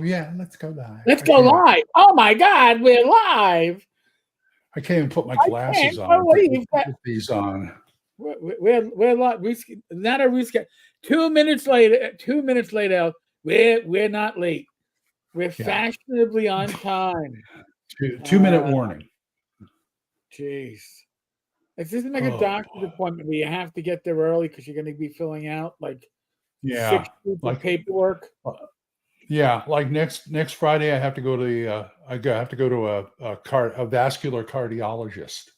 yeah, let's go live. Let's go live. Oh my God, we're live. I can't even put my I glasses can't on believe that. with these on. We're live. Not a reschedule. 2 minutes later. 2 minutes later. We're not late. We're fashionably on time. Two-minute warning. Jeez. This isn't like a doctor's appointment where you have to get there early because you're going to be filling out like 6 sheets of paperwork. Like next Friday, I have to go to a vascular cardiologist.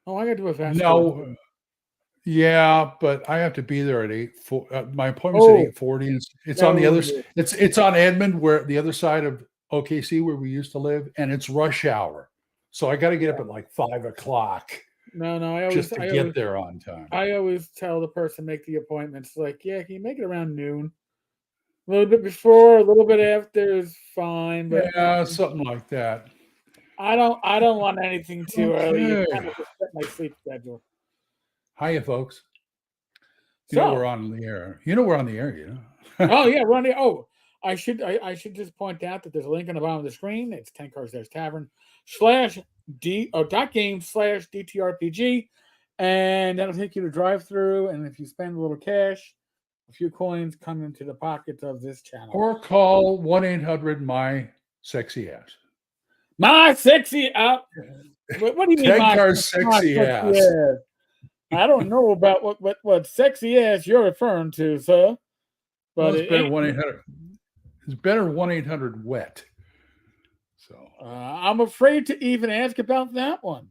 Oh, I got to do a vascular. No, yeah, but I have to be there at 8:40. My appointment's at 8:40, and it's on the other. It's on Edmond, where the other side of OKC, where we used to live, and it's rush hour. So I got to get up at like 5:00. No, I get there on time. I always tell the person make the appointments like, yeah, can you make it around noon? A little bit before, a little bit after is fine, but something like that. I don't want anything too early. It kind of upset my sleep schedule. Hiya, folks. We're on the air. We're on the air, Oh yeah, we're on the air. Oh, I should just point out that there's a link on the bottom of the screen. It's Tenkar's Tavern/d.game/DTRPG, and that'll take you to drive through. And if you spend a little cash, a few coins come into the pockets of this channel. Or call 1-800-MY-SEXY-ASS. My sexy ass. What do you mean, Tenkar's sexy ass? I don't know about what sexy ass you're referring to, sir. But it's better 1-800. It's better 1-800-WET. So I'm afraid to even ask about that one.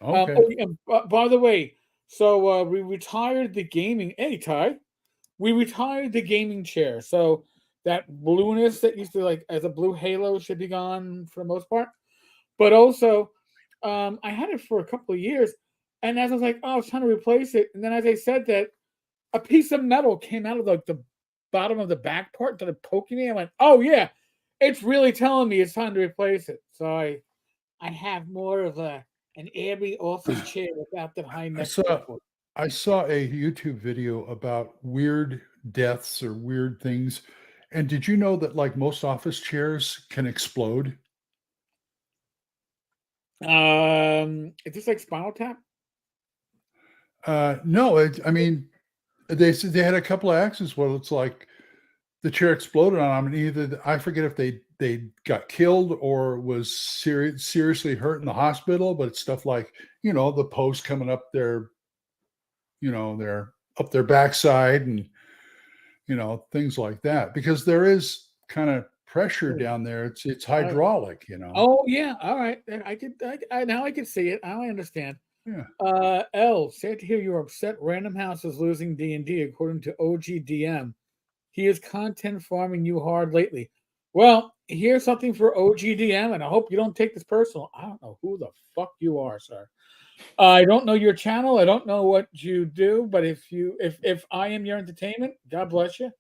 Okay. By the way, so we retired the gaming. Hey, Ty, we retired the gaming chair. So that blueness that used to like as a blue halo should be gone for the most part. But also, I had it for a couple of years, and as I was like, oh, I was trying to replace it, and then as I said that, a piece of metal came out of like the bottom of the back part that it poking me. I went, oh yeah, it's really telling me it's time to replace it. So I have more of an airy office chair without the high neck. I saw a YouTube video about weird deaths or weird things. And did you know that like most office chairs can explode? Is this like Spinal Tap? No, I mean, they said they had a couple of accidents where it's like the chair exploded on them, and either I forget if they got killed or was seriously hurt in the hospital. But it's stuff like the post coming up their, they're up their backside, and things like that, because there is kind of pressure down there. It's hydraulic, Oh yeah, all right. I now I can see it. I understand. Yeah. L, sad to hear you're upset. Random House is losing D&D according to OGDM. He is content farming you hard lately. Well, here's something for OGDM, and I hope you don't take this personal. I don't know who the fuck you are, sir. I don't know your channel. I don't know what you do, but if I am your entertainment, God bless you.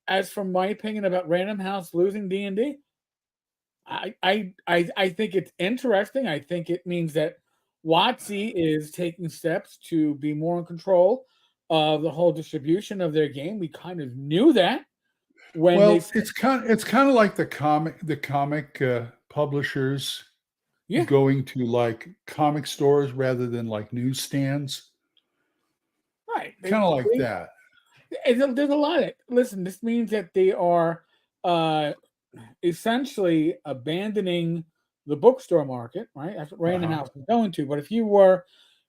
As for my opinion about Random House losing D&D, I think it's interesting. I think it means that WotC is taking steps to be more in control of the whole distribution of their game. We kind of knew that it's kind of like the comic publishers going to like comic stores rather than like newsstands. Right, kind of like that. There's a lot of listen. This means that they are essentially abandoning the bookstore market, right? That's what Random House is going to. But if you were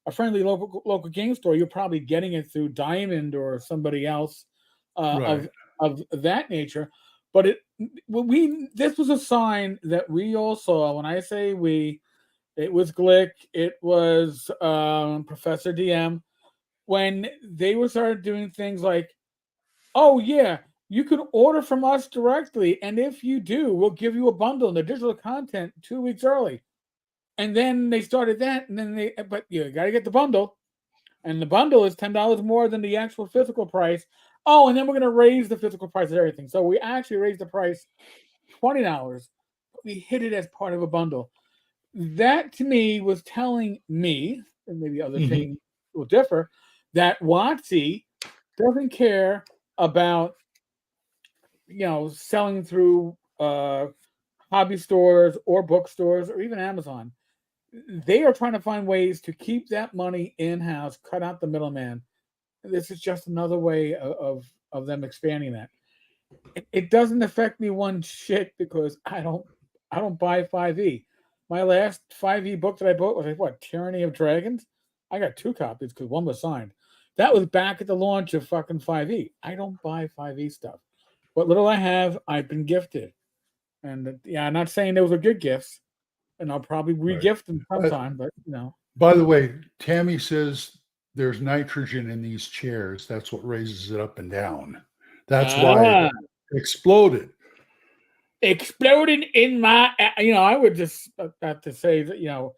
a friendly local game store, you're probably getting it through Diamond or somebody else of that nature. But this was a sign that we all saw. When I say we, it was Glick, it was Professor DM, when they were started doing things like, oh yeah, you can order from us directly, and if you do, we'll give you a bundle and the digital content 2 weeks early. And then they started that, and then but you got to get the bundle, and the bundle is $10 more than the actual physical price. Oh, and then we're going to raise the physical price of everything. So we actually raised the price $20. But we hit it as part of a bundle. That to me was telling me, and maybe other things will differ, that WotC doesn't care about selling through hobby stores or bookstores or even Amazon. They are trying to find ways to keep that money in-house, cut out the middleman. This is just another way of them expanding that. It doesn't affect me one shit because I don't buy 5e. My last 5e book that I bought was what, Tyranny of Dragons? I got 2 copies because one was signed. That was back at the launch of fucking 5e. I don't buy 5e stuff. What little I have, I've been gifted. And I'm not saying those are good gifts, and I'll probably re-gift them sometime, but By the way, Tammy says there's nitrogen in these chairs. That's what raises it up and down. That's why it exploded. Exploding in my, I would just have to say that, a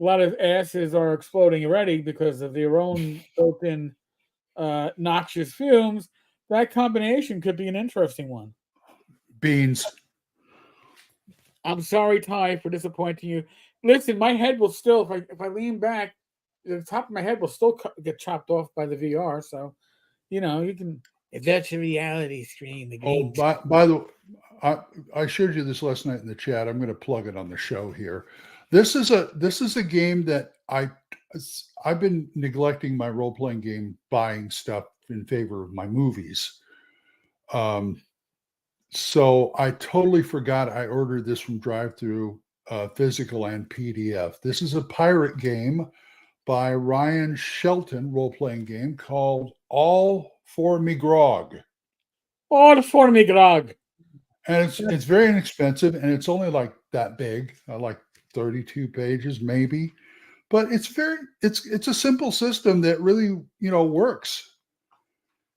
lot of asses are exploding already because of their own built-in noxious fumes. That combination could be an interesting one. Beans. I'm sorry, Ty, for disappointing you. Listen, my head will still, if I lean back, the top of my head will still get chopped off by the VR. So, you can. If that's a reality stream, the green. Oh, by the way, I showed you this last night in the chat. I'm going to plug it on the show here. This is a game that I've been neglecting my role playing game buying stuff in favor of my movies. So I totally forgot I ordered this from DriveThru, physical and PDF. This is a pirate game by Ryan Shelton, role-playing game called All for Me Grog. All for Me Grog. And it's very inexpensive, and it's only like that big, like 32 pages maybe. But it's a simple system that really, works.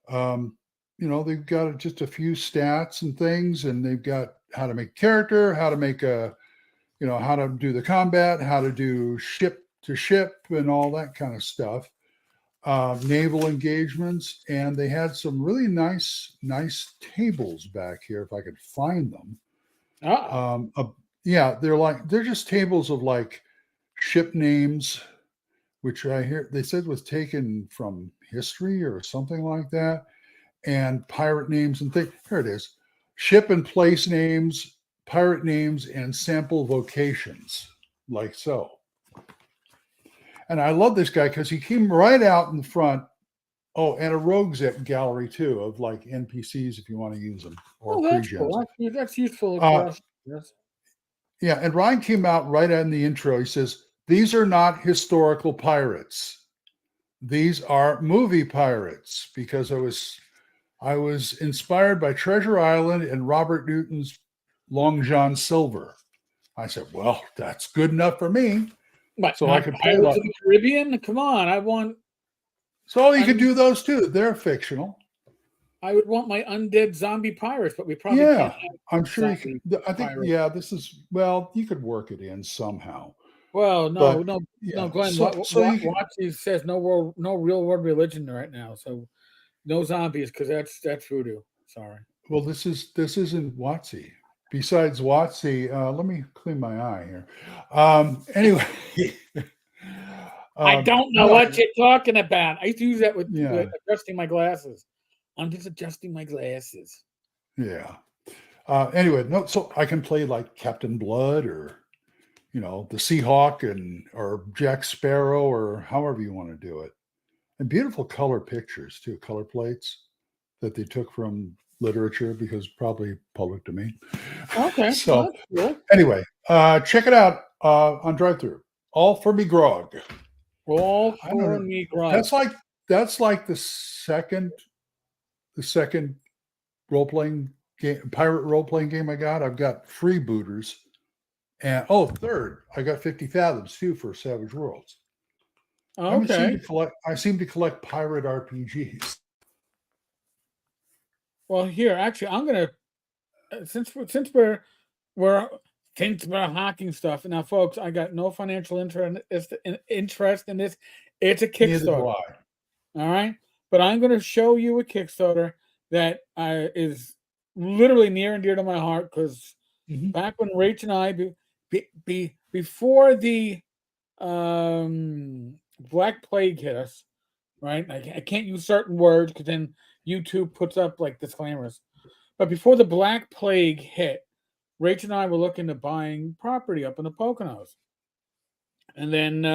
They've got just a few stats and things, and they've got how to make character, how to make how to do the combat, how to do ship to ship and all that kind of stuff. Naval engagements, and they had some really nice tables back here if I could find them. They're just tables of like ship names, which I hear they said was taken from history or something like that, and pirate names and things. Here it is: ship and place names, pirate names, and sample vocations, like so. And I love this guy because he came right out in the front. Oh, and a rogues gallery too of like NPCs if you want to use them, or that's cool. That's useful. Yes. Yeah, and Ryan came out right in the intro. He says, "These are not historical pirates. These are movie pirates," because I was inspired by Treasure Island and Robert Newton's Long John Silver. I said, "Well, that's good enough for me." But so I could play Pirates of the Caribbean. Come on, I want. So you could do those too. They're fictional. I would want my undead zombie pirates, but we probably can't. I'm sure you can. I think this is you could work it in somehow. Well, no, Glenn. Watchy says no real world religion right now, so no zombies because that's voodoo. Sorry. Well, this isn't WotC. Besides WotC, let me clean my eye here. Anyway, I don't know what you're talking about. I used to use that with adjusting my glasses. I'm just adjusting my glasses. Yeah. Anyway, so I can play like Captain Blood or the Seahawk or Jack Sparrow or however you want to do it. And beautiful color pictures too, color plates that they took from literature because probably public domain. Okay. So anyway, check it out on DriveThru. All for Me Grog. All for Me Grog. That's like the second role-playing game, pirate role-playing game I got. I've got Freebooters. And third, I got 50 Fathoms too for Savage Worlds. Okay. I seem to collect pirate RPGs. Well, here, actually, I'm gonna since we're hacking stuff now, folks. I got no financial interest in this. It's a Kickstarter. All right, but I'm gonna show you a Kickstarter that is literally near and dear to my heart because back when Rach and I before the Black Plague hit us, right? I can't use certain words because then YouTube puts up like disclaimers. But before the Black Plague hit, Rach and I were looking at buying property up in the Poconos. And then,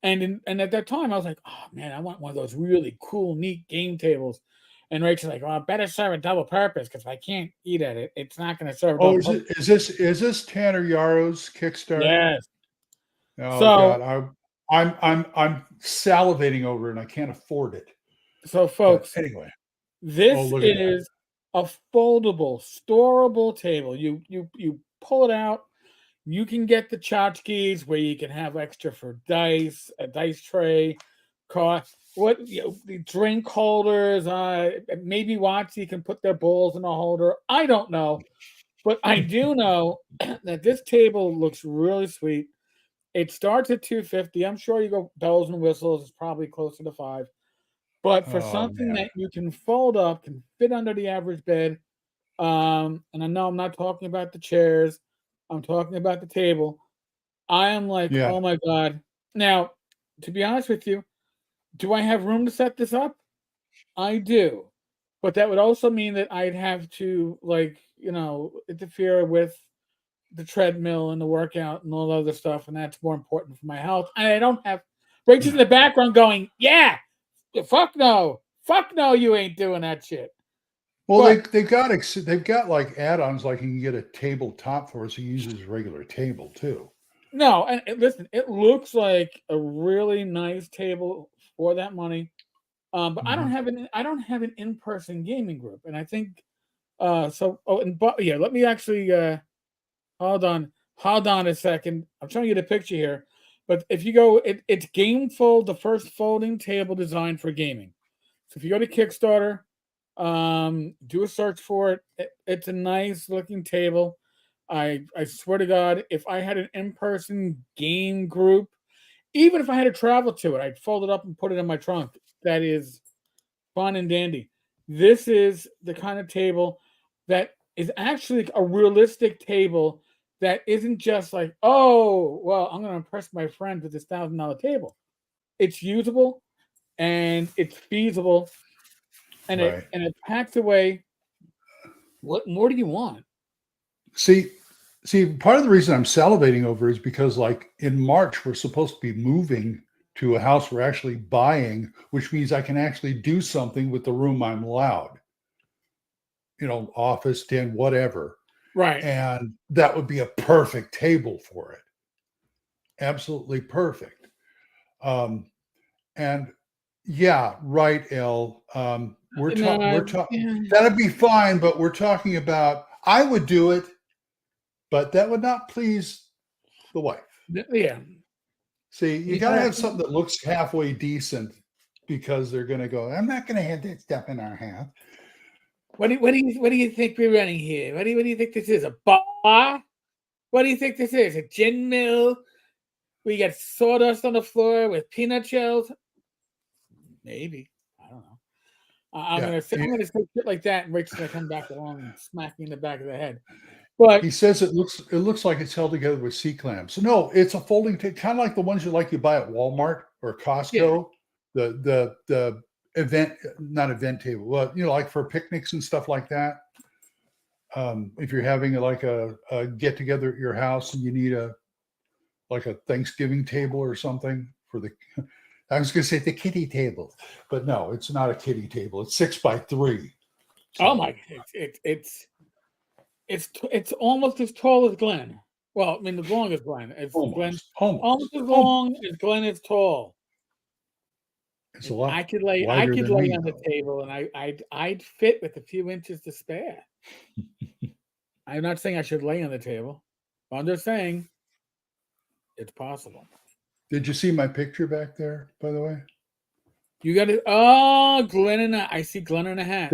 and at that time, I was like, oh man, I want one of those really cool, neat game tables. And Rachel's like, well, I better serve a double purpose because if I can't eat at it, it's not going to serve. Oh, double is this Tanner Yarrow's Kickstarter? Yes. Oh So, God, I'm salivating over it and I can't afford it. So, folks, but anyway, this look at is a foldable, storable table. You pull it out. You can get the tchotchkes where you can have extra for dice, a dice tray, the drink holders. Maybe Watsy can put their bowls in a holder. I don't know, but I do know that this table looks really sweet. It starts at $250. I'm sure you go bells and whistles. It's probably closer to $5. But for something that you can fold up, can fit under the average bed, and I know I'm not talking about the chairs, I'm talking about the table. I am like, oh my God. Now, to be honest with you, do I have room to set this up? I do. But that would also mean that I'd have to, interfere with the treadmill and the workout and all the other stuff, and that's more important for my health. And I don't have Rachel's in the background going, yeah, fuck no, you ain't doing that shit. Well, they've got like add-ons, like you can get a tabletop for it, so you use it as a regular table too. No, and listen, it looks like a really nice table for that money. But I don't have an in-person gaming group, and I think let me actually hold on a second. I'm showing you the picture here. But if you go, it's Gamefold, the first folding table designed for gaming. So if you go to Kickstarter, do a search for it. It's a nice looking table. I swear to God, if I had an in-person game group, even if I had to travel to it, I'd fold it up and put it in my trunk. That is fun and dandy. This is the kind of table that is actually a realistic table that isn't just like, oh, well, I'm going to impress my friends with this $1,000 table. It's usable and it's feasible, and it packs away. What more do you want? See, part of the reason I'm salivating over is because, like, in March, we're supposed to be moving to a house we're actually buying, which means I can actually do something with the room I'm allowed. Office, den, whatever. Right. And that would be a perfect table for it. Absolutely perfect. And yeah, right, Elle. We're talking. That'd be fine, but we're talking about. I would do it, but that would not please the wife. Yeah. See, you got to have something that looks halfway decent, because they're going to go, I'm not going to have that stuff in our house. What do you think we're running here? What do you think this is? A bar? What do you think this is? A gin mill? We got sawdust on the floor with peanut shells? Maybe. I don't know. I'm gonna say shit like that, and Rachel's gonna come back along and smack me in the back of the head. But he says it looks like it's held together with C-clamps. So no, it's a folding table, kind of like the ones you buy at Walmart or Costco. Yeah. The not event table, well, like for picnics and stuff like that. If you're having like a get together at your house and you need a Thanksgiving table or something for the. I was going to say the kitty table, but no, it's not a kitty table. It's 6x3. So. Oh my! It's almost as tall as Glen. Well, I mean, as long as Glen. It's almost as long as Glen is tall. It's a lot. I could lay on the table, and I'd fit with a few inches to spare. I'm not saying I should lay on the table. But I'm just saying it's possible. Did you see my picture back there, by the way? You got it. Oh, Glen I see Glen in a hat.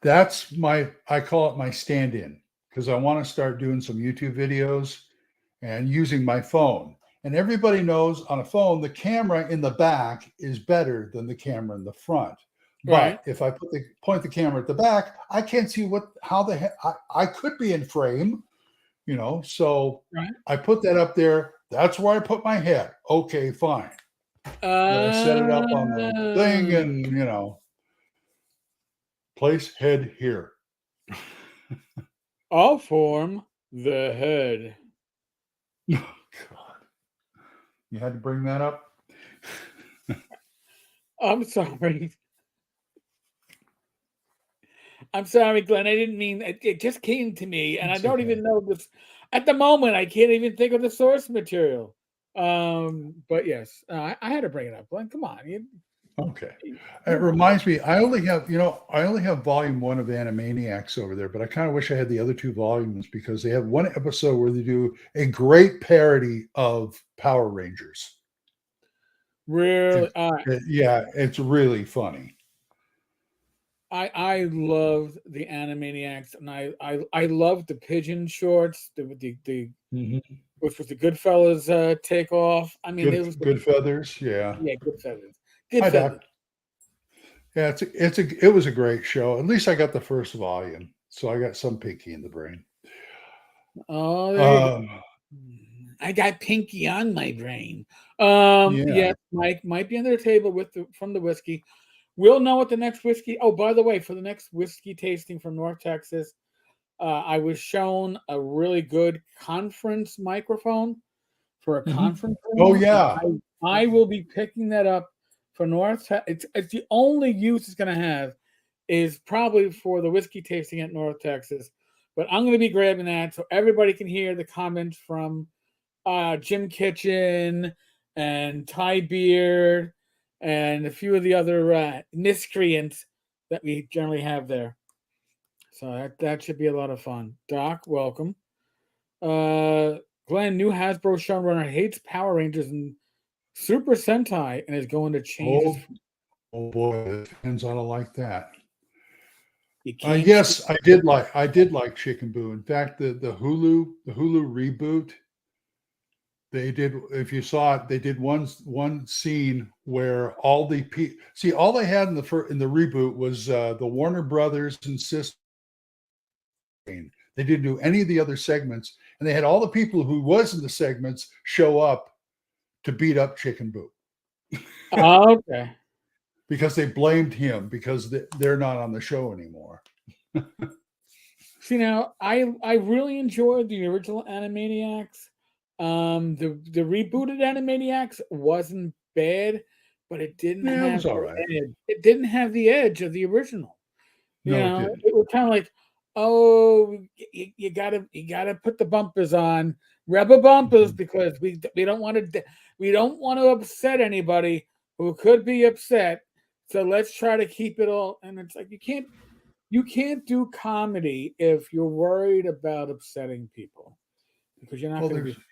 That's I call it my stand-in, because I want to start doing some YouTube videos and using my phone. And everybody knows on a phone, the camera in the back is better than the camera in the front. Right. But if I point the camera at the back, I can't see how the heck I could be in frame, so I put that up there. That's where I put my head. Okay, fine. I set it up on the thing and, place head here. I'll form the head. Oh, God. You had to bring that up? I'm sorry. I'm sorry, Glenn. I didn't mean it. It just came to me, and I It's don't okay. even know this at the moment. I can't even think of the source material. But yes, I had to bring it up, Glenn. Come on, Okay. It you're my reminds me, I only have volume one of Animaniacs over there, but I kind of wish I had the other two volumes because they have one episode where they do a great parody of Power Rangers. really. Yeah, it's really funny. I loved the Animaniacs, and I loved the pigeon shorts, the Mhm. which was the Goodfellas takeoff. I mean, Good it was good feathers. Yeah. yeah, good feathers, good Hi, feathers. Doc. Yeah, it was a great show. At least I got the first volume, so I got some Pinky in the Brain. Oh, there you go. Um, I got Pinky on my brain. yeah. Yes, Mike might be under the table with from the whiskey. We'll know what the next whiskey. Oh, by the way, for the next whiskey tasting from North Texas, I was shown a really good conference microphone for a Mhm. conference Oh room, and yeah. I will be picking that up for North. It's the only use it's going to have is probably for the whiskey tasting at North Texas. But I'm going to be grabbing that so everybody can hear the comments from Jim Kitchen and Ty Beard and a few of the other miscreants that we generally have there. So that should be a lot of fun. Doc, welcome. Uh, Glenn, new Hasbro showrunner hates Power Rangers and Super Sentai and is going to change his. Oh, oh boy, the fans ought to like that. You can't. Yes, I did like Chicken Boo. In fact, the Hulu reboot, they did. If you saw it, they did one scene where all they had in the reboot was the Warner Brothers and sister. They didn't do any of the other segments, and they had all the people who was in the segments show up to beat up Chicken Boo Okay. because they blamed him because they're not on the show anymore. See now, I really enjoyed the original Animaniacs. The rebooted Animaniacs wasn't bad, but it didn't Yeah, it have was all the right. edge. It didn't have the edge of the original. You No, it know, didn't. it was kind of like, oh, you gotta put the bumpers on, rubber bumpers, Mhm. because we don't want to upset anybody who could be upset. So let's try to keep it all. And it's like you can't do comedy if you're worried about upsetting people because you're not Well, going to there's be.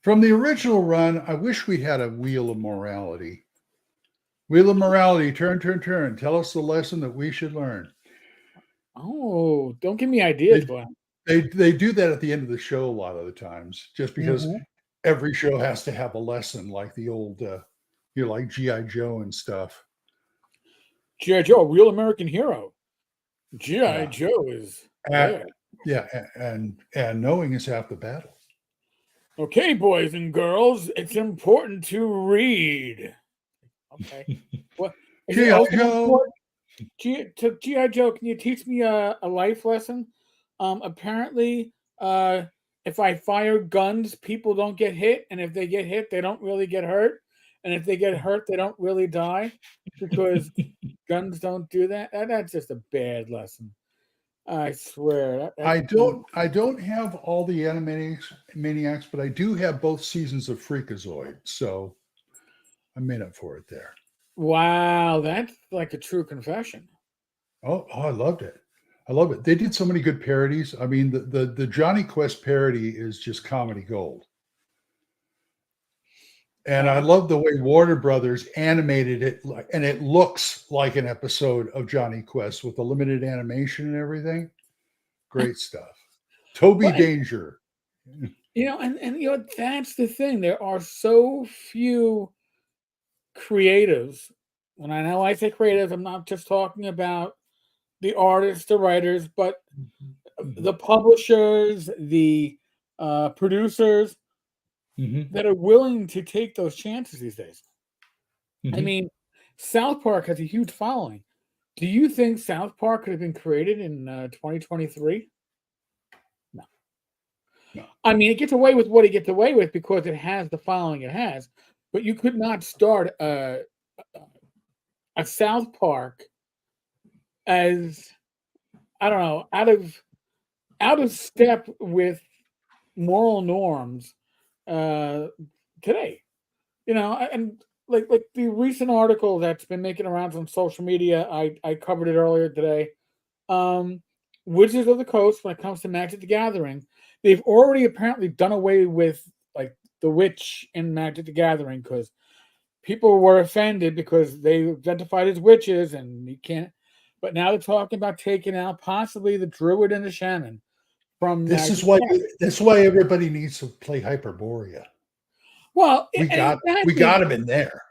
from the original run. I wish we had a wheel of morality. Wheel of morality, turn, turn, turn. Tell us the lesson that we should learn. Oh, don't give me ideas, They Glenn. they do that at the end of the show a lot of the times, just because Mm-hmm. every show has to have a lesson, like the old, like GI Joe and stuff. GI Joe, a real American hero. GI Yeah, Joe is uh, there. yeah, and knowing is half the battle. Okay, boys and girls, it's important to read. Okay. What is it GI also Joe. important? GI Joe, can you teach me a life lesson? Apparently, if I fire guns, people don't get hit, and if they get hit, they don't really get hurt, and if they get hurt, they don't really die, because guns don't do that. That's just a bad lesson. I swear. I don't have all the maniacs, but I do have both seasons of Freakazoid, so I made up for it there. Wow, that's like a true confession. I loved it. I love it. They did so many good parodies. I mean, the Johnny Quest parody is just comedy gold. And I Uh, love the way Warner Brothers animated it, and it looks like an episode of Johnny Quest with the limited animation and everything. Great stuff. Toby well, Danger. and that's the thing. There are so few creatives. When I know I say creatives, I'm not just talking about the artists, the writers, but Mhm. the publishers, the producers Mhm. that are willing to take those chances these days. I Mhm. mean, South Park has a huge following, Do you think South Park could have been created in 2023? No. No. I mean, it gets away with what it gets away with because it has the following it has, but you could not start a South Park as, I don't know, out of step with moral norms today. And like the recent article that's been making arounds on social media, I covered it earlier today. Wizards of the Coast, when it comes to Magic the Gathering, they've already apparently done away with like the witch in Magic the Gathering because people were offended because they identified as witches and you can't. But now they're talking about taking out possibly the druid and the shaman from This Magic is the why Gathering. that's why everybody needs to play Hyperborea. Well, We exactly. got him in there.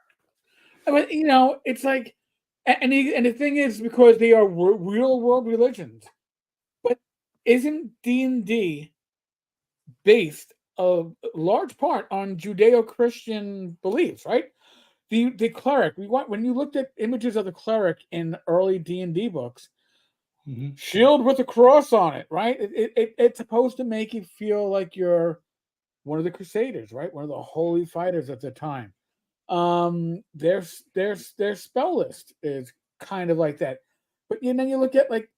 But it's like, and the thing is because they are real world religions. But isn't D&D based a large part on Judeo-Christian beliefs, right? The cleric, when you looked at images of the cleric in early D&D books, shield with a cross on it, right? It's supposed to make you feel like you're one of the crusaders, right? One of the holy fighters at the time. Their spell list is kind of like that. But then you look at like,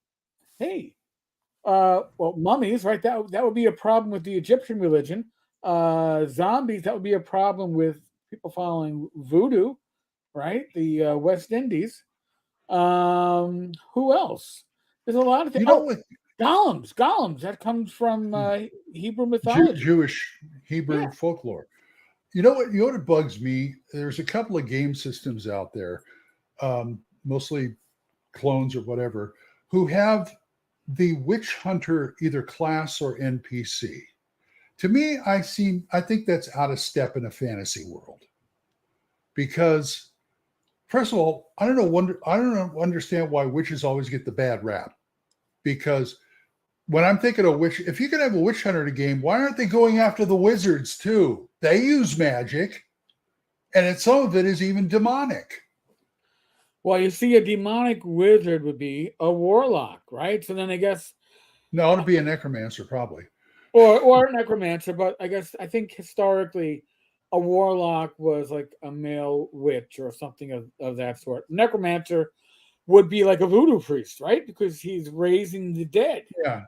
hey, well, mummies, right? That would be a problem with the Egyptian religion. Zombies, that would be a problem with people following voodoo, right? The West Indies. Who else? There's a lot of things. You know Oh, what? golems. That comes from Hebrew mythology. Jewish Yeah. Hebrew folklore. You know what? You know what bugs me? There's a couple of game systems out there, mostly clones or whatever, who have the witch hunter either class or NPC. To me, I think that's out of step in a fantasy world because, first of all, I don't understand why witches always get the bad rap. Because when I'm thinking of witch, if you could have a witch hunter in a game, why aren't they going after the wizards too? They use magic, and some of it is even demonic. Well, you see, a demonic wizard would be a warlock, right? So then I guess, No, it'll be a necromancer probably. or a necromancer, but I think historically, a warlock was like a male witch or something of that sort. Necromancer would be like a voodoo priest, right? Because he's raising the dead. Yeah,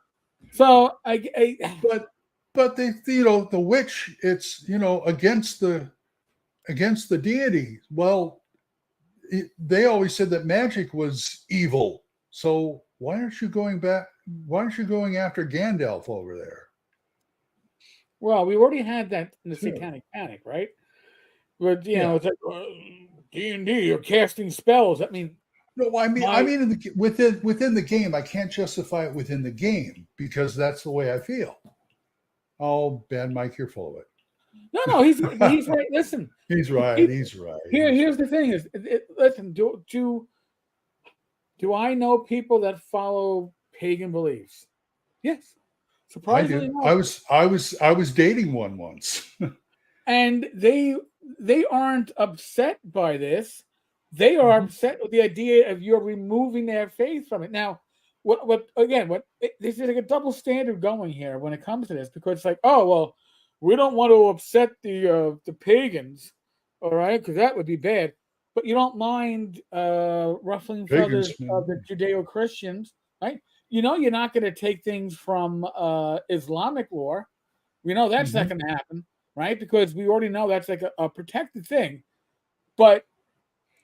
So but they, the witch, it's against the deity. Well, they always said that magic was evil. So why aren't you going back? Why aren't you going after Gandalf over there? well, we already had that in the Sure. Satanic Panic, right? But Yeah. it's like D&D, you're casting spells. I mean, No, I mean, within the game, I can't justify it within the game because that's the way I feel. Oh, bad Mike, you're full of it. no, he's right. Listen, He's right. He's right. Here's the thing: listen. Do I know people that follow pagan beliefs? Yes, I surprisingly do. no. I was dating one once. And they aren't upset by this. They are upset with the idea of you're removing their faith from it. Now, what this is like a double standard going here when it comes to this because it's like, oh well, we don't want to upset the pagans, all right, because that would be bad. But you don't mind ruffling feathers Pagans, of the Judeo-Christians, right? You're not going to take things from Islamic lore. We know that's not going to happen, right? Because we already know that's like a protected thing. But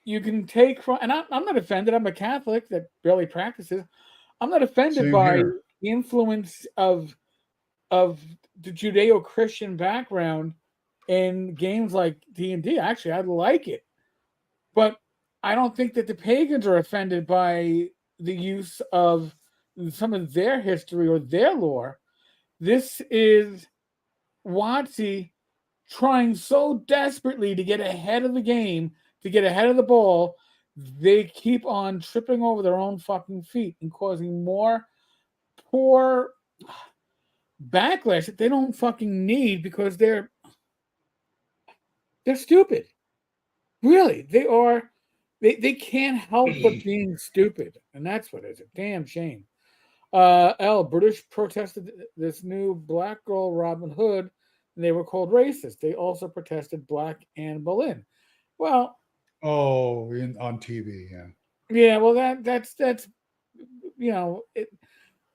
you can take from, and I'm not offended. I'm a Catholic that barely practices. I'm not offended Same by here. the influence of the Judeo-Christian background in games like D&D. Actually, I like it, but I don't think that the pagans are offended by the use of some of their history or their lore. This is WotC trying so desperately to get ahead of the game, to get ahead of the ball, they keep on tripping over their own fucking feet and causing more poor backlash that they don't fucking need because they're stupid. Really, they are. they can't help but being stupid, and that's what is a damn shame. British protested this new black girl Robin Hood, and they were called racist. They also protested black Anne Boleyn. Well, Oh, on TV, yeah. yeah, well that's you know it,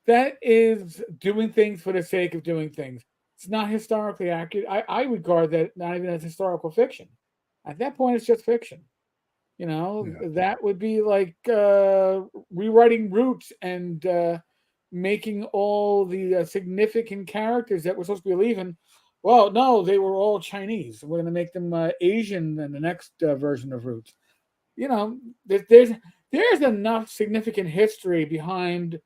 that is doing things for the sake of doing things. It's not historically accurate. I regard that not even as historical fiction. At that point, it's just fiction. Yeah. That would be like rewriting Roots and making all the significant characters that we're supposed to be leaving. Well, no, they were all Chinese. We're going to make them Asian in the next version of Roots. You know, there's enough significant history behind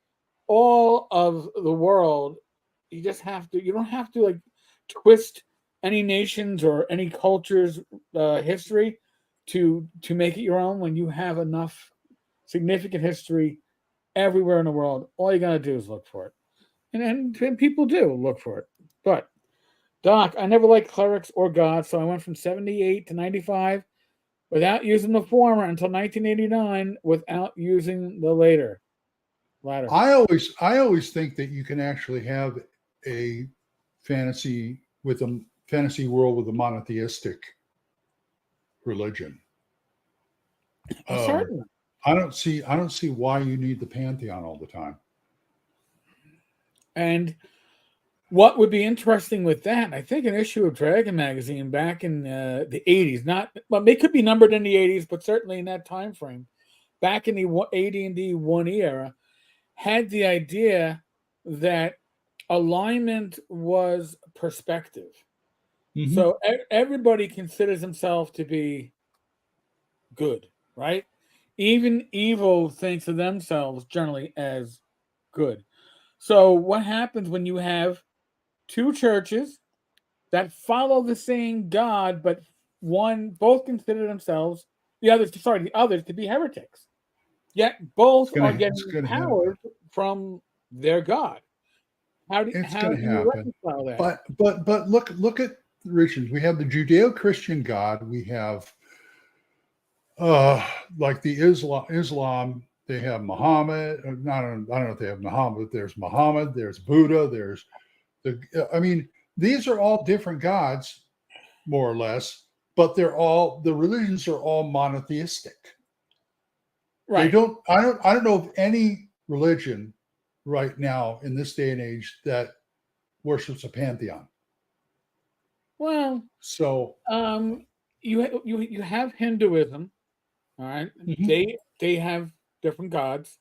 all of the world. You don't have to like twist any nations or any culture's history to make it your own when you have enough significant history everywhere in the world. All you gotta do is look for it, and people do look for it. But Doc, I never liked clerics or gods, so I went from 78 to 95 without using the former until 1989 without using the latter. I always think that you can actually have a fantasy world with a monotheistic religion. Certainly. I don't see why you need the pantheon all the time. And what would be interesting with that, I think an issue of Dragon magazine back in the 80s, it could be numbered in the 80s, but certainly in that time frame, back in the AD&D 1E era, had the idea that alignment was perspective. Mm-hmm. So everybody considers himself to be good, right? Even evil thinks of themselves generally as good. So what happens when you have two churches that follow the same God, but both consider themselves the others to be heretics? Yet both are getting empowered from their God. How do you reconcile that? But look at the religions. We have the Judeo-Christian God. We have like the Islam. They have Muhammad. I don't know if they have Muhammad. But there's Muhammad. There's Buddha. There's these are all different gods, more or less. But the religions are all monotheistic. Right. I don't know of any religion right now in this day and age that worships a pantheon. Well, so you have Hinduism, all right? Mm-hmm. They have different gods,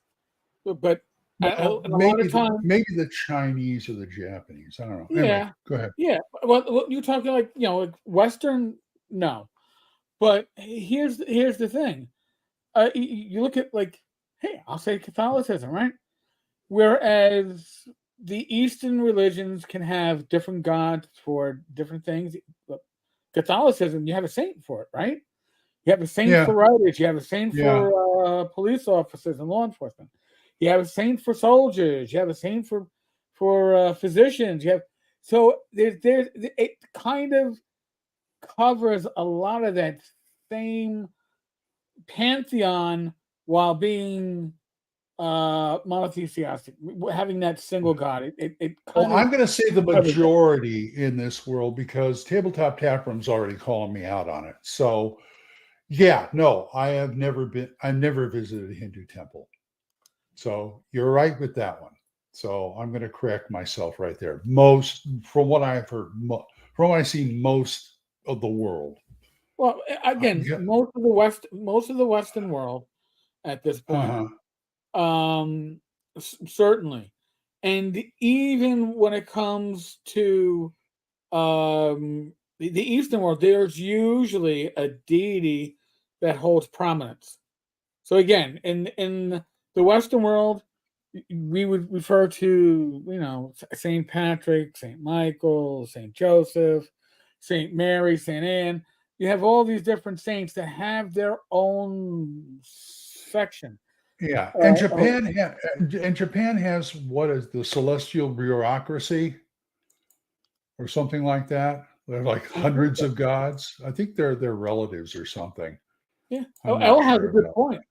but maybe a lot of times, maybe the Chinese or the Japanese. I don't know. Yeah, anyway, go ahead. Yeah, well, you're talking like like Western, no, but here's the thing. You look at like, hey, I'll say Catholicism, right? Whereas the Eastern religions can have different gods for different things. Catholicism, you have a saint for it, right? You have a saint for writers. You have a saint for police officers and law enforcement. You have a saint for soldiers. You have a saint for physicians. So it kind of covers a lot of that same pantheon while being monotheistic, having that single God. I'm going to say the majority in this world because Tabletop Taproom's already calling me out on it. So, yeah, no, I've never visited a Hindu temple. So you're right with that one. So I'm going to correct myself right there. From what I've heard, from what I see, most of the world. Well, again, most of the Western world at this point. Certainly, and even when it comes to the Eastern world, there's usually a deity that holds prominence. So again, in the Western world, we would refer to Saint Patrick, Saint Michael, Saint Joseph, Saint Mary, Saint Anne. You have all these different saints that have their own section. Yeah, and Japan has what is the celestial bureaucracy or something like that. They're like hundreds of gods. I think they're relatives or something. Yeah. I'm not El has sure a good about point.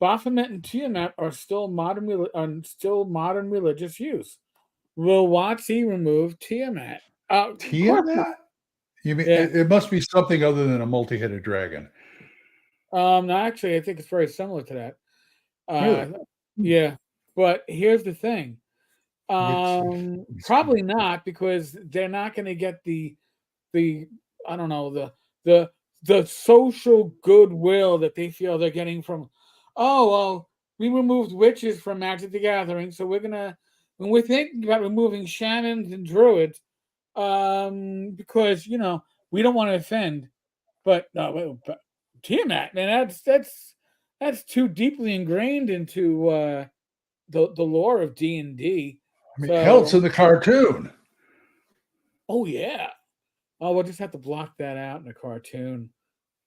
Baphomet and Tiamat are still modern religious use. Will Watsi remove Tiamat? Of course not. Tiamat? You mean Yeah. it must be something other than a multi-headed dragon? No, actually, I think it's very similar to that. Really? Yeah. But here's the thing. Which Probably not, because they're not going to get the I don't know, the social goodwill that they feel they're getting from, oh well, we removed witches from Magic the Gathering, so when we're thinking about removing shamans and druids, because we don't want to offend, but Tiamat, man, that's too deeply ingrained into the lore of D&D. I mean, hell, it's So, in the cartoon. oh yeah. Oh, we'll just have to block that out in a cartoon.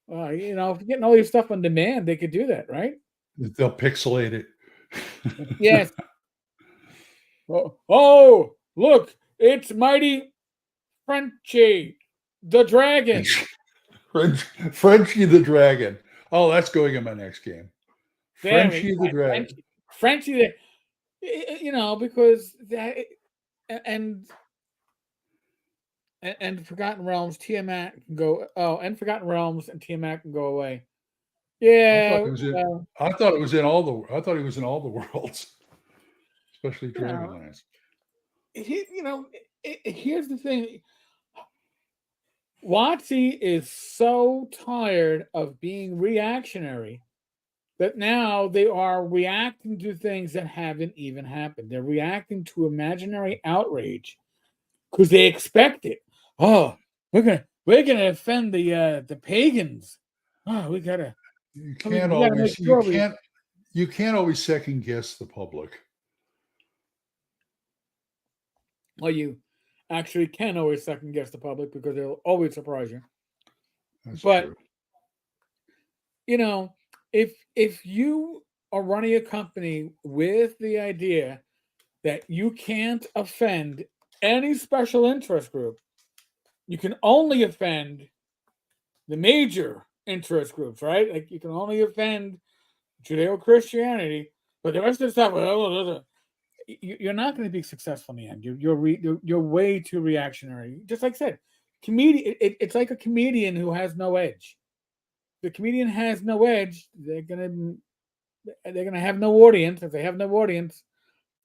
If you're getting all your stuff on demand, they could do that, right? They'll pixelate it. Yes. Oh, look, it's mighty Frenchie, the dragon. Frenchie the dragon. Oh, that's going in my next game. There we Frenchie the go. dragon. Frenchie, because that and Forgotten Realms, Tiamat can go. Oh, and Forgotten Realms and Tiamat can go away. I Yeah. thought it was in. I thought it was in all the. I thought he was in all the worlds, especially Dragonlance. Here's the thing. Watsy is so tired of being reactionary that now they are reacting to things that haven't even happened. They're reacting to imaginary outrage because they expect it. Oh, we're gonna offend the pagans. Oh, we gotta. You We can't gotta make always. sure You can't always second guess the public. Well, you actually can always second guess the public because they'll always surprise you. That's But true. if you are running a company with the idea that you can't offend any special interest group, you can only offend the major interest groups, right? Like you can only offend Judeo-Christianity, but the rest of the stuff, you're not going to be successful in the end. You're way too reactionary. Just like I said, it's like a comedian who has no edge. The comedian has no edge. They're gonna have no audience. If they have no audience,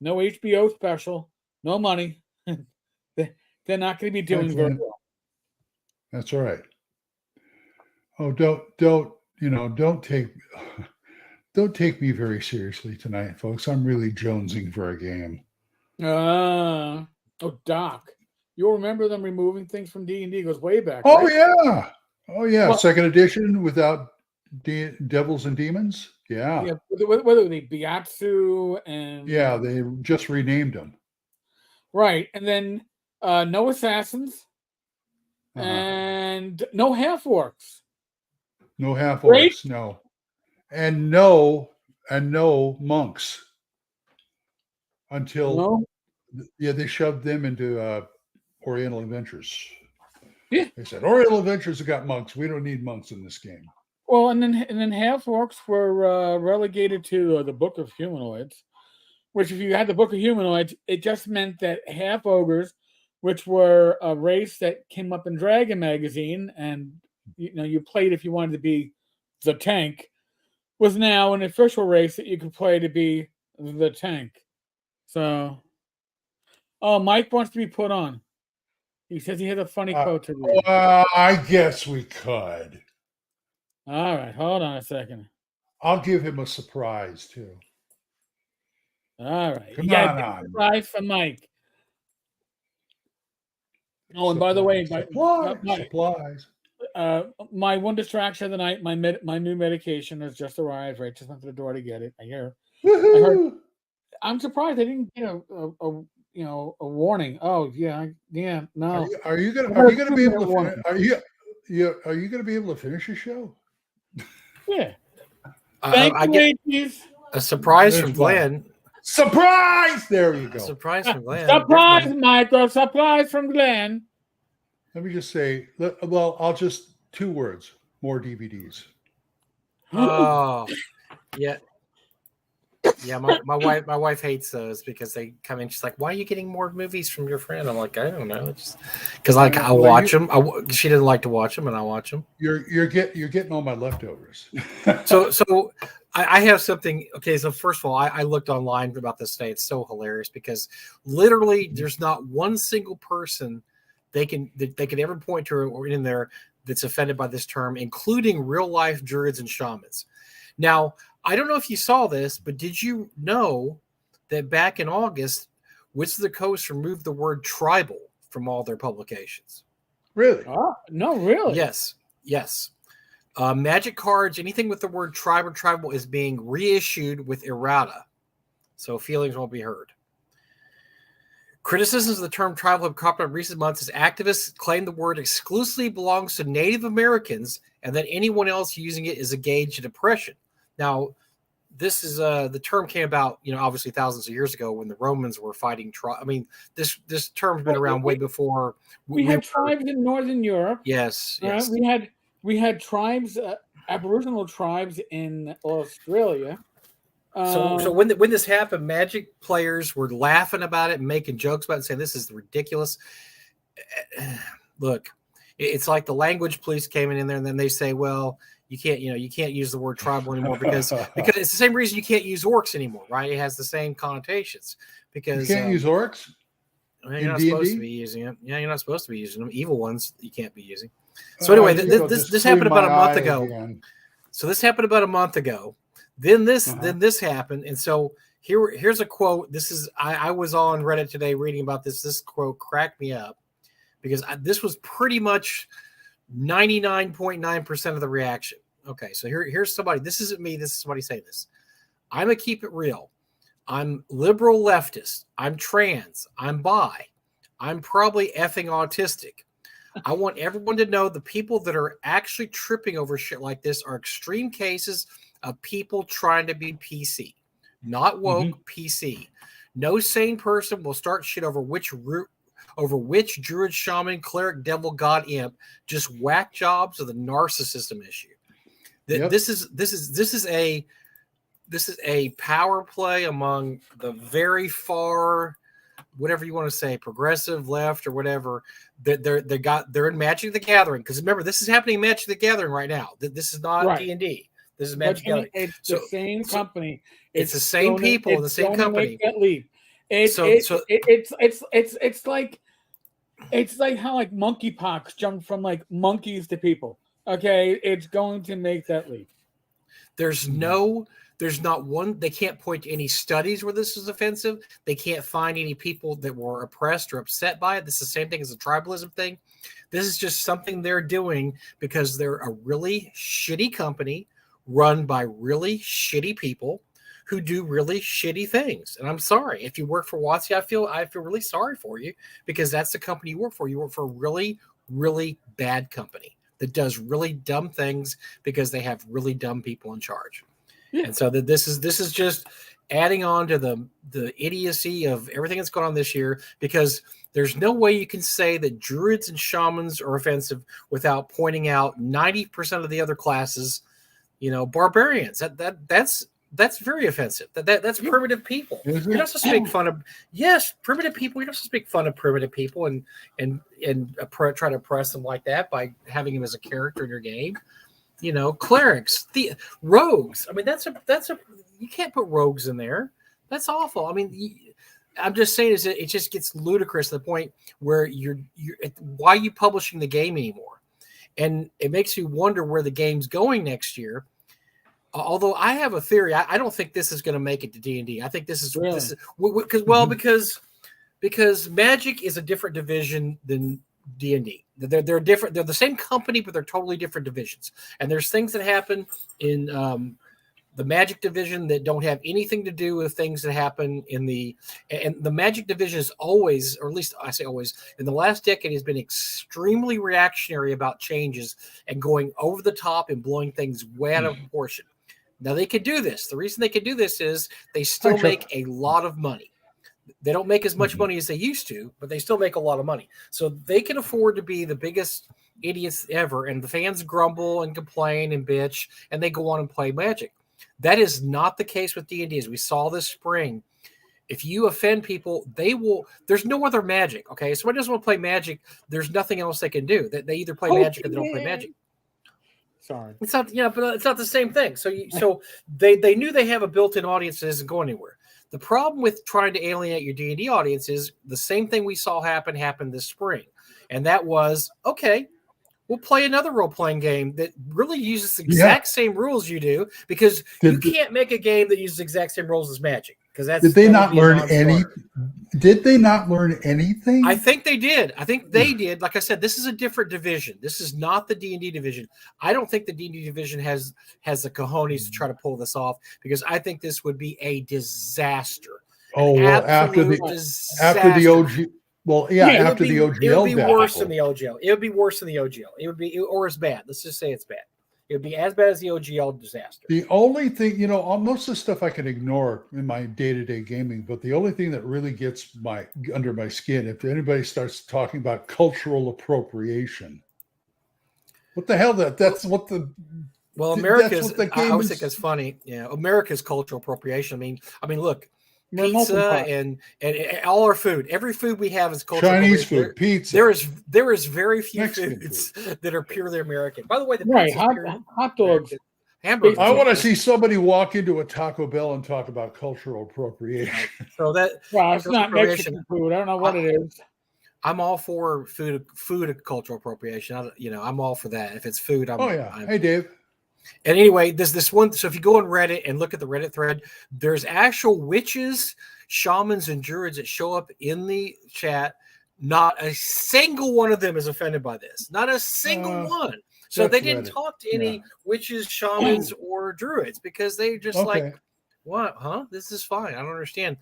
no HBO special, no money, they're not going to be doing very well. That's all right. Oh, don't take me very seriously tonight, folks. I'm really jonesing for a game. Doc, you'll remember them removing things from D&D. Goes way back. Oh right? yeah, Well, second edition without devils and demons. Yeah, whether they Biatsu and yeah, they just renamed them. Right, and then no assassins and no half orcs. No half orcs, no, and no monks until they shoved them into Oriental Adventures. Yeah, they said Oriental Adventures have got monks. We don't need monks in this game. Well, and then half orcs were relegated to the Book of Humanoids, which if you had the Book of Humanoids, it just meant that half ogres, which were a race that came up in Dragon magazine, and you played if you wanted to be the tank, was now an official race that you could play to be the tank. So, Mike wants to be put on. He says he has a funny quote to read. I guess we could. All right, hold on a second. I'll give him a surprise too. All right, Come on. Surprise for Mike. Oh, and by the way, supplies. My one distraction of the night, my new medication has just arrived. Right, just went to the door to get it. I hear. I'm surprised I didn't get a warning. Oh yeah, no. Are you gonna be able to? Are you gonna be able to finish your show? Yeah. Thank you, ladies. A surprise from Glenn. Surprise! There you go. Surprise from Glenn. Surprise, Michael. Surprise from Glenn. Let me just say, well, I'll just 2 words: more DVDs. Oh, yeah. Yeah, my wife hates those because they come in. She's like, "Why are you getting more movies from your friend?" I'm like, "I don't know, just because like I watch them. She doesn't like to watch them, and I watch them." You're getting all my leftovers. So I have something. Okay, so first of all, I looked online about this today. It's so hilarious because literally there's not one single person they can ever point to or in there that's offended by this term, including real life druids and shamans. Now, I don't know if you saw this, but did you know that back in August, Wits of the Coast removed the word tribal from all their publications? Really? Oh, no, really? Yes. Magic cards, anything with the word tribe or tribal is being reissued with errata, so feelings won't be hurt. Criticisms of the term tribal have cropped up in recent months as activists claim the word exclusively belongs to Native Americans and that anyone else using it is engaged in oppression. Now, this is the term came about, obviously thousands of years ago when the Romans were fighting. This term's been around way before. We had tribes in Northern Europe. Yes. We had tribes, Aboriginal tribes in Australia. So when this happened, Magic players were laughing about it and making jokes about it, saying this is ridiculous. Look, it's like the language police came in there and then they say, well, you can't use the word tribal anymore because it's the same reason you can't use orcs anymore, right? It has the same connotations because you can't use orcs. You're not supposed to be using it. Yeah, you're not supposed to be using them. Evil ones you can't be using. So anyway, this happened about a month ago. Again. So this happened about a month ago. Then this happened, and so here's a quote. This is I was on Reddit today reading about this. This quote cracked me up because this was pretty much 99.9% of the reaction. Okay, so here's somebody. This isn't me. This is somebody saying this. I'm gonna keep it real. I'm liberal leftist. I'm trans. I'm bi. I'm probably effing autistic. I want everyone to know the people that are actually tripping over shit like this are extreme cases of people trying to be PC, not woke. PC. No sane person will start shit over which druid, shaman, cleric, devil, god, imp. Just whack jobs of the narcissism issue. This is a power play among the very far, whatever you want to say, progressive left or whatever. They're in Magic the Gathering because remember this is happening in Magic the Gathering right now. This is not D&D. This is Magic the Gathering. It's the same company. It's the same people in the same company. That leap. It's like how like monkeypox jumped from like monkeys to people. Okay, it's going to make that leap. There's not one. They can't point to any studies where this is offensive. They can't find any people that were oppressed or upset by it. This is the same thing as the tribalism thing. This is just something they're doing because they're a really shitty company run by really shitty people who do really shitty things. And I'm sorry if you work for WotC. I feel really sorry for you because that's the company you work for. You work for a really, really bad company that does really dumb things because they have really dumb people in charge. Yeah. And so this is just adding on to the idiocy of everything that's going on this year because there's no way you can say that druids and shamans are offensive without pointing out 90% of the other classes, barbarians. That's very offensive. That's primitive people. Mm-hmm. You're not supposed to make fun of primitive people. You're not supposed to make fun of primitive people and try to oppress them like that by having them as a character in your game. Clerics, rogues. I mean, that's a you can't put rogues in there. That's awful. I mean, I'm just saying is it just gets ludicrous to the point where you're why are you publishing the game anymore? And it makes you wonder where the game's going next year. Although I have a theory, I don't think this is going to make it to D&D. I think this is because Magic is a different division than D&D. They're different. They're the same company, but they're totally different divisions. And there's things that happen in the Magic division that don't have anything to do with things that happen in the Magic division is always, or at least I say always, in the last decade has been extremely reactionary about changes and going over the top and blowing things way out of proportion. Now they could do this. The reason they could do this is they still make a lot of money. They don't make as much money as they used to, but they still make a lot of money. So they can afford to be the biggest idiots ever. And the fans grumble and complain and bitch, and they go on and play Magic. That is not the case with D&D, as we saw this spring. If you offend people, they will. There's no other Magic. Okay, if somebody doesn't want to play Magic, there's nothing else they can do. They either play Magic or they don't play Magic. Sorry, it's not. Yeah, but it's not the same thing. So they knew they have a built-in audience that isn't going anywhere. The problem with trying to alienate your D&D audience is the same thing we saw happened this spring, and that was okay. We'll play another role-playing game that really uses the exact same rules you do, because you can't make a game that uses the exact same rules as Magic. Did they not learn any? Did they not learn anything? I think they did. I think they did. Like I said, this is a different division. This is not the D&D division. I don't think the D&D division has the cojones to try to pull this off, because I think this would be a disaster. Oh, well, after the OG. Well, after the OGL, it would be worse than the OGL. It would be worse than the OGL. It would be, or as bad. Let's just say it's bad. It would be as bad as the OGL disaster. The only thing, most of the stuff I can ignore in my day-to-day gaming, but the only thing that really gets under my skin, if anybody starts talking about cultural appropriation, what the hell? That's what the America's. I always think that's funny. Yeah, America's cultural appropriation. I mean, look. Pizza and all our food. Every food we have is cultural. Chinese food, pizza. There is very few Mexican foods that are purely American. By the way, hot dogs, hamburgers. I want to see somebody walk into a Taco Bell and talk about cultural appropriation. So it's not Mexican food. I don't know what it is. I'm all for food cultural appropriation. I'm all for that. If it's food, Hey, Dave. And anyway, there's this one. So if you go on Reddit and look at the Reddit thread, there's actual witches, shamans, and druids that show up in the chat. Not a single one of them is offended by this. Not a single one. So they didn't talk to any witches, shamans, or druids, because they just like, what? Huh? This is fine. I don't understand.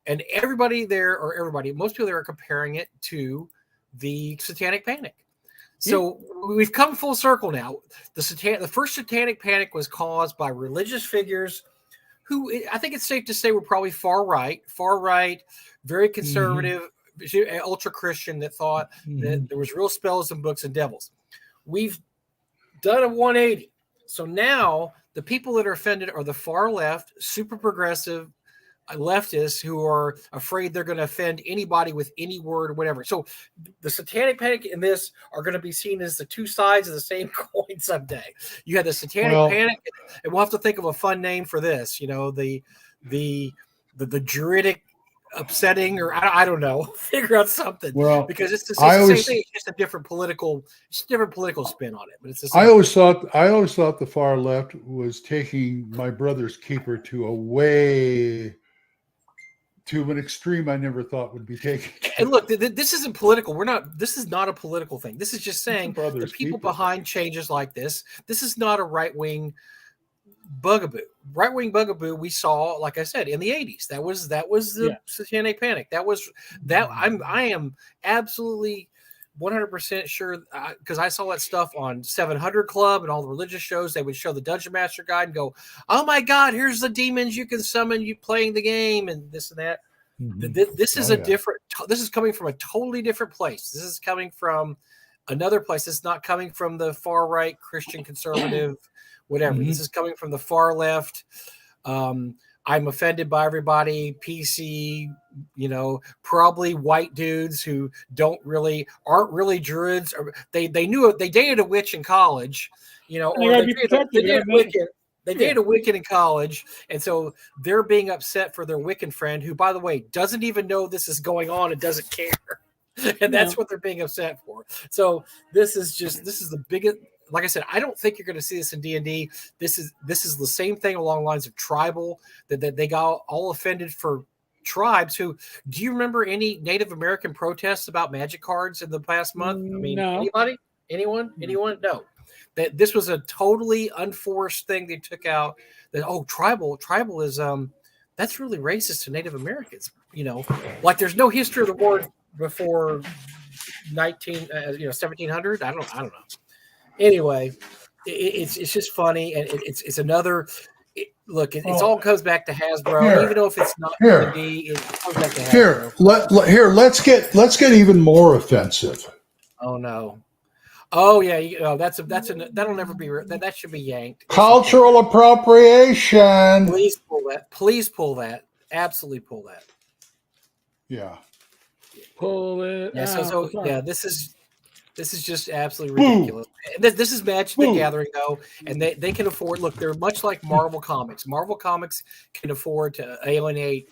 And most people there are comparing it to the Satanic Panic. So we've come full circle now. The first Satanic Panic was caused by religious figures who, I think it's safe to say, were probably far right, very conservative, ultra Christian, that thought that there was real spells and books and devils. We've done a 180. So now the people that are offended are the far left, super progressive leftists who are afraid they're going to offend anybody with any word or whatever. So the Satanic Panic and this are going to be seen as the two sides of the same coin someday. You had the Satanic Panic, and we'll have to think of a fun name for this. The Druidic upsetting, or I don't know, figure out something. Well, because it's the same thing. It's just a different political spin on it. But it's the same. I always thought the far left was taking my brother's keeper to an extreme I never thought would be taken. And look, this isn't political. This is not a political thing. This is just saying the people behind changes like this. This is not a right-wing bugaboo. Right-wing bugaboo we saw, like I said, in the 80s. That was the Satanic Panic. I am absolutely 100% sure, because I saw that stuff on 700 Club and all the religious shows. They would show the Dungeon Master Guide and go, "Oh my God, here's the demons you can summon you playing the game," and this and that. This is different. This is coming from a totally different place. This is coming from another place. It's not coming from the far right Christian conservative, whatever. This is coming from the far left. I'm offended by everybody, PC, probably white dudes who aren't really druids, or they dated a witch in college, or they dated a Wiccan in college, and so they're being upset for their Wiccan friend, who, by the way, doesn't even know this is going on and doesn't care, and that's what they're being upset for. So this is the biggest. Like I said, I don't think you're going to see this in D&D. This is the same thing along the lines of tribal, that they got all offended for tribes who. Do you remember any Native American protests about magic cards in the past month? I mean, no. Anybody? Anyone? No. That this was a totally unforced thing they took out. That tribal is that's really racist to Native Americans. Like there's no history of the word before 1700. I don't know. Anyway, it's just funny, and it's another. look, it's all comes back to Hasbro. Here. Even though if it's not Here. D&D, it comes back to Hasbro. Let's get even more offensive. Oh no. Oh yeah, that'll never be that should be yanked. Cultural appropriation. Please pull that. Please pull that. Absolutely pull that. Yeah. Pull it. Yeah. out. Yeah. This is just absolutely ridiculous. This is Magic the Gathering though, and they can afford. Look, they're much like Marvel Comics. Marvel Comics can afford to alienate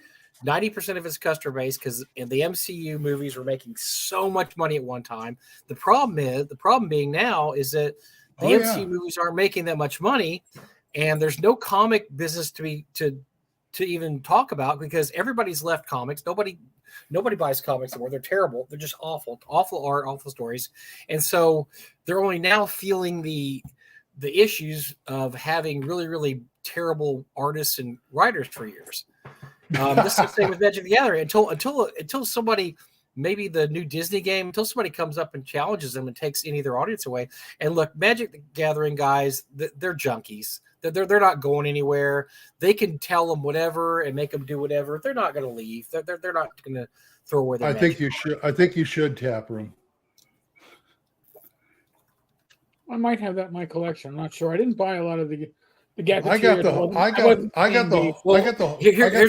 90% of its customer base because in the MCU movies were making so much money at one time. The problem being now is that the MCU movies aren't making that much money, and there's no comic business to even talk about because everybody's left comics. Nobody buys comics anymore. They're terrible. They're just awful art, awful stories, and so they're only now feeling the issues of having really, really terrible artists and writers for years. This is the same with Magic the Gathering until somebody, maybe the new Disney game, until somebody comes up and challenges them and takes any of their audience away. And look, Magic the Gathering guys, they're junkies. They're not going anywhere. They can tell them whatever and make them do whatever. They're not going to leave. They're not going to throw away their I magic. think you should tap room. I might have that in my collection. I'm not sure. I didn't buy a lot of the Here's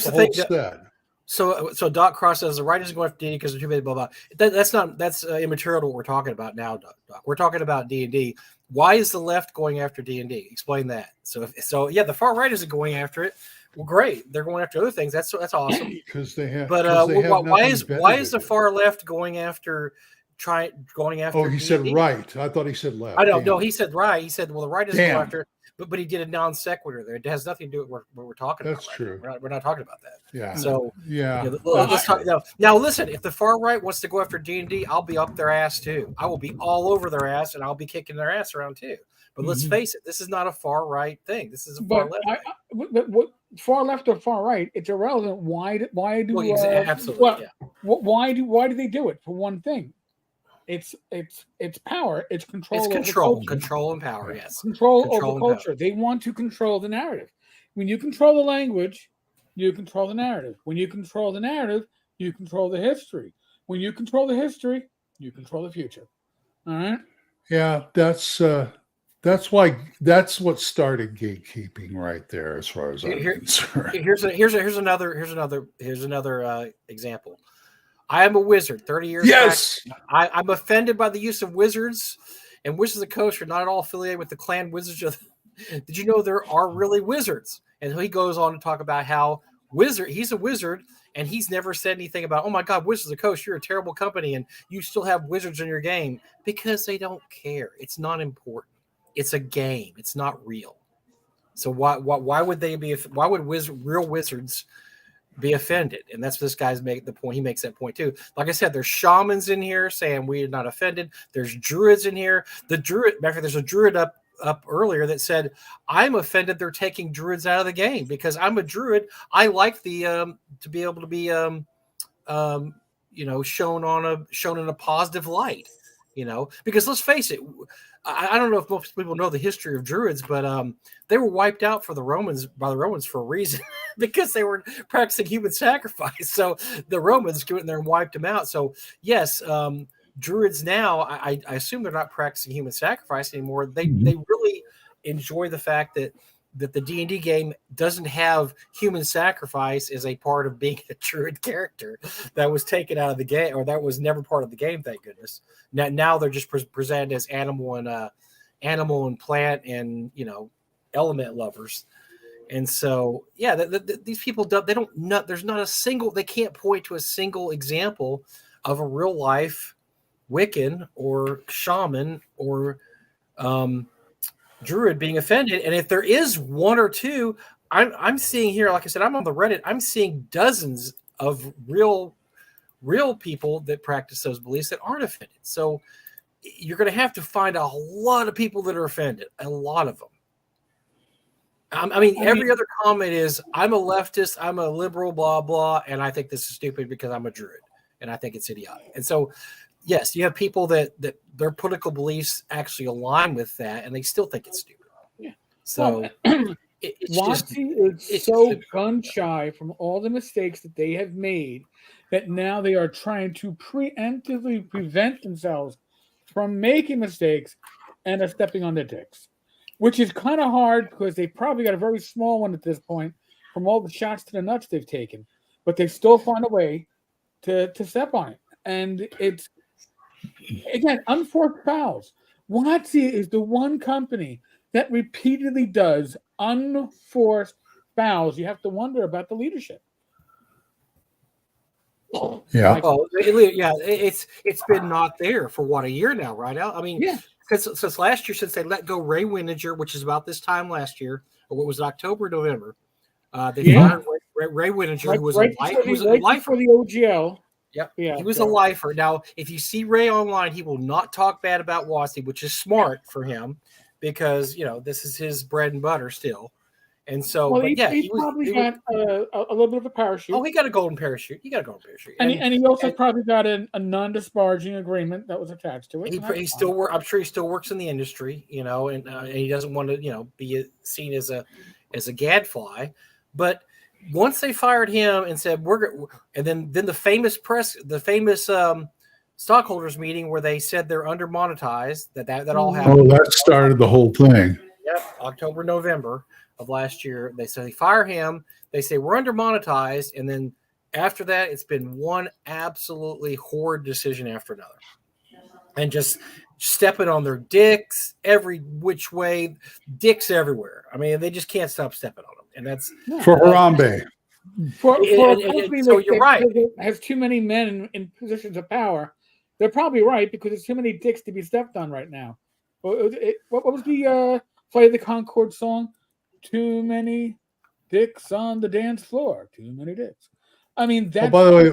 the thing. Set. So Doc Cross says the writers go after D&D because they're too many, blah blah. That's immaterial to what we're talking about now, Doc. We're talking about D&D. Why is the left going after D&D? Explain that. So yeah, the far right isn't going after it. Well, great. They're going after other things. That's awesome. Because they have. But why is the far left going after? Oh, he said right. I thought he said left. I don't know. He said right. He said, well, the right doesn't go after it. But he did a non sequitur there. It has nothing to do with what we're talking about. That's true. We're not talking about that. Yeah. So yeah. Let's talk now. Listen, if the far right wants to go after D&D, I'll be up their ass too. I will be all over their ass, and I'll be kicking their ass around too. But let's face it, this is not a far right thing. This is a far left. What far left or far right? It's irrelevant. Why do absolutely? Why do they do it? For one thing, it's power. It's control. It's control and power. Yes, control over culture. They want to control the narrative. When you control the language, you control the narrative. When you control the narrative, you control the history. When you control the history, you control the future. All right. Yeah, that's what started gatekeeping right there, as far as I'm concerned. Here's another example. I am a wizard. 30 years. Yes. Back, I'm offended by the use of wizards, and Wizards of the Coast are not at all affiliated with the clan Wizards. Did you know there are really wizards? And he goes on to talk about how he's a wizard, and he's never said anything about, oh my God, Wizards of the Coast, you're a terrible company, and you still have wizards in your game, because they don't care. It's not important. It's a game. It's not real. So why would they be? Why would real wizards be offended? And that's what this guy's making the point. He makes that point too. Like I said, there's shamans in here saying we are not offended. There's druids in here. Matter of fact, there's a druid up earlier that said, I'm offended they're taking druids out of the game because I'm a druid. I like the to be able to be shown in a positive light. Because let's face it, I don't know if most people know the history of druids, but they were wiped out by the Romans for a reason because they were practicing human sacrifice. So the Romans went in there and wiped them out. So yes, druids now, I assume they're not practicing human sacrifice anymore. They really enjoy the fact that the D&D game doesn't have human sacrifice as a part of being a druid character. That was taken out of the game, or that was never part of the game, thank goodness. Now they're just presented as animal and plant and element lovers. And so these people there's not a single, they can't point to a single example of a real life Wiccan or shaman or druid being offended. And if there is one or two, I'm seeing here, like I said, I'm on the Reddit, I'm seeing dozens of real people that practice those beliefs that aren't offended. So you're going to have to find a lot of people that are offended, a lot of them. Every other comment is, I'm a leftist, I'm a liberal, blah, blah, and I think this is stupid because I'm a druid, and I think it's idiotic. And so, yes, you have people that their political beliefs actually align with that, and they still think it's stupid. Yeah. So, it's just WotC is it's so just- gun shy from all the mistakes that they have made that now they are trying to preemptively prevent themselves from making mistakes and are stepping on their dicks, which is kind of hard because they probably got a very small one at this point from all the shots to the nuts they've taken, but they still find a way to step on it. And it's, again, unforced fouls. WotC is the one company that repeatedly does unforced fouls. You have to wonder about the leadership. Yeah. Like, it's been not there for what, a year now, right? Al? I mean, yeah. since last year, since they let go Ray Wininger, which is about this time last year, or what was it, October, November, they Yeah. fired Ray Wininger, who was right a before lifer. the OGL. Yep. Yeah, He was so- a lifer. Now, if you see Ray online, he will not talk bad about WotC, which is smart for him because, this is his bread and butter still. And so, Well, but yeah, he probably got a little bit of a parachute. Oh, he got a golden parachute. He got a golden parachute. And he also probably got a non-disparaging agreement that was attached to it. He still I'm sure he still works in the industry, and he doesn't want to, be seen as a gadfly. But once they fired him and said and then the famous stockholders meeting where they said they're under monetized, that all happened. Oh, that started the whole thing. Yep, October, November of last year. They fire him. They say we're under monetized, and then after that, it's been one absolutely horrid decision after another, and just stepping on their dicks every which way, dicks everywhere. I mean, they just can't stop stepping on them, and that's For Harambe. For a and company so that you're right. has too many men in positions of power. They're probably right because there's too many dicks to be stepped on right now. What was the Flight of the Conchord song? Too many dicks on the dance floor. Too many dicks. I mean, that's By the way,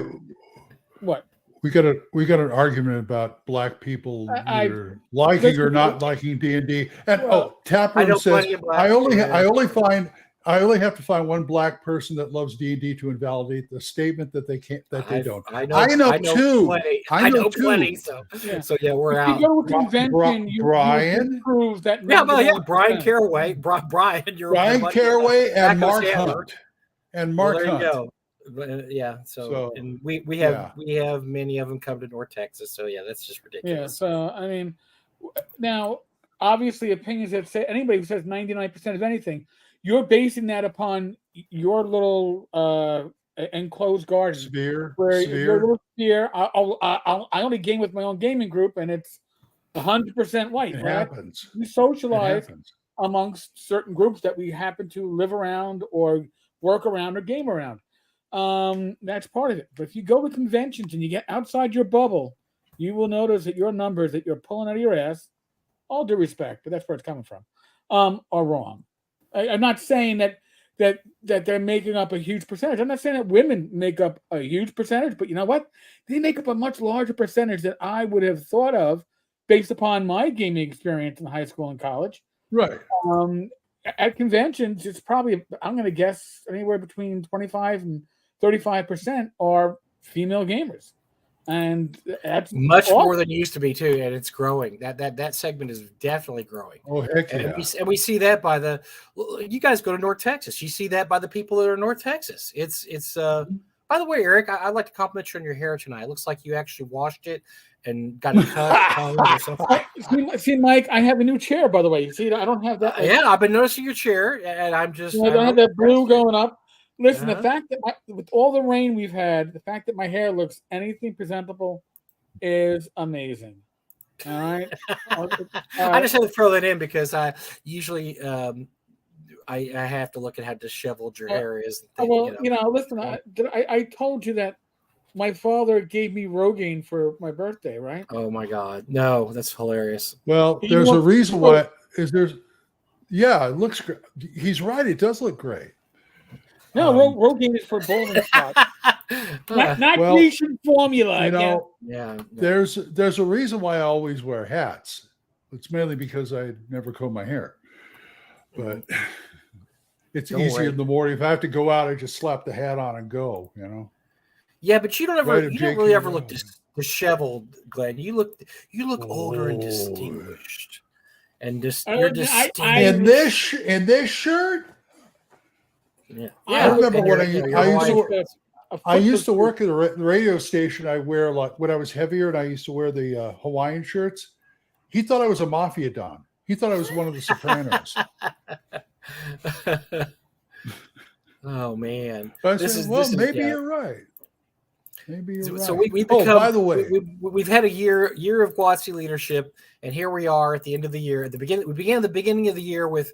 what we got an argument about black people either liking listen, or not liking D&D. And I Taproom know says plenty of black I only have to find one black person that loves D&D to invalidate the statement that they can't they don't. I know two. Plenty. I know plenty. two. So yeah, we're if out. you go to a convention, you Brian, prove that. Brian Caraway, Brian, Brian Caraway, and Mark Sandler. Hunt, and Mark Well, there Hunt. you go. But, so and we have many of them come to North Texas. So yeah, that's just ridiculous. Yeah. So I mean, now obviously opinions that say anybody who says 99% of anything, you're basing that upon your little enclosed garden Sphere. your little sphere. I only game with my own gaming group, and it's 100% white. It right? happens. We It socialize happens. amongst certain groups that we happen to live around or work around or game around. That's part of it. But if you go to conventions and you get outside your bubble, you will notice that your numbers that you're pulling out of your ass, all due respect, but that's where it's coming from, are wrong. I'm not saying that they're making up a huge percentage. I'm not saying that women make up a huge percentage, but you know what? They make up a much larger percentage than I would have thought of based upon my gaming experience in high school and college. Right. At conventions, it's probably, I'm going to guess, anywhere between 25 and 35% are female gamers. And that's much more than used to be too, and it's growing. That segment is definitely growing. Oh heck yeah! And we see that by you guys go to North Texas. You see that by the people that are in North Texas. It's by the way, Eric, I'd like to compliment you on your hair tonight. It looks like you actually washed it and got it cut or something. See, Mike, I have a new chair, by the way. You see, I don't have that. Yeah, I've been noticing your chair, and I'm just. I don't have that blue going up. Listen, the fact that with all the rain we've had, the fact that my hair looks anything presentable is amazing. All right. I just had to throw that in because I usually I have to look at how disheveled your hair is. Well, listen, I told you that my father gave me Rogaine for my birthday, right? Oh my God, no, that's hilarious. Well, there's a reason why. Yeah, it looks great. He's right. It does look great. No, Rogaine is for bowling spots. not Grecian formula. There's a reason why I always wear hats. It's mainly because I never comb my hair. But it's easier in the morning. If I have to go out, I just slap the hat on and go, Yeah, but you don't really ever look disheveled, Glenn. You look older and distinguished. And just you're distinguished. In this shirt? Yeah. I remember when I I used to work at a radio station. I wear, like, when I was heavier, and I used to wear the Hawaiian shirts. He thought I was a mafia don. He thought I was one of the Sopranos. Oh man, I said, "Well, maybe you're right. Maybe you're right." So we oh, become. by the way, we've had a year of WotC leadership, and here we are at the end of the year. At the beginning, we began the beginning of the year with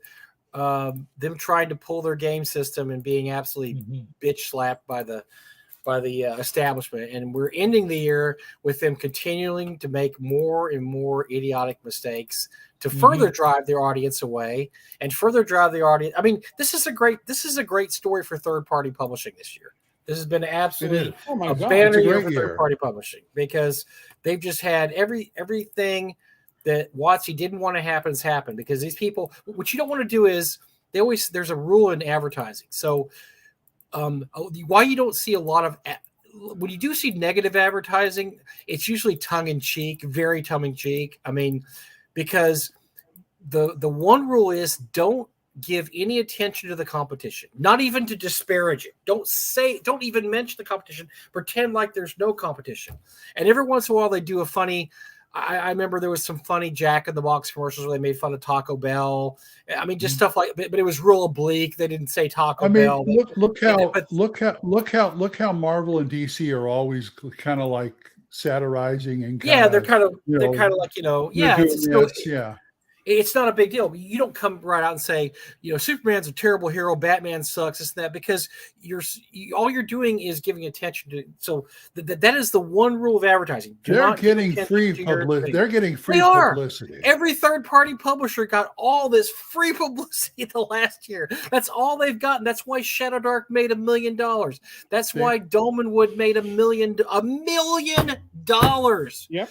them trying to pull their game system and being absolutely bitch slapped by the establishment, and we're ending the year with them continuing to make more and more idiotic mistakes to further drive their audience away and further drive the audience. I mean, this is a great story for third-party publishing this year. This has been absolutely a banner year for third-party publishing, because they've just had everything that WotC didn't want to happen has happened, because these people, what you don't want to do is there's a rule in advertising. So why you don't see a lot of, when you do see negative advertising, it's usually tongue-in-cheek, very tongue-in-cheek. I mean, because the one rule is don't give any attention to the competition, not even to disparage it. Don't even mention the competition. Pretend like there's no competition. And every once in a while they do a funny, I remember there was some funny Jack in the Box commercials where they made fun of Taco Bell. I mean, just stuff like, but it was real oblique. They didn't say Taco Bell. Look how Marvel and DC are always kind of like satirizing and they're kind of like, it's not a big deal. You don't come right out and say, Superman's a terrible hero, Batman sucks, this and that, because all you're doing is giving attention to. So that is the one rule of advertising. They're getting free publicity. They're getting free publicity. Every third-party publisher got all this free publicity the last year. That's all they've gotten. That's why Shadow Dark made $1 million. That's why Dolman Wood made $1 million. Yep.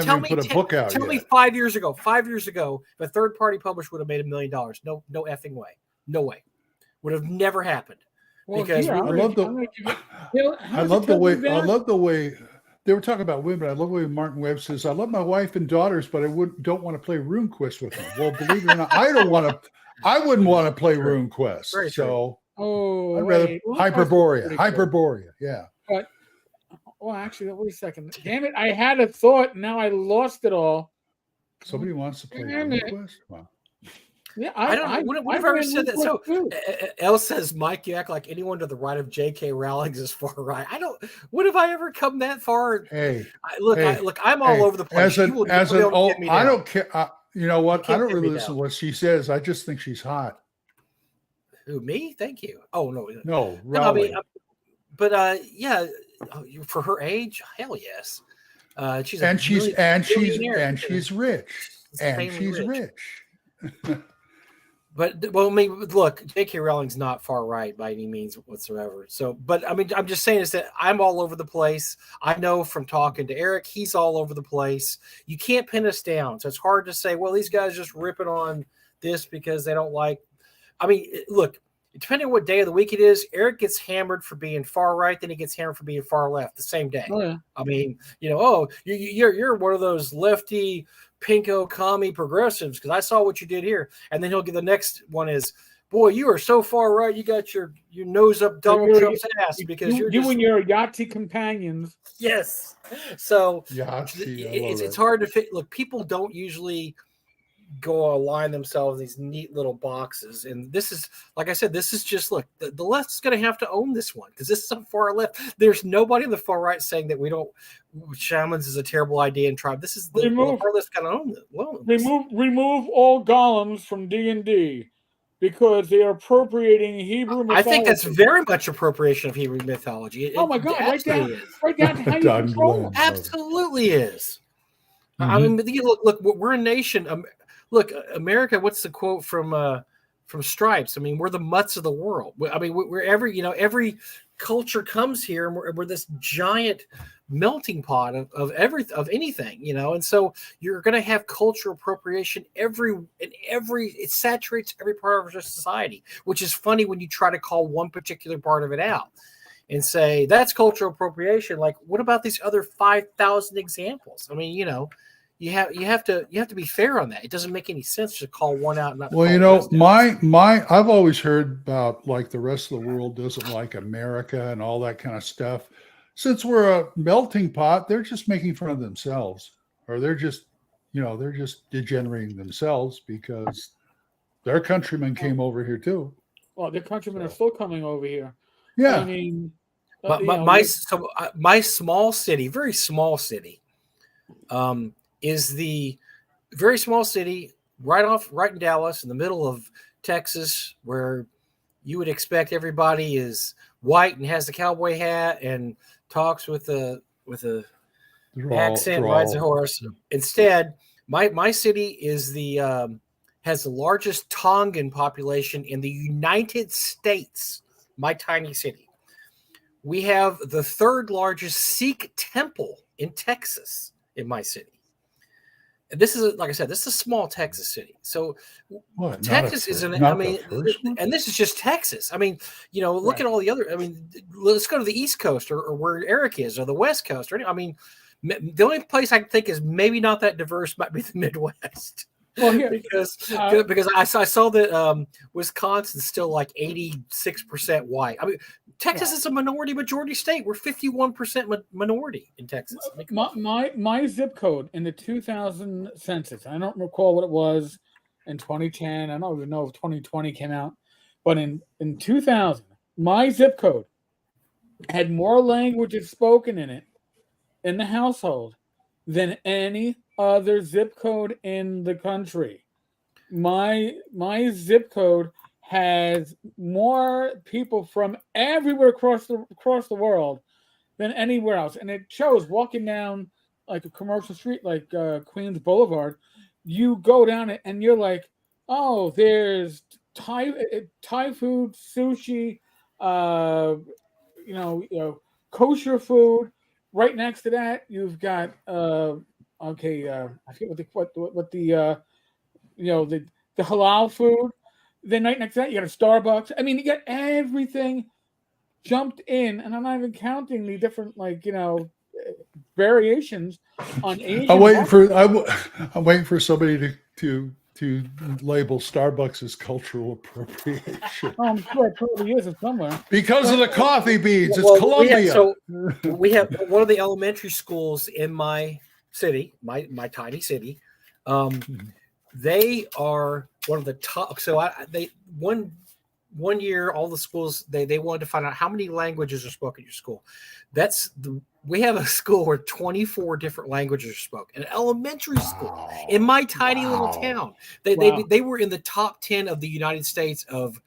Tell me 5 years ago. 5 years ago, if a third-party publisher would have made $1 million, no effing way. No way. Would have never happened. Well, because I love the way they were talking about women. I love the way Martin Webb says, "I love my wife and daughters, but I don't want to play RuneQuest with them." Well, believe it or not, I wouldn't want to play RuneQuest. Very true. So I'd rather Hyperborea. Yeah. But actually, wait a second. Damn it! I had a thought. Now I lost it all. Somebody wants to play RuneQuest? Wow. Yeah, I don't know. What have I ever said that? So, Elle says, Mike, you act like anyone to the right of J.K. Rowling is far right. When have I ever come that far? Hey, I'm all over the place. I don't care. You know what? I don't really listen to what she says. I just think she's hot. Who, me? Thank you. Oh, no, Rowling. For her age, hell yes. She's rich. She's rich. But look, J.K. Rowling's not far right by any means whatsoever. So, but I mean, I'm just saying is that I'm all over the place. I know from talking to Eric, he's all over the place. You can't pin us down. So it's hard to say, well, these guys just ripping on this because they don't like. I mean, look, depending on what day of the week it is, Eric gets hammered for being far right, then he gets hammered for being far left the same day. Oh, yeah. I mean, you're one of those lefty pinko commie progressives because I saw what you did here, and then he'll get the next one is, boy, you are so far right, you got your nose up Donald Trump's ass because you're and your Yahtzee companions. Yes, so Yahtzee, it's hard to fit. Look, people don't usually go align themselves in these neat little boxes, and this is, like I said, this is just, look, the left's going to have to own this one because this is so far left. There's nobody on the far right saying that shamans is a terrible idea and tribe. This is the far left's got to own it. Remove all golems from D&D because they are appropriating Hebrew mythology. I think that's very much appropriation of Hebrew mythology. Oh my God! Right down how you control them. Absolutely is. I mean, look, we're a nation. Look, America, what's the quote from Stripes? I mean, we're the mutts of the world. I mean, we're every culture comes here, and we're this giant melting pot of anything, and so you're going to have cultural appropriation it saturates every part of our society, which is funny when you try to call one particular part of it out and say that's cultural appropriation. Like, what about these other 5,000 examples? I mean, you have to be fair on that. It doesn't make any sense to call one out and not. Well, call you the know, rest out. my I've always heard about like the rest of the world doesn't like America and all that kind of stuff. Since we're a melting pot, they're just making fun of themselves, or they're just, they're just degenerating themselves because their countrymen came over here too. Well, their countrymen are So, still coming over here. I yeah. mean, My small city, very small city, is the very small city right in Dallas, in the middle of Texas, where you would expect everybody is white and has the cowboy hat and talks with a accent, rides a horse. Instead, my city is has the largest Tongan population in the United States. My tiny city. We have the third largest Sikh temple in Texas, in my city. And this is, like I said, this is a small Texas city. So What? Texas isn't, and this is just Texas. I mean, look at all the other, let's go to the East Coast or where Eric is, or the West Coast. The only place I can think is maybe not that diverse might be the Midwest. Well, because I saw that Wisconsin's still like 86% white. I mean, Texas is a majority state. We're 51% minority in Texas. My zip code in the 2000 census, I don't recall what it was in 2010. I don't even know if 2020 came out, but in 2000, my zip code had more languages spoken in it in the household than any other zip code in the country. My zip code has more people from everywhere across the world than anywhere else, and it shows. Walking down like a commercial street like Queens Boulevard, you go down it and you're like, oh, there's Thai food, sushi, kosher food. Right next to that, you've got I forget what the halal food. Then right next to that, you got a Starbucks. I mean, you got everything jumped in, and I'm not even counting the different variations on Asian. I'm waiting for somebody to label Starbucks as cultural appropriation. Oh, I'm sure it probably is somewhere. Because of the coffee beans. It's Colombia. We have one of the elementary schools in my city, my tiny city. They are one of the top. So one year, all the schools, they wanted to find out how many languages are spoken at your school. We have a school where 24 different languages are spoken. An elementary school in my tiny little town. They were in the top 10 of the United States of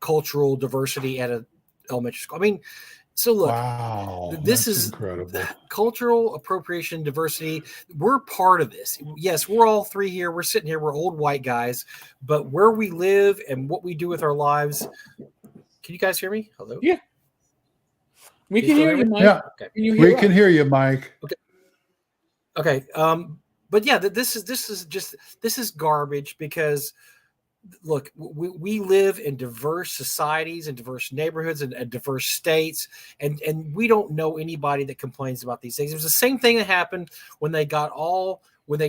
cultural diversity at an elementary school. I mean, so look, this is incredible. Cultural appropriation, diversity. We're part of this. Yes, we're all three here. We're sitting here. We're old white guys, but where we live and what we do with our lives. Can you guys hear me? Hello? Yeah. We can hear you, Mike. Yeah. Okay. We can hear you, Mike. Okay. But yeah, this is garbage because look, we live in diverse societies and diverse neighborhoods and diverse states, and we don't know anybody that complains about these things. It was the same thing that happened when they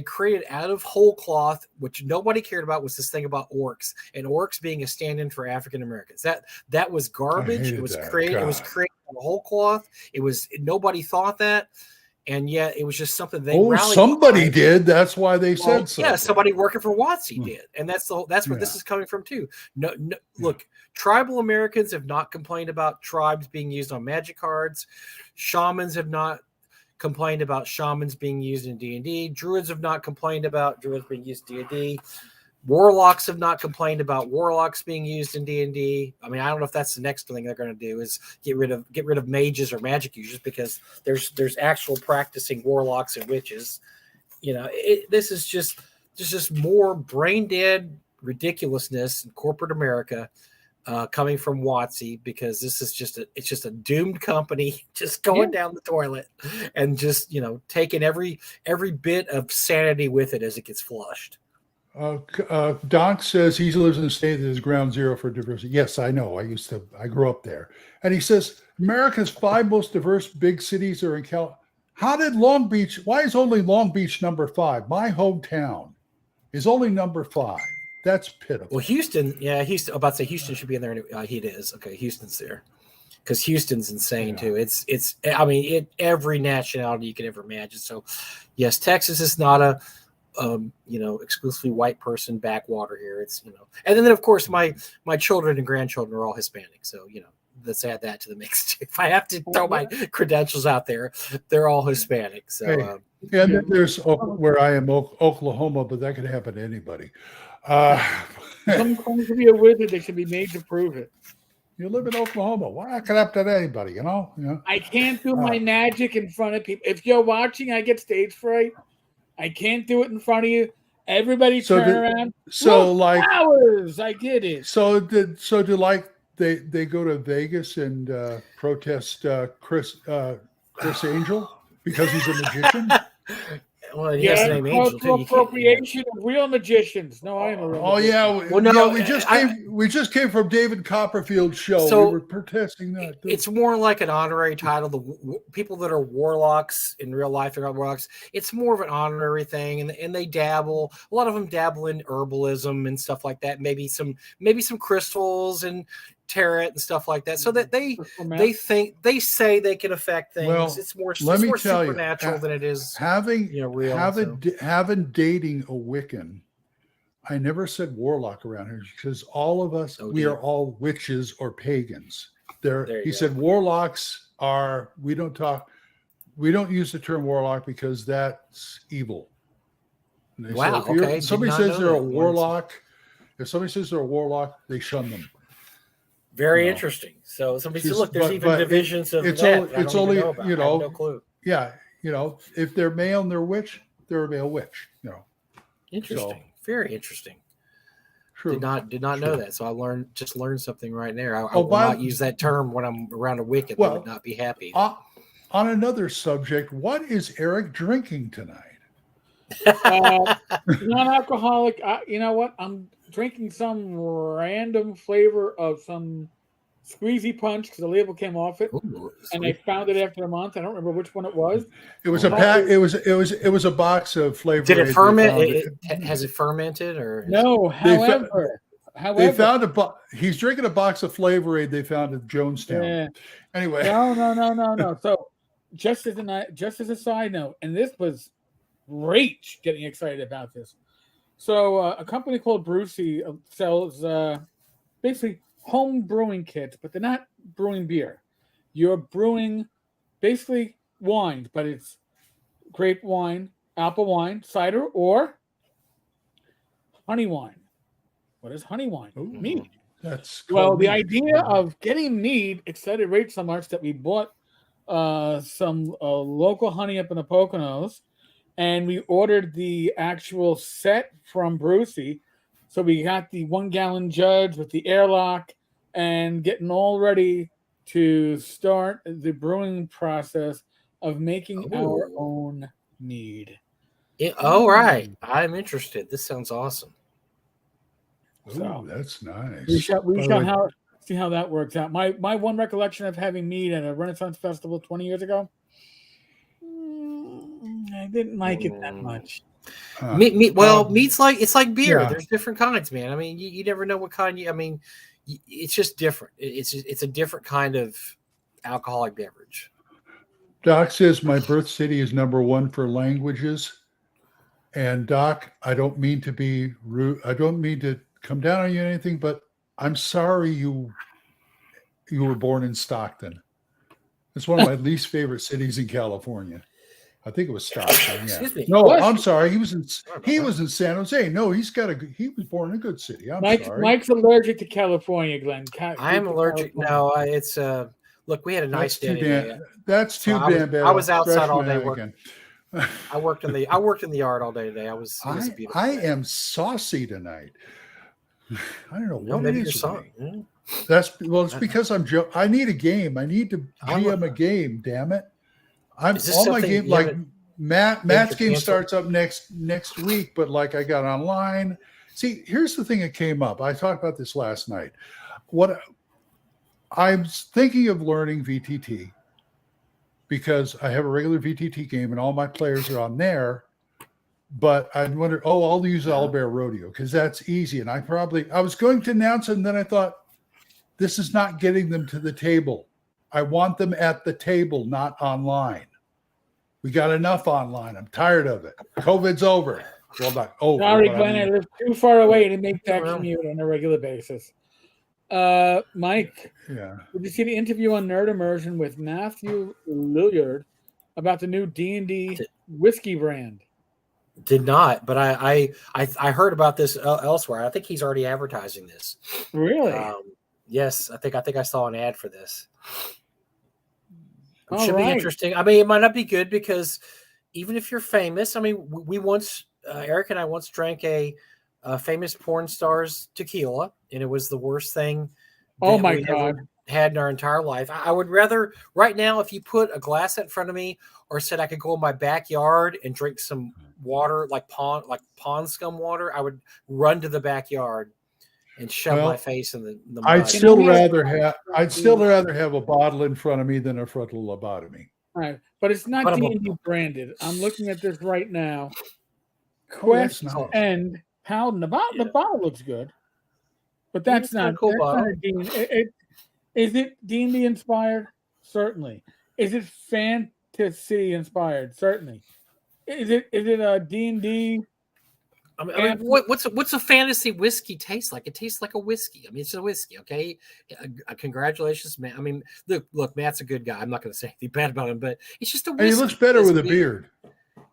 created out of whole cloth, which nobody cared about, was this thing about orcs and orcs being a stand-in for African Americans. That was garbage. It was created out of whole cloth. Nobody thought that. And yet it was just something they rallied. Somebody did. That's why they said so. Yeah, somebody working for WotC did. And that's where this is coming from too. No, look, tribal Americans have not complained about tribes being used on magic cards. Shamans have not complained about shamans being used in D&D. Druids have not complained about druids being used in D&D. Warlocks have not complained about warlocks being used in D&D. I mean, I don't know if that's the next thing they're going to do is get rid of mages or magic users, because there's actual practicing warlocks and witches. This is just more brain dead ridiculousness in corporate America coming from WotC, because this is it's just a doomed company just going down the toilet and just taking every bit of sanity with it as it gets flushed. Doc says he lives in a state that is ground zero for diversity. Yes, I know. I grew up there. And he says America's 5 most diverse big cities are in How did Long Beach? Why is only Long Beach number 5? My hometown is only number 5. That's pitiful. Well, Houston, Houston. I'm about to say Houston should be in there. It is. Okay, Houston's there because Houston's insane too. It's. I mean, every nationality you can ever imagine. So, yes, Texas is not a, exclusively white person backwater here. It's and then of course my children and grandchildren are all Hispanic. So let's add that to the mix. If I have to throw my credentials out there, they're all Hispanic. So. And then there's where I am, Oklahoma, but that could happen to anybody. Some claim to be a wizard, they should be made to prove it. You live in Oklahoma. Why that could happen to anybody, I can't do my magic in front of people. If you're watching, I get stage fright. I can't do it in front of you. Everybody turn around. So look, like flowers. I get it. So they go to Vegas and protest Chris Angel because he's a magician. Well, he has the name Angel too. Appropriation of real magicians. No, I am a real magician. Yeah. Well, no, we just came from David Copperfield's show. So we were protesting that. It's more like an honorary title. The people that are warlocks in real life, they're not warlocks. It's more of an honorary thing, and they dabble. A lot of them dabble in herbalism and stuff like that. Maybe some crystals and tarot and stuff like that, so that they say they can affect things. Well, it's more supernatural than it is real. Having dating a Wiccan, I never said warlock around here because all of us we are all witches or pagans. He said warlocks are we don't use the term warlock because that's evil. Wow. If somebody says they're a warlock, they shun them. Very interesting. So somebody said, "Look, there's even divisions of that." It's only I have no clue. Yeah, if they're male and they're witch, they're a male witch. Interesting. So, very interesting. True. Did not know that. So I learned something right there. I will not use that term when I'm around a Wiccan. I would not be happy. On another subject, what is Eric drinking tonight? Non-alcoholic. You know what? I'm drinking some random flavor of some squeezy punch because the label came off it. Ooh, and I found it after a month. I don't remember which one it was. It was a pack. It was a box of flavor. Did it ferment? Has it fermented or no? However, they found he's drinking a box of Flavor Aid they found at Jonestown. Yeah. Anyway, no. So just as a side note, and this was great getting excited about this. So a company called Brucey sells basically home brewing kits, but they're not brewing beer. You're brewing basically wine, but it's grape wine, apple wine, cider, or honey wine. What is honey wine? Ooh, mead. That's the idea of getting mead excited Rach so much that we bought some local honey up in the Poconos. And we ordered the actual set from Brucey. So we got the 1 gallon jugs with the airlock and getting all ready to start the brewing process of making our own mead. All right. I'm interested. This sounds awesome. Oh, that's nice. We shall see how that works out. My one recollection of having mead at a Renaissance festival 20 years ago, I didn't like it that much. Mead's it's like beer. Yeah. There's different kinds, man. I mean, you never know what kind. It's just different. It's a different kind of alcoholic beverage. Doc says my birth city is #1 for languages. And Doc, I don't mean to be rude. I don't mean to come down on you or anything, but I'm sorry you were born in Stockton. It's one of my least favorite cities in California. I think it was Stockton. Yeah. Excuse me. No, I'm sorry. He was in San Jose. No, he was born in a good city. Sorry. Mike's allergic to California, Glenn. I am allergic. No, it's look, we had a nice day. That's too damn bad. I was outside all day working. I worked in the yard all day today. It was beautiful. I am saucy tonight. I don't know what maybe it is. It's because I need a game. I need to GM a game. Damn it! All my game like Matt's game starts up next week, but like I got online. See, here's the thing that came up. I talked about this last night. What I'm thinking of learning VTT because I have a regular VTT game and all my players are on there. But I wonder, I'll use Owlbear Rodeo because that's easy. And I was going to announce it, and then I thought, this is not getting them to the table. I want them at the table, not online. We got enough online. I'm tired of it. COVID's over. Well, not over. Sorry, Glenn, I live too far away to make that commute on a regular basis. Mike, did you see the interview on Nerd Immersion with Matthew Lillard about the new D&D whiskey brand? Did not, but I heard about this elsewhere. I think he's already advertising this. Really? Yes, I think I saw an ad for this. It All should right. be interesting. I mean, it might not be good because even if you're famous, I mean, we once Eric and I once drank a famous porn star's tequila, and it was the worst thing. Oh my God! Had in our entire life. I would rather right now, if you put a glass in front of me or said I could go in my backyard and drink some water, like pond scum water, I would run to the backyard and shove my face in the mud. I'd still rather have a bottle in front of me than a frontal lobotomy. All right, but it's not D&D branded. I'm looking at this right now. Quest and Paladin. The bottle looks good, but that's not cool. Bottle. Is it D&D inspired? Certainly. Is it fantasy inspired? Certainly. Is it a D&D? I mean, what's a fantasy whiskey taste like? It tastes like a whiskey. I mean, it's a whiskey, okay? Congratulations, Matt. I mean, look, Matt's a good guy. I'm not going to say anything bad about him, but it's just a whiskey. And he looks better with a beard.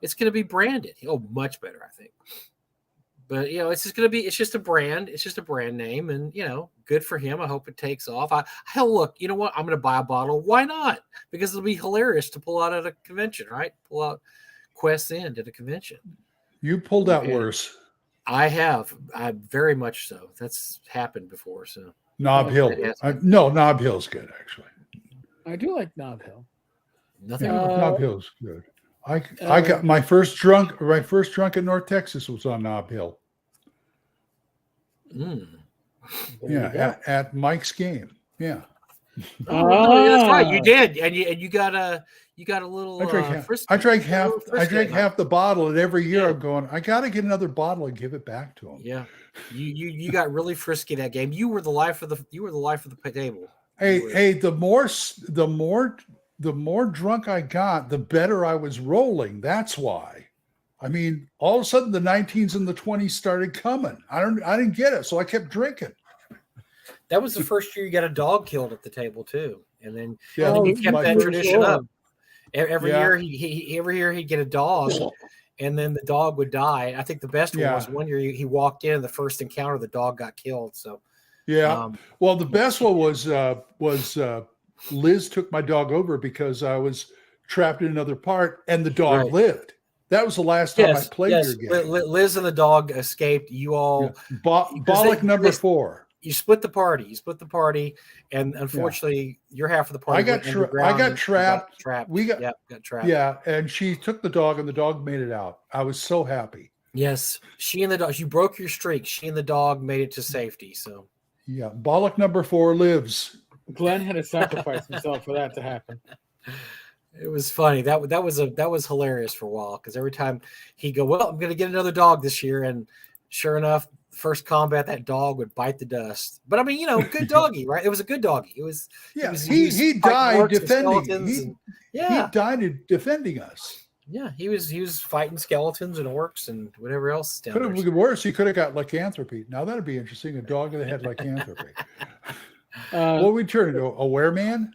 It's going to be branded. Oh, much better, I think. But it's just a brand. It's just a brand name, and good for him. I hope it takes off. Look, you know what? I'm going to buy a bottle. Why not? Because it'll be hilarious to pull out at a convention, right? Pull out Quest End at a convention. You pulled out worse. I have. I very much so. That's happened before. So Nob Hill. Nob Hill's good actually. I do like Nob Hill. Nob Hill's good. I got my first drunk in North Texas was on Nob Hill. Yeah, at Mike's game. Yeah. Oh, that's right. You did, and you got a little. I drank half the bottle, and every year I'm going, I got to get another bottle and give it back to him. Yeah, you got really frisky that game. You were the life of the table. Hey, the more drunk I got, the better I was rolling. That's why. I mean, all of a sudden the 19s and the 20s started coming. I didn't get it, so I kept drinking. That was the first year you got a dog killed at the table too, and then you kept that tradition up. Every year he'd get a dog, and then the dog would die. I think the best one was one year he walked in, and the first encounter the dog got killed. So well, the best one was Liz took my dog over because I was trapped in another part, and the dog lived. That was the last time I played your game. Liz and the dog escaped. You all Bollock number 4. You split the party, and unfortunately, your half of the party. I got trapped. We got trapped. Yeah, and she took the dog, and the dog made it out. I was so happy. Yes, she and the dog. You broke your streak. She and the dog made it to safety. So yeah, Bollock number 4 lives. Glenn had to sacrifice himself for that to happen. It was funny. That was hilarious for a while because every time he'd go, well, I'm going to get another dog this year, and sure enough, first combat, that dog would bite the dust. But I mean, good doggy, right? It was a good doggy. It was. Yeah, he died defending. He died defending us. Yeah, he was fighting skeletons and orcs and whatever else. Could have been worse. He could have got lycanthropy. Now that'd be interesting. A dog that had lycanthropy. What would we turn into? A wereman?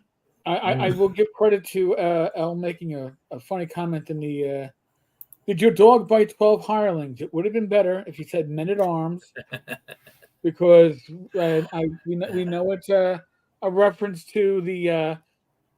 I will give credit to Elle making a funny comment in the. Did your dog bite 12 hirelings? It would have been better if you said men at arms, because we know it's a reference to the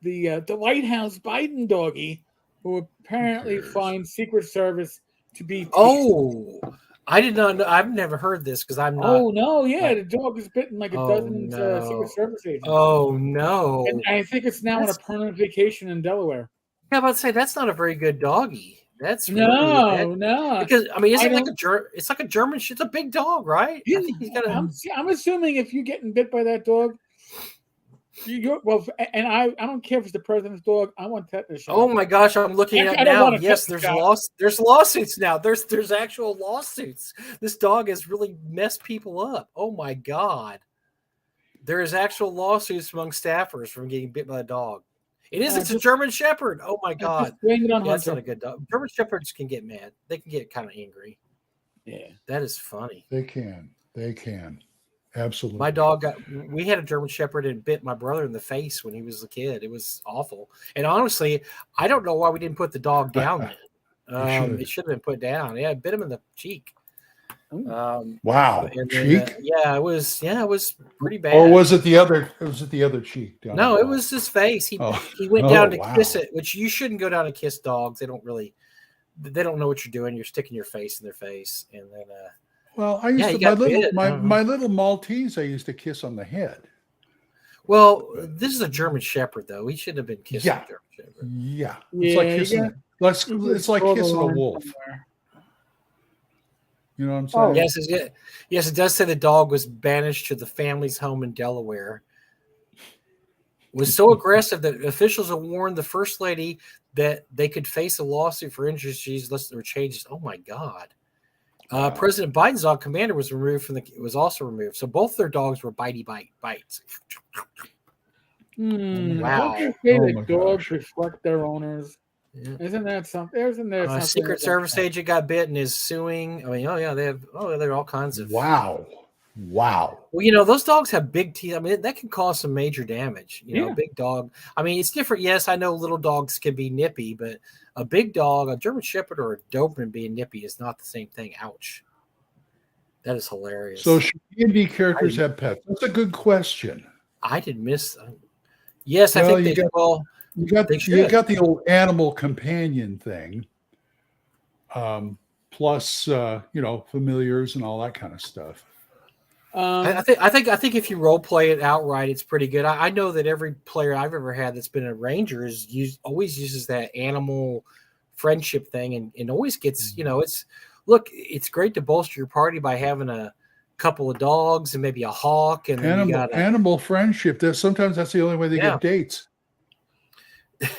Lighthouse Biden doggy, who apparently finds Secret Service to be. Oh, I did not know. I've never heard this because I'm not. Oh no! Yeah, the dog has bitten like a dozen Secret Service agents. Oh no! And I think it's now on a permanent vacation in Delaware. Yeah, I was about to say that's not a very good doggy. That's no. Because I mean, it's like a German. It's a big dog, right? Yeah, I think he's got I'm assuming if you're getting bit by that dog, And I don't care if it's the president's dog. I want tetanus shots. Oh my gosh, I'm looking Actually, at I don't now. want a Yes, tetanus there's lawsuits now. There's actual lawsuits. This dog has really messed people up. Oh my God. There is actual lawsuits among staffers from getting bit by a dog. It's a German Shepherd. Oh my God. Just blame it on That's Hunter. not a good dog. German Shepherds can get mad. They can get kind of angry. Yeah. That is funny. They can. Absolutely. My dog we had a German Shepherd and bit my brother in the face when he was a kid. It was awful. And honestly, I don't know why we didn't put the dog down then. It should have been put down. Yeah, it bit him in the cheek. Wow. Cheek? It was pretty bad. Or was it the other? Was it the other cheek? No, it was his face. He went down to kiss it, which you shouldn't go down and kiss dogs. They don't know what you're doing. You're sticking your face in their face, and then. Well, I used to my little Maltese. I used to kiss on the head. Well, this is a German Shepherd, though. He shouldn't have been kissing a German Shepherd. Yeah, it's like kissing. It's like kissing a wolf. Somewhere. You know what I'm saying? Yes, it does say the dog was banished to the family's home in Delaware. Was so aggressive that officials have warned the First Lady that they could face a lawsuit for injuries unless there were changes. Oh my God. President Biden's dog Commander was also removed. So both their dogs were bites. Wow. Don't they say that dogs reflect their owners? Yeah. Isn't that something? Isn't there something? Secret Service agent got bit and is suing. I mean, there are all kinds of. Wow. Well, those dogs have big teeth. I mean, that can cause some major damage. Big dog. I mean, it's different. Yes, I know little dogs can be nippy, but a big dog, a German Shepherd or a Doberman being nippy is not the same thing. Ouch. That is hilarious. So should D&D characters have pets? That's a good question. I did miss. Yes, I think they will. You got the old animal companion thing, plus familiars and all that kind of stuff. I think if you role play it outright, it's pretty good. I know that every player I've ever had that's been a ranger always uses that animal friendship thing, and always gets it's great to bolster your party by having a couple of dogs and maybe a hawk and animal friendship. Sometimes that's the only way they get dates.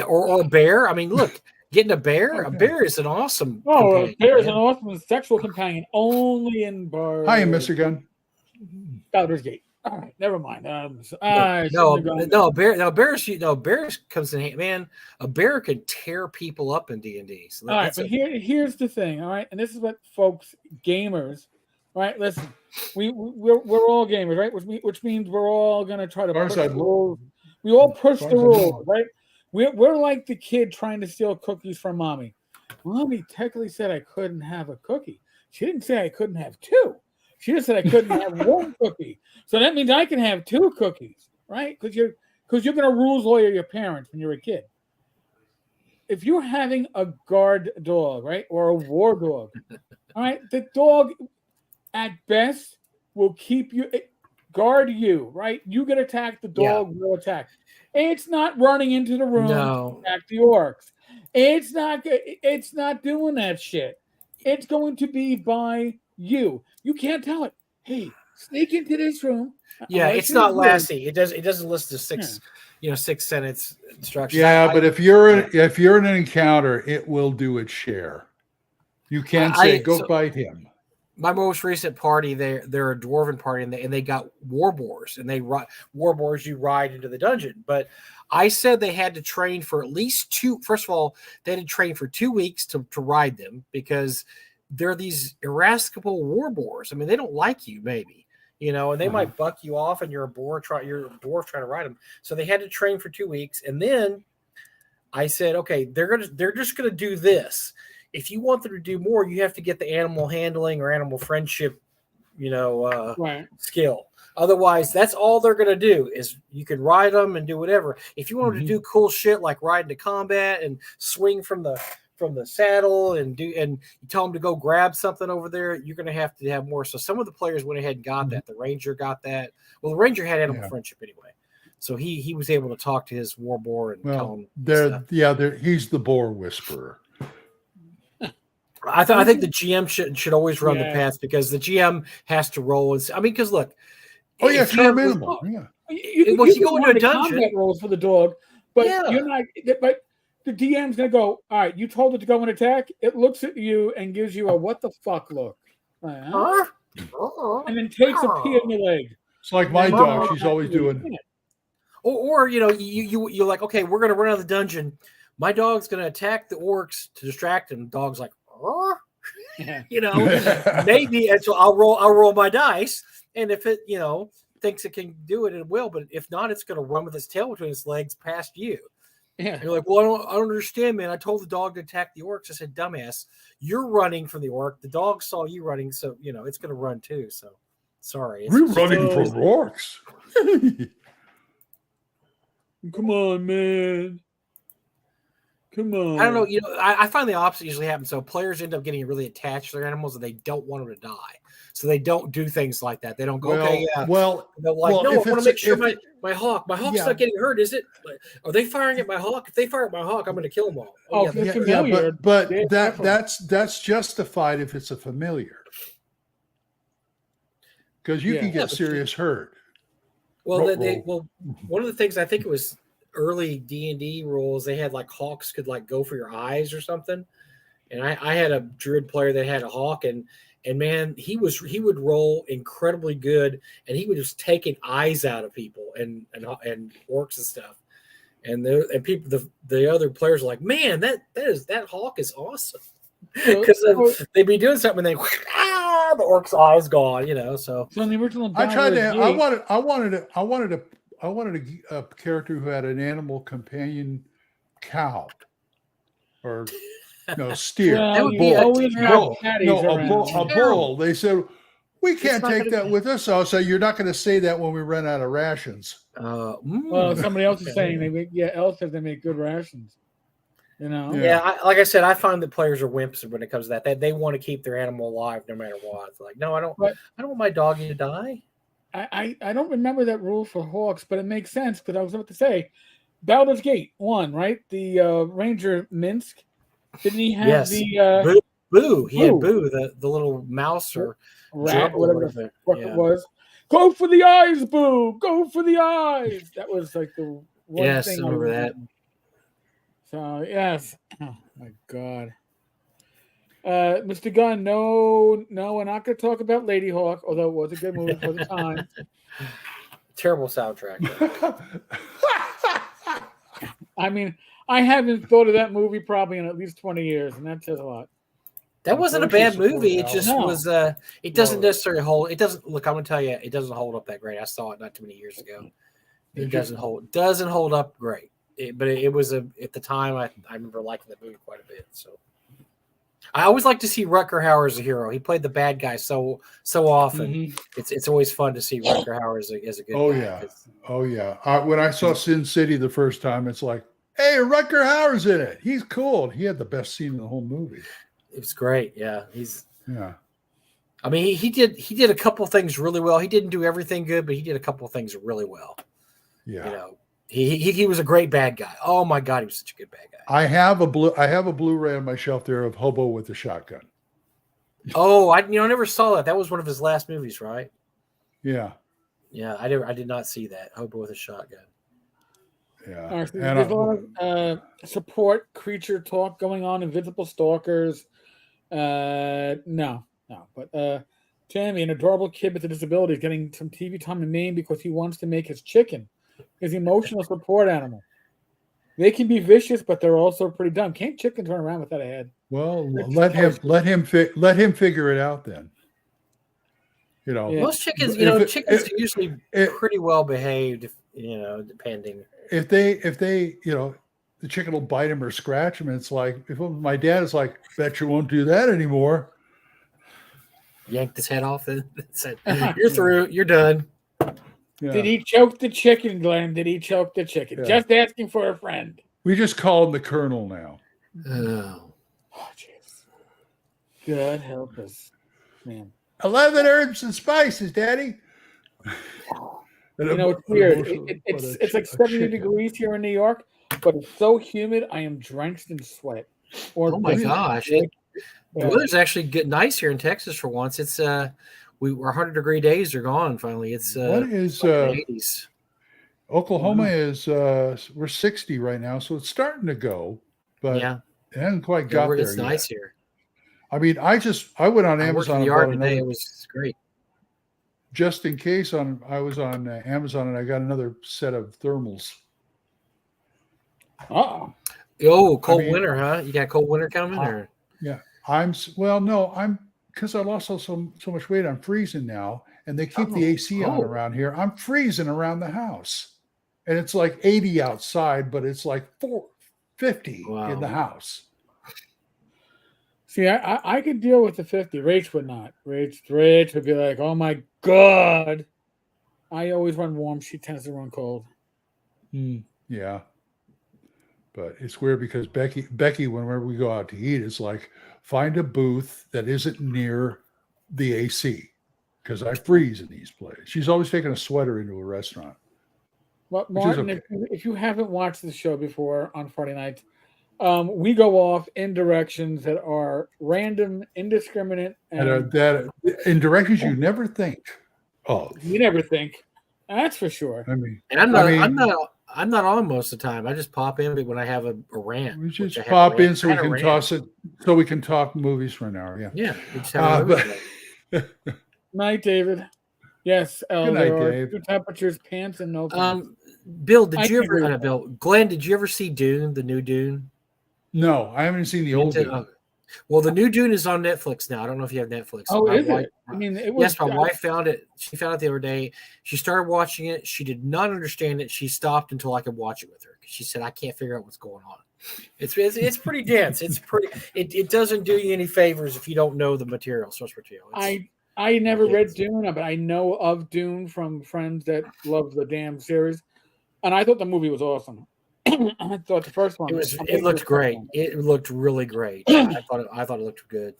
or a bear. I mean, look, getting a bear. A bear is an awesome. A bear is an awesome sexual companion only in bars. Hi, Mr. Gunn. Baldur's Gate. All right, never mind. Bears comes in hand. Man, a bear can tear people up in D&D. So all right, but here's the thing. All right, and this is what folks, gamers. All right, listen, we're all gamers, right? Which means we're all gonna try to push the rules. We all push the rules, right? We're like the kid trying to steal cookies from mommy. Mommy technically said I couldn't have a cookie. She didn't say I couldn't have two. She just said I couldn't have one cookie. So that means I can have two cookies, right? Because you're going to rules lawyer your parents when you're a kid. If you're having a guard dog, right, or a war dog, all right, the dog at best will guard you, right? You get attacked, the dog will attack. It's not running into the room to attack the orcs. It's not doing that shit. It's going to be by you. You can't tell it. Hey, sneak into this room. Yeah, it's not Lassie. It doesn't list the 6 sentence instructions. Yeah, but if you're in an encounter, it will do its share. You can't say go bite him. My most recent party, they're a dwarven party, and they got war boars, and war boars you ride into the dungeon. But I said they had to train for at least two. First of all, they had to train for 2 weeks to ride them because they're these irascible war boars. I mean, they don't like you, maybe, and they might buck you off, and you're a dwarf trying to ride them. So they had to train for 2 weeks, and then I said, okay, they're just gonna do this. If you want them to do more, you have to get the animal handling or animal friendship, skill. Otherwise, that's all they're going to do is you can ride them and do whatever. If you want them to do cool shit like ride into combat and swing from the saddle and you tell them to go grab something over there, you're going to have more. So some of the players went ahead and got that. The ranger got that. Well, the ranger had animal friendship anyway, so he was able to talk to his war boar and tell him. He's the boar whisperer. I think the GM should always run the path because the GM has to roll. Because look, charm animal. You Once you can go into run a the dungeon, combat rolls for the dog, but Yeah. you're not. But the DM's gonna go. All right, you told it to go and attack. It looks at you and gives you a what the fuck look, like, huh? And then takes a pee in the leg. It's like my And then dog. goes She's back always to the doing. unit. or you're like, okay, we're gonna run out of the dungeon. My dog's gonna attack the orcs to distract him. Dog's like, Yeah. maybe. And so I'll roll my dice, and if it thinks it can do it, it will. But if not, it's gonna run with its tail between its legs past you. Yeah. And you're like, well, I don't understand, man. I told the dog to attack the orcs. I said, dumbass, you're running from the orc. The dog saw you running, so it's gonna run too. So sorry, We're running from orcs. Come on, man. Come on. I don't know. I find the opposite usually happens. So players end up getting really attached to their animals, and they don't want them to die. So they don't do things like that. They don't go, okay, yeah. Well, They're like, well, no, I if want it's to make sure if it- my hawk's Yeah. not getting hurt, is it? Like, are they firing at my hawk? If they fire at my hawk, I'm going to kill them all. Oh, yeah, if it's yeah, familiar, but yeah, definitely. that's justified if it's a familiar, because you Yeah. can Yeah, get but serious hurt. well, roll. one of the things I think it was early D&D rules, they had like hawks could like go for your eyes or something. And I had a druid player that had a hawk, and man, he would roll incredibly good, and he would just taking eyes out of people and orcs and stuff. And people, the other players are like, man, that hawk is awesome, because they'd be doing something and they the orc's eyes gone, So in the original, I tried to. Ballad I wanted a character who had an animal companion cow, or steer. Well, That would you be a always terrible- have caddies No, around. a bull. They said we can't not take gonna- that with us. So I said, you're not going to say that when we run out of rations. Well, somebody else is saying elves says they make good rations. Yeah, like I said, I find that players are wimps when it comes to that. They want to keep their animal alive no matter what. It's like, no, I don't. I don't want my doggy to die. I don't remember that rule for hawks, but it makes sense because I was about to say, Baldur's Gate 1, right? The Ranger Minsk, didn't he have Yes. the Boo. He had Boo. Boo, the little mouse or rat, gerbil, whatever the fuck it was? Go for the eyes, Boo! Go for the eyes! That was like the one Yes, thing. I remember that. So yes, oh my god, Mr. Gunn, no, we're not going to talk about Lady Hawk, although it was a good movie for the time. Terrible soundtrack. I mean, I haven't thought of that movie probably in at least 20 years, and that says a lot. That wasn't a bad Social movie. It support just No. was. It doesn't necessarily hold. It doesn't. Look, I'm going to tell you, it doesn't hold up that great. I saw it not too many years ago. It doesn't hold up great. But it was at the time. I remember liking the movie quite a bit. So I always like to see Rutger Hauer as a hero. He played the bad guy so often. Mm-hmm. It's always fun to see Rutger Hauer as a good guy. Oh yeah. When I saw Sin City the first time, it's like, hey, Rutger Hauer's in it. He's cool. He had the best scene in the whole movie. It was great. Yeah, Yeah. I mean, he did a couple things really well. He didn't do everything good, but he did a couple things really well. Yeah. He was a great bad guy. Oh my God, he was such a good bad guy. I have a Blu-ray on my shelf there of Hobo with a Shotgun. Oh, I never saw that. That was one of his last movies, right? Yeah. Yeah, I did not see that. Hobo with a Shotgun. Yeah. Right, so there's a lot of support creature talk going on, invisible stalkers. No. But Tammy, an adorable kid with a disability, is getting some TV time in Maine because he wants to make his chicken his emotional support animal. They can be vicious, but they're also pretty dumb. Can't chickens run around without a head? Well, let him figure it out then. Yeah. Most chickens, chickens are usually pretty well behaved, depending. If they, the chicken will bite him or scratch him. And it's like, if my dad is like, bet you won't do that anymore. Yanked his head off and said, "You're through. You're done." Yeah. Did he choke the chicken, Glenn? Did he choke the chicken? Yeah. Just asking for a friend. We just call him the Colonel now. Oh. Oh, jeez. God help us, man. 11 herbs and spices, Daddy. It's weird. It's like 70 degrees here in New York, but it's so humid. I am drenched in sweat. Oh my gosh! The weather's actually nice here in Texas for once. It's our 100-degree days are gone finally. It's what is 80s. Oklahoma is we're 60 right now, so it's starting to go, but Yeah, it hasn't quite got there it's yet. nice here. I mean, I went on I worked in Amazon the and yard bought today. another It was great. just in case. I was on Amazon and I got another set of thermals. Oh, Cold mean, winter, huh? You got cold winter coming, or yeah. I'm because I lost so much weight. I'm freezing now, and they keep the AC on around here. I'm freezing around the house, and it's like 80 outside, but it's like 50 in the house. See, I could deal with the 50. Rach would not. Rach would be like, "Oh my god!" I always run warm. She tends to run cold. Yeah, but it's weird because Becky, whenever we go out to eat, it's like find a booth that isn't near the AC because I freeze in these places. She's always taking a sweater into a restaurant. Well, Martin, okay. if you haven't watched the show before on Friday nights, we go off in directions that are random, indiscriminate, and that in directions you never think of. You never think. That's for sure. I mean, and I'm not on most of the time. I just pop in when I have a rant. We just pop in so we can toss it, so we can talk movies for an hour. Yeah. Yeah. We just have Night, David. Yes, good night, Dave. Two temperatures, pants, and no pants. Bill, Glenn, did you ever see Dune, the new Dune? No, I haven't seen the old Dune. Well, the new Dune is on Netflix now. I don't know if you have Netflix. Oh, is it? I mean, yes, my wife found it. She found it the other day. She started watching it. She did not understand it. She stopped until I could watch it with her. She said, "I can't figure out what's going on." It's pretty dense. It's pretty. It doesn't do you any favors if you don't know the source material. I never read Dune, but I know of Dune from friends that love the damn series, and I thought the movie was awesome. I thought the first one. It looked great. It looked really great. I thought it looked good.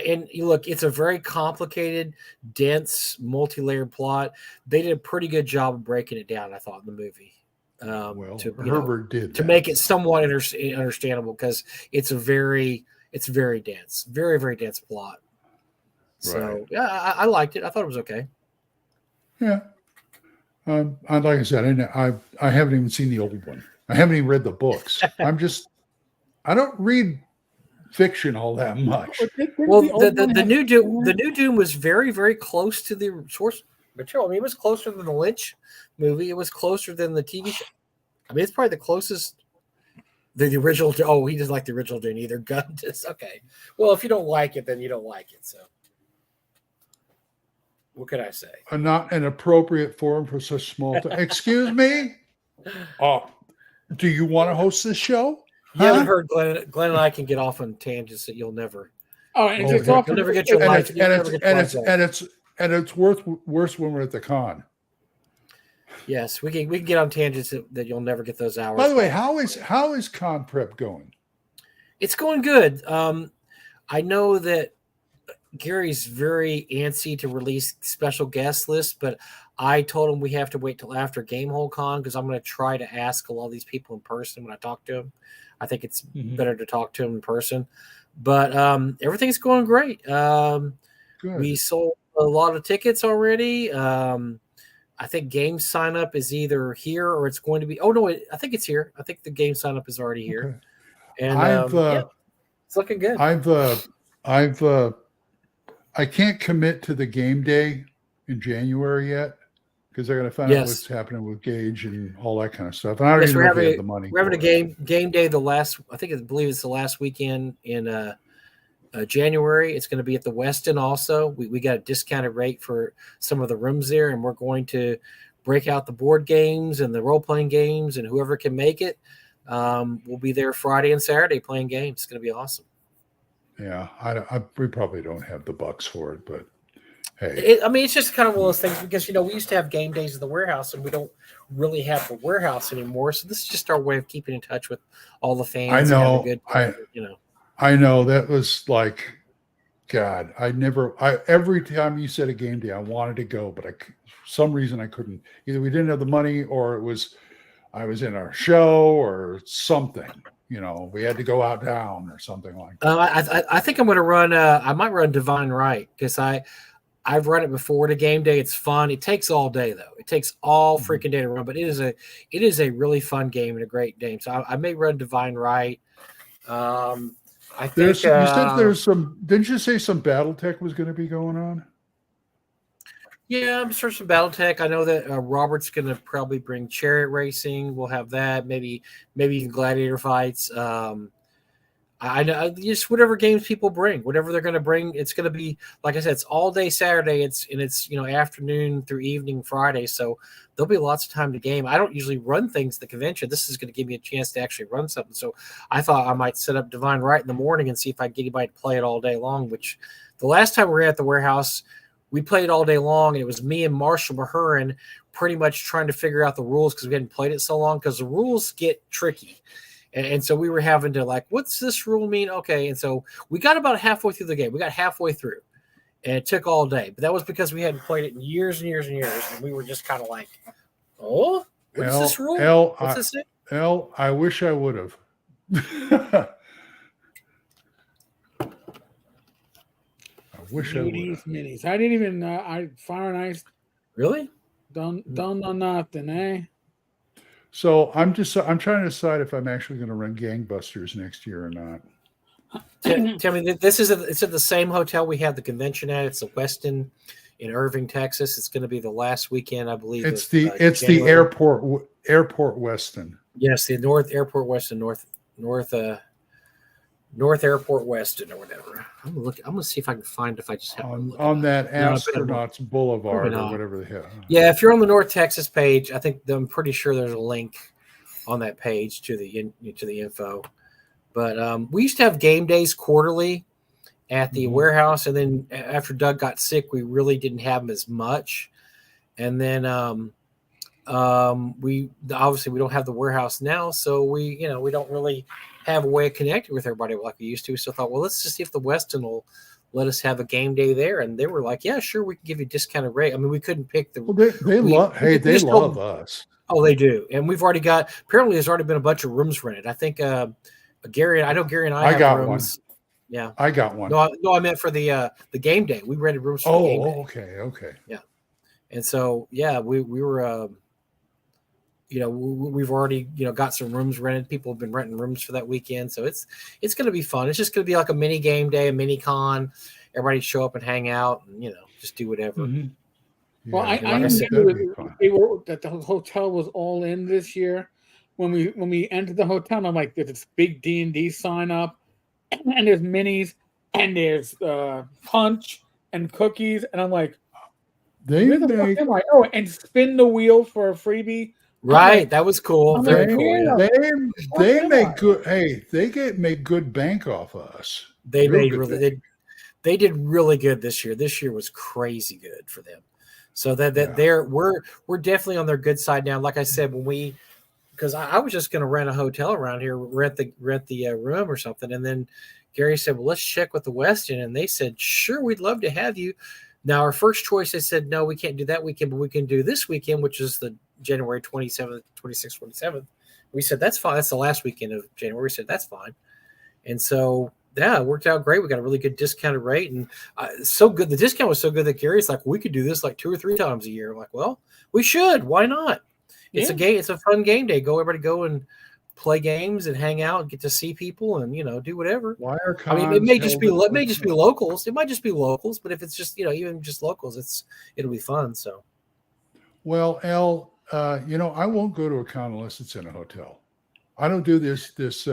And look, it's a very complicated, dense, multi-layered plot. They did a pretty good job of breaking it down, I thought, in the movie. Herbert did to make it somewhat understandable because it's very dense, very, very dense plot. So yeah, I liked it. I thought it was okay. Yeah. Like I said, I haven't even seen the old one. I haven't even read the books. I don't read fiction all that much. Well, the new Doom was very, very close to the source material. I mean, it was closer than the Lynch movie. It was closer than the TV show. I mean, it's probably the closest. The original. Oh, he doesn't like the original Doom either. Gun just okay. Well, if you don't like it, then you don't like it. So. What could I say? Not an appropriate forum for such small time. Excuse me? Do you want to host this show? You haven't heard Glenn and I can get off on tangents that you'll never. Oh, and you'll never get your life. And it's worse when we're at the con. Yes, we can get on tangents that you'll never get those hours. By the way, how is con prep going? It's going good. I know that Gary's very antsy to release special guest lists, but I told him we have to wait till after Gamehole Con because I'm going to try to ask a lot of these people in person when I talk to them. I think it's better to talk to them in person. But everything's going great. We sold a lot of tickets already. I think game sign up is either here or it's going to be. Oh no, I think it's here. I think the game sign up is already here, and it's looking good. I can't commit to the game day in January yet because they're going to find out what's happening with Gage and all that kind of stuff. And I don't even know if they have the money. We're having a game day I believe it's the last weekend in January. It's going to be at the Westin also. We got a discounted rate for some of the rooms there, and we're going to break out the board games and the role-playing games, and whoever can make it, we'll be there Friday and Saturday playing games. It's going to be awesome. Yeah, we probably don't have the bucks for it, but hey. It's just kind of one of those things because, we used to have game days at the warehouse, and we don't really have the warehouse anymore. So this is just our way of keeping in touch with all the fans. I know. I know that was like, God, every time you said a game day, I wanted to go, but for some reason I couldn't. Either we didn't have the money or I was in our show or something. We had to go out down or something like that. I think I'm going to run. I might run Divine Right because I I've run it before to game day. It's fun. It takes all day though. It takes all freaking day to run, but it is a really fun game and a great game. So I may run Divine Right. I think you said there's some. Didn't you say some BattleTech was going to be going on? Yeah, I'm sure some BattleTech. I know that Robert's going to probably bring chariot racing. We'll have that. Maybe even gladiator fights. I know just whatever games people bring, whatever they're going to bring. It's going to be, like I said, it's all day Saturday. It's afternoon through evening Friday. So there'll be lots of time to game. I don't usually run things at the convention. This is going to give me a chance to actually run something. So I thought I might set up Divine Right in the morning and see if I can get anybody to play it all day long. Which the last time we were at the warehouse, we played all day long, and it was me and Marshall Mahurin pretty much trying to figure out the rules because we hadn't played it so long. Because the rules get tricky. And so we were having to what's this rule mean? Okay. And so we got about halfway through the game. We got halfway through, and it took all day. But that was because we hadn't played it in years and years and years. And we were just kind of like, oh, what's this rule? What's this thing? I wish I would have. I wish I would have. Minis. I didn't even, Fire and Ice. Really? Don't know nothing, eh? So I'm trying to decide if I'm actually going to run Gangbusters next year or not. Tell me, it's at the same hotel we had the convention at. It's the Westin in Irving, Texas. It's going to be the last weekend, I believe. It's the airport Westin. Yes, the North Airport Westin, North Airport Westin or whatever. I'm gonna see if I can find if I just have on that Astronauts Boulevard or whatever the hell. Yeah, if you're on the North Texas page, I'm pretty sure there's a link on that page to the info. But we used to have game days quarterly at the warehouse, and then after Doug got sick, we really didn't have them as much. And then we don't have the warehouse now, so we don't really have a way of connecting with everybody like we used to. So I thought, well, let's just see if the Westin will let us have a game day there. And they were like, yeah, sure, we can give you a discounted rate. I mean, we couldn't pick the. Well, they love us. Oh, they do, and we've already got. Apparently, there's already been a bunch of rooms rented. I think Gary and I have got rooms. One. Yeah, I got one. No, I meant for the game day. We rented rooms for the game day. Okay. Yeah, and so we were. We've already, got some rooms rented. People have been renting rooms for that weekend. So it's going to be fun. It's just going to be like a mini game day, a mini con. Everybody show up and hang out and, just do whatever. Mm-hmm. Yeah, well, I remember that the hotel was all in this year. When we entered the hotel, I'm like, there's this big D&D sign up, and there's minis, and there's punch and cookies. And I'm like, and spin the wheel for a freebie. Right, that was cool. Very cool. They make good. Hey, make good bank off of us. They did really good this year. This year was crazy good for them. So we're definitely on their good side now. Like I said, because I was just going to rent a hotel around here, rent the room or something, and then Gary said, well, let's check with the Westin, and they said, sure, we'd love to have you. Now, our first choice, they said, no, we can't do that weekend, but we can do this weekend, which is the January 27th, 26th, 27th. We said, that's fine. That's the last weekend of January. We said, that's fine. And so, yeah, it worked out great. We got a really good discounted rate. And so good. The discount was so good that Gary's like, we could do this like 2 or 3 times a year. I'm like, well, we should. Why not? It's it's a fun game day. Everybody go and play games and hang out and get to see people and, do whatever. It may just be locals. It might just be locals, but if it's just, even just locals, it'll be fun. So. Well, Al, I won't go to a con unless it's in a hotel. I don't do this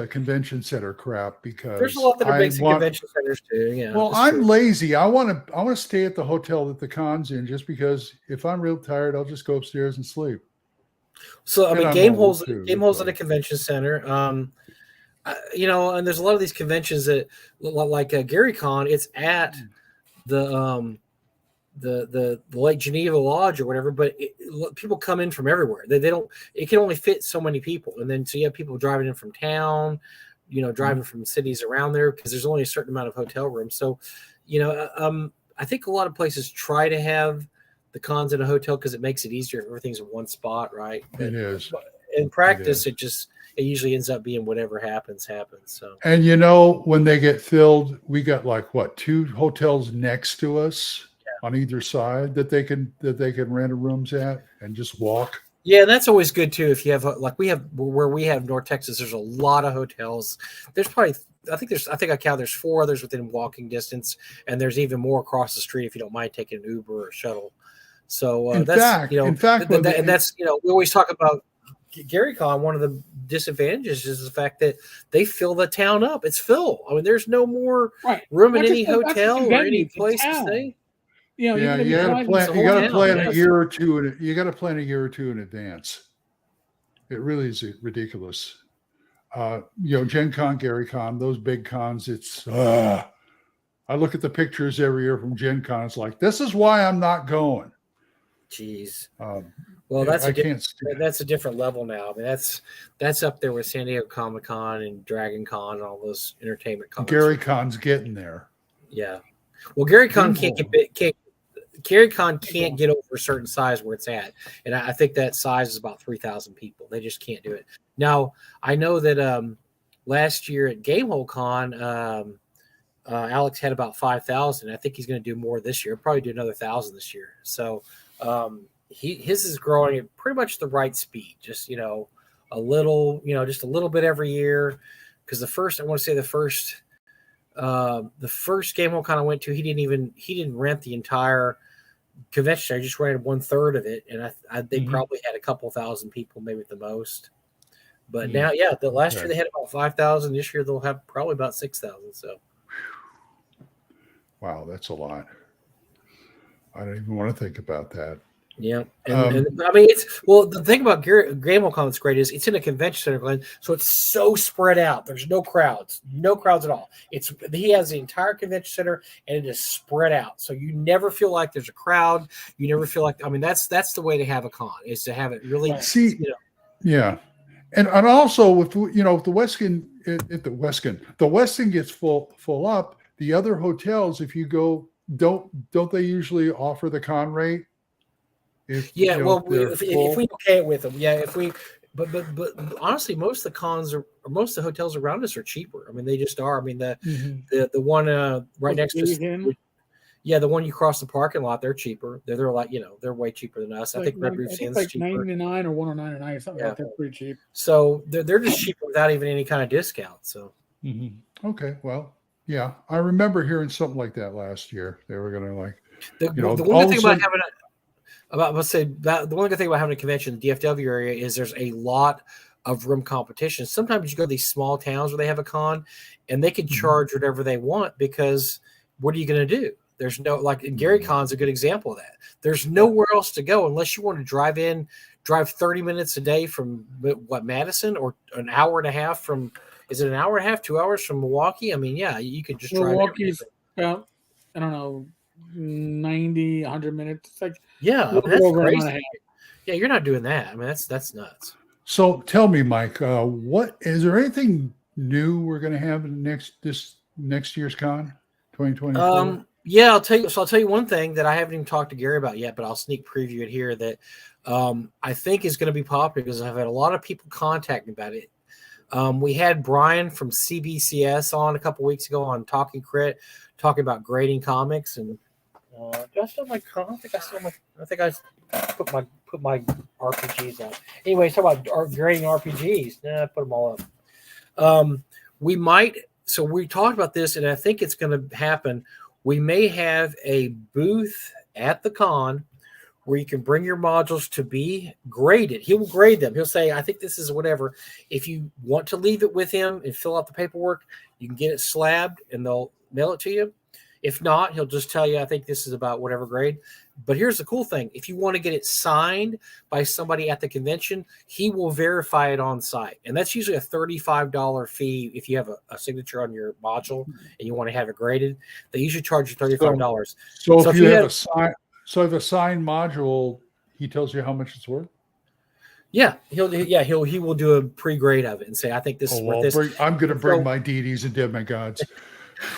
convention center crap because there's a lot that are basic convention centers too. Yeah. Well, I'm lazy. I want to stay at the hotel that the con's in, just because if I'm real tired, I'll just go upstairs and sleep. So I mean, game holes at a convention center. And there's a lot of these conventions that, like Gary Con, it's at the Lake Geneva Lodge or whatever, but people come in from everywhere. They don't. It can only fit so many people, and then so you have people driving in from town, driving from cities around there because there's only a certain amount of hotel rooms. So, I think a lot of places try to have the cons in a hotel because it makes it easier if everything's in one spot, right? It is. In practice, it usually ends up being whatever happens. So, and when they get filled, we got 2 hotels next to us. on either side that they can rent rooms at and just walk. Yeah, and that's always good too. If you have like where we have North Texas, there's a lot of hotels. There's probably I think I count there's 4 others within walking distance, and there's even more across the street if you don't mind taking an Uber or a shuttle. So in that's fact, and that's we always talk about Gary Con. One of the disadvantages is the fact that they fill the town up. It's full. I mean, there's no more room in any hotel or any place to stay. You got to plan a year or two. You got to plan a year or two in advance. It really is ridiculous. Gen Con, Gary Con, those big cons. It's. I look at the pictures every year from Gen Con. It's like, this is why I'm not going. Jeez. Well, that's a different level now. I mean, that's up there with San Diego Comic Con and Dragon Con and all those entertainment cons. Gary Con's getting there. Yeah. Well, Gary Con can't get over a certain size where it's at, and I think that size is about 3,000 people. They just can't do it. Now, I know that last year at Gamehole Con, Alex had about 5,000. I think he's going to do more this year. Probably do another 1,000 this year. So his is growing at pretty much the right speed. Just a little, just a little bit every year. Because the first Gamehole Con I went to, he didn't rent the entire convention. I just rented 1/3 of it, and they probably had a couple thousand people, maybe at the most. But now, the last year they had about 5,000. This year they'll have probably about 6,000. So, wow, that's a lot. I don't even want to think about that. Yeah, and I mean, the thing about Gamehole Con that's great is it's in a convention center, Glenn, so it's so spread out. There's no crowds at all. He has the entire convention center, and it is spread out, so you never feel like there's a crowd. You never feel like that's the way to have a con, is to have it really Yeah, and also with the Westin, the Westin gets full up. The other hotels, if you go, don't they usually offer the con rate? If we okay it with them, but honestly, most of the cons most of the hotels around us are cheaper. I mean, they just are. I mean, the one right next to the one you cross the parking lot, they're cheaper. They're like they're way cheaper than us. I think Red Roof Inn's like cheaper. 99 or 109 or something like that. Pretty cheap. So they're just cheaper without even any kind of discount. So okay, well, yeah, I remember hearing something like that last year. They were going to the one thing about having the one good thing about having a convention in the DFW area is there's a lot of room competition. Sometimes you go to these small towns where they have a con, and they can charge whatever they want, because what are you going to do? There's no, Gary Con's a good example of that. There's nowhere else to go unless you want to drive 30 minutes a day from Madison, or an hour and a half from. Is it an hour and a half, 2 hours from Milwaukee? I mean, yeah, you could just drive. Milwaukee's about, I don't know, 90, 100 minutes. It's like that's crazy. Yeah, you're not doing that. I mean, that's nuts. So tell me, Mike, what is there anything new we're going to have in this next year's con, 2024? Yeah, I'll tell you. So I'll tell you one thing that I haven't even talked to Gary about yet, but I'll sneak preview it here, that I think is going to be popular, because I've had a lot of people contact me about it. We had Brian from CBCS on a couple weeks ago on Talking Crit, talking about grading comics. And do I still have my con? I think I put my RPGs out. Anyway, talk about grading RPGs. I put them all up. We might. So we talked about this, and I think it's going to happen. We may have a booth at the con where you can bring your modules to be graded. He will grade them. He'll say, I think this is whatever. If you want to leave it with him and fill out the paperwork, you can get it slabbed and they'll mail it to you. If not, he'll just tell you, I think this is about whatever grade. But here's the cool thing. If you want to get it signed by somebody at the convention, he will verify it on site. And that's usually a $35 fee if you have a signature on your module and you want to have it graded. They usually charge you $35. So if you have a signed module, he tells you how much it's worth? Yeah, he will do a pre-grade of it and say, I think this is worth this. I'm going to bring my deities and demigods.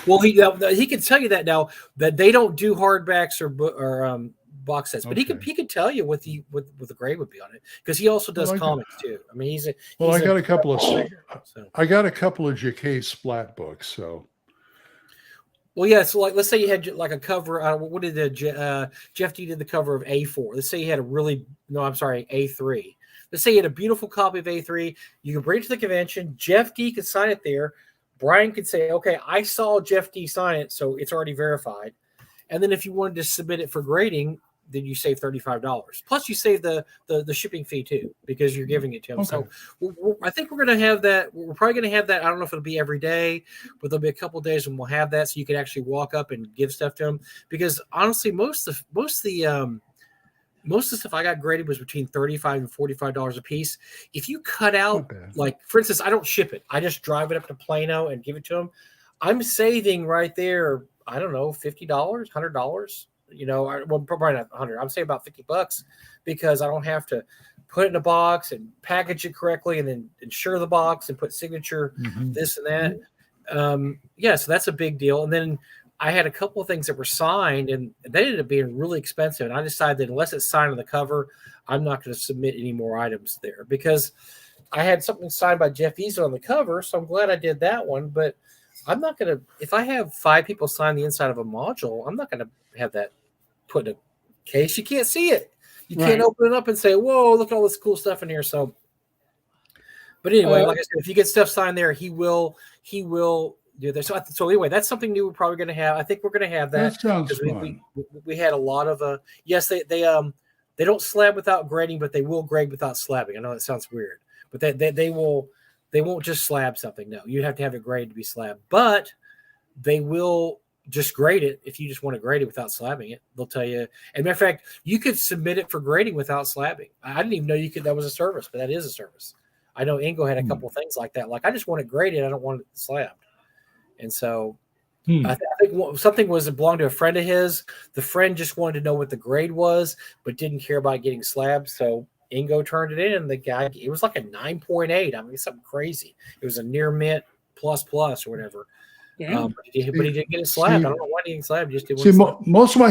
Well, he can tell you that now, that they don't do hardbacks or box sets, but he could tell you what the grade would be on it, because he also does comics too. I mean, I got a couple of JK Splat books, so Well, yeah. So, like, let's say you had like a cover. What did Jeff D did the cover of A4? Let's say you had A3. Let's say you had a beautiful copy of A3. You could bring it to the convention. Jeff D could sign it there. Brian could say, "Okay, I saw Jeff D sign it, so it's already verified." And then if you wanted to submit it for grading, then you save $35. Plus, you save the shipping fee too because you're giving it to them. Okay. So I think we're going to have that. We're probably going to have that. I don't know if it'll be every day, but there'll be a couple of days when we'll have that, so you can actually walk up and give stuff to them. Because honestly, most of the stuff I got graded was between $35 and $45 a piece. If you cut out, like for instance, I don't ship it. I just drive it up to Plano and give it to them. I'm saving right there. I don't know, $50, $100. Well, probably not 100. I'm saying about $50 because I don't have to put it in a box and package it correctly and then insure the box and put signature this and that. So that's a big deal. And then I had a couple of things that were signed and they ended up being really expensive. And I decided that unless it's signed on the cover, I'm not going to submit any more items there because I had something signed by Jeff Eason on the cover. So I'm glad I did that one. But I'm not going to, if I have 5 people sign the inside of a module, I'm not going to have that put in a case. You can't see it. You can't open it up and say, whoa, look at all this cool stuff in here. So, but anyway, like I said, if you get stuff signed there, he will do that. So anyway, that's something new we're probably going to have. I think we're going to have that. That sounds fun. We had a lot of, yes, they don't slab without grading, but they will grade without slabbing. I know that sounds weird, but they won't just slab something. No, you have to have it graded to be slabbed, but they will just grade it. If you just want to grade it without slabbing it, they'll tell you. And matter of fact, you could submit it for grading without slabbing. I didn't even know you could. That was a service, but that is a service. I know Ingo had a couple of things like that. Like I just want it graded. I don't want it slabbed. And so I think something belonged to a friend of his. The friend just wanted to know what the grade was, but didn't care about getting slabbed. So Ingo turned it in. The guy, it was like a 9.8. I mean, something crazy. It was a near mint plus or whatever. But he didn't get it slabbed. I don't know why he didn't slab. Just most of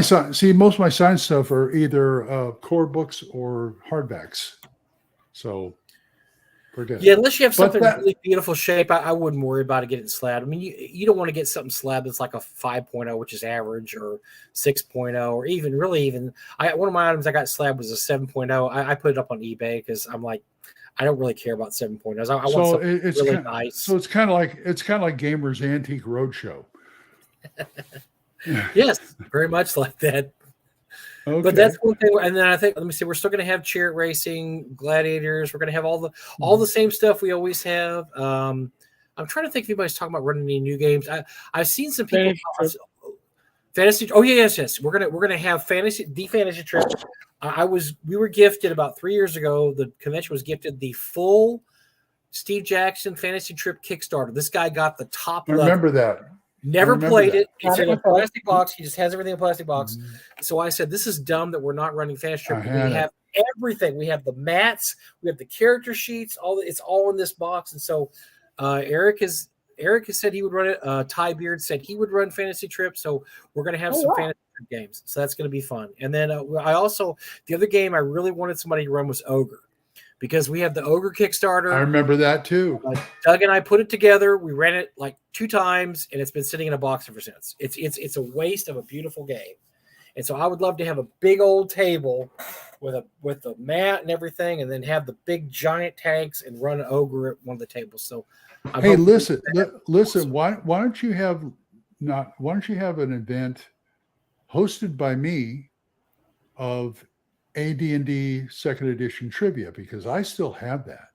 my sign stuff are either core books or hardbacks. So forget. Yeah, unless you have something really beautiful shape, I wouldn't worry about it getting slabbed. I mean, you don't want to get something slabbed that's like a 5.0, which is average, or 6.0, or even one of my items I got slabbed was a 7.0. I put it up on eBay because I'm like, I don't really care about 7.0s. I want something really nice. So it's kind of like Gamers Antique Roadshow. Yes, very much like that. Okay. But that's one thing. And then I think, let me see, we're still going to have chariot racing, gladiators. We're going to have all the same stuff we always have. I'm trying to think if anybody's talking about running any new games. I've seen some people. Fantasy. Oh yeah, yes. We're gonna have the fantasy trip. We were gifted about 3 years ago. The convention was gifted the full Steve Jackson fantasy trip Kickstarter. This guy got the top level. I remember that. Never played it. It's in a plastic box. He just has everything in a plastic box. So I said, this is dumb that we're not running fantasy trip. We have everything. We have the mats. We have the character sheets. It's all in this box. And so Eric has said he would run it. Ty Beard said he would run fantasy trip. So we're going to have some fantasy trip games. So that's going to be fun. And then the other game I really wanted somebody to run was Ogre, because we have the Ogre Kickstarter. I remember that too. Doug and I put it together. We ran it like 2 times, and it's been sitting in a box ever since. It's a waste of a beautiful game. And so I would love to have a big old table with the mat and everything, and then have the big giant tanks and run an Ogre at one of the tables. So hey, listen. Why don't you have an event hosted by me of AD&D second edition trivia, because I still have that.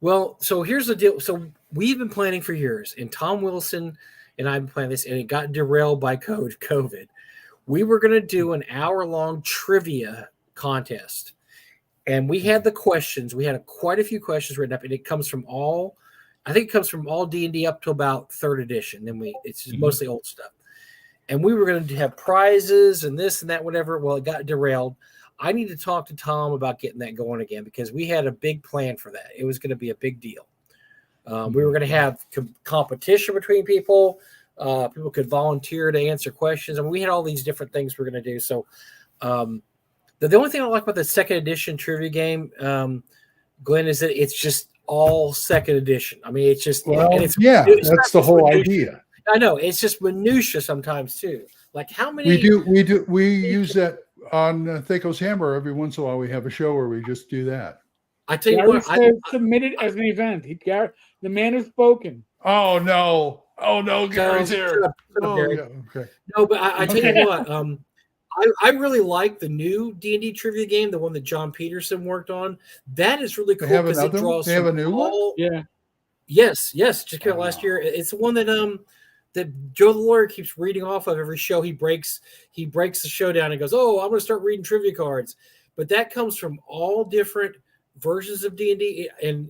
Well, so here's the deal. So we've been planning for years, and Tom Wilson and I've been planning this, and it got derailed by COVID. We were going to do an hour-long trivia contest, and we had the questions. We had quite a few questions written up, and it comes from all D&D up to about 3rd edition. Then it's just mostly old stuff. And we were going to have prizes and this and that, whatever. Well, it got derailed. I need to talk to Tom about getting that going again, because we had a big plan for that. It was going to be a big deal. We were going to have competition between people. People could volunteer to answer questions. And we had all these different things we're going to do. So the only thing I like about the second edition trivia game, Glenn, is that it's just all second edition. I mean, it's just, that's the whole idea. I know it's just minutia sometimes too. Like how many? We use that on Thaco's Hammer every once in a while. We have a show where we just do that. I tell you Gary what, says submit it as an event. The man has spoken. Oh no! Gary's here. shut up, Gary. Yeah, okay. No, but I tell you what, I really like the new D&D trivia game, the one that John Peterson worked on. That is really cool because it draws. They have a new one. Yeah. Yes, just came out last year. It's the one that that Joe the Lawyer keeps reading off of every show. He breaks the show down and goes, "Oh, I'm going to start reading trivia cards." But that comes from all different versions of D&D, and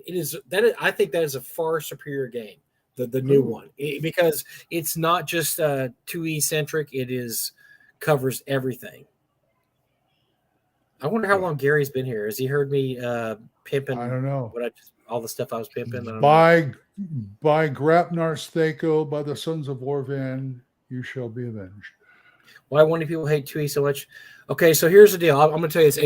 I think that is a far superior game, the new one, because it's not just 2E centric. It covers everything. I wonder how long Gary's been here. Has he heard me pimping? I don't know. All the stuff I was pimping. By Grapnar's Thaco, by the sons of Orvan, you shall be avenged. Why do people hate 2E so much? Okay, so here's the deal. I'm going to tell you this.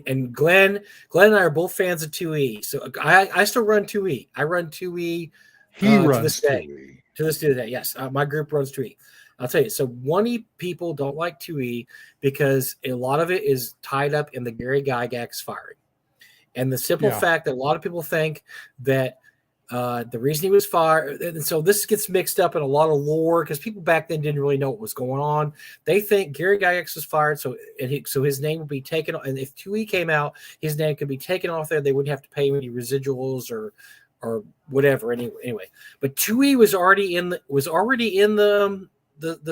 And Glenn and I are both fans of 2E. So I still run 2E. I run 2E. He runs to this day. 2E. To this day, yes. My group runs 2E. I'll tell you. So 1E people don't like 2E because a lot of it is tied up in the Gary Gygax firing. And the simple fact that a lot of people think that the reason he was fired, and so this gets mixed up in a lot of lore because people back then didn't really know what was going on. They think Gary Gygax was fired, so his name would be taken. And if 2E came out, his name could be taken off there. They wouldn't have to pay any residuals or whatever. Anyway, but 2E was already in the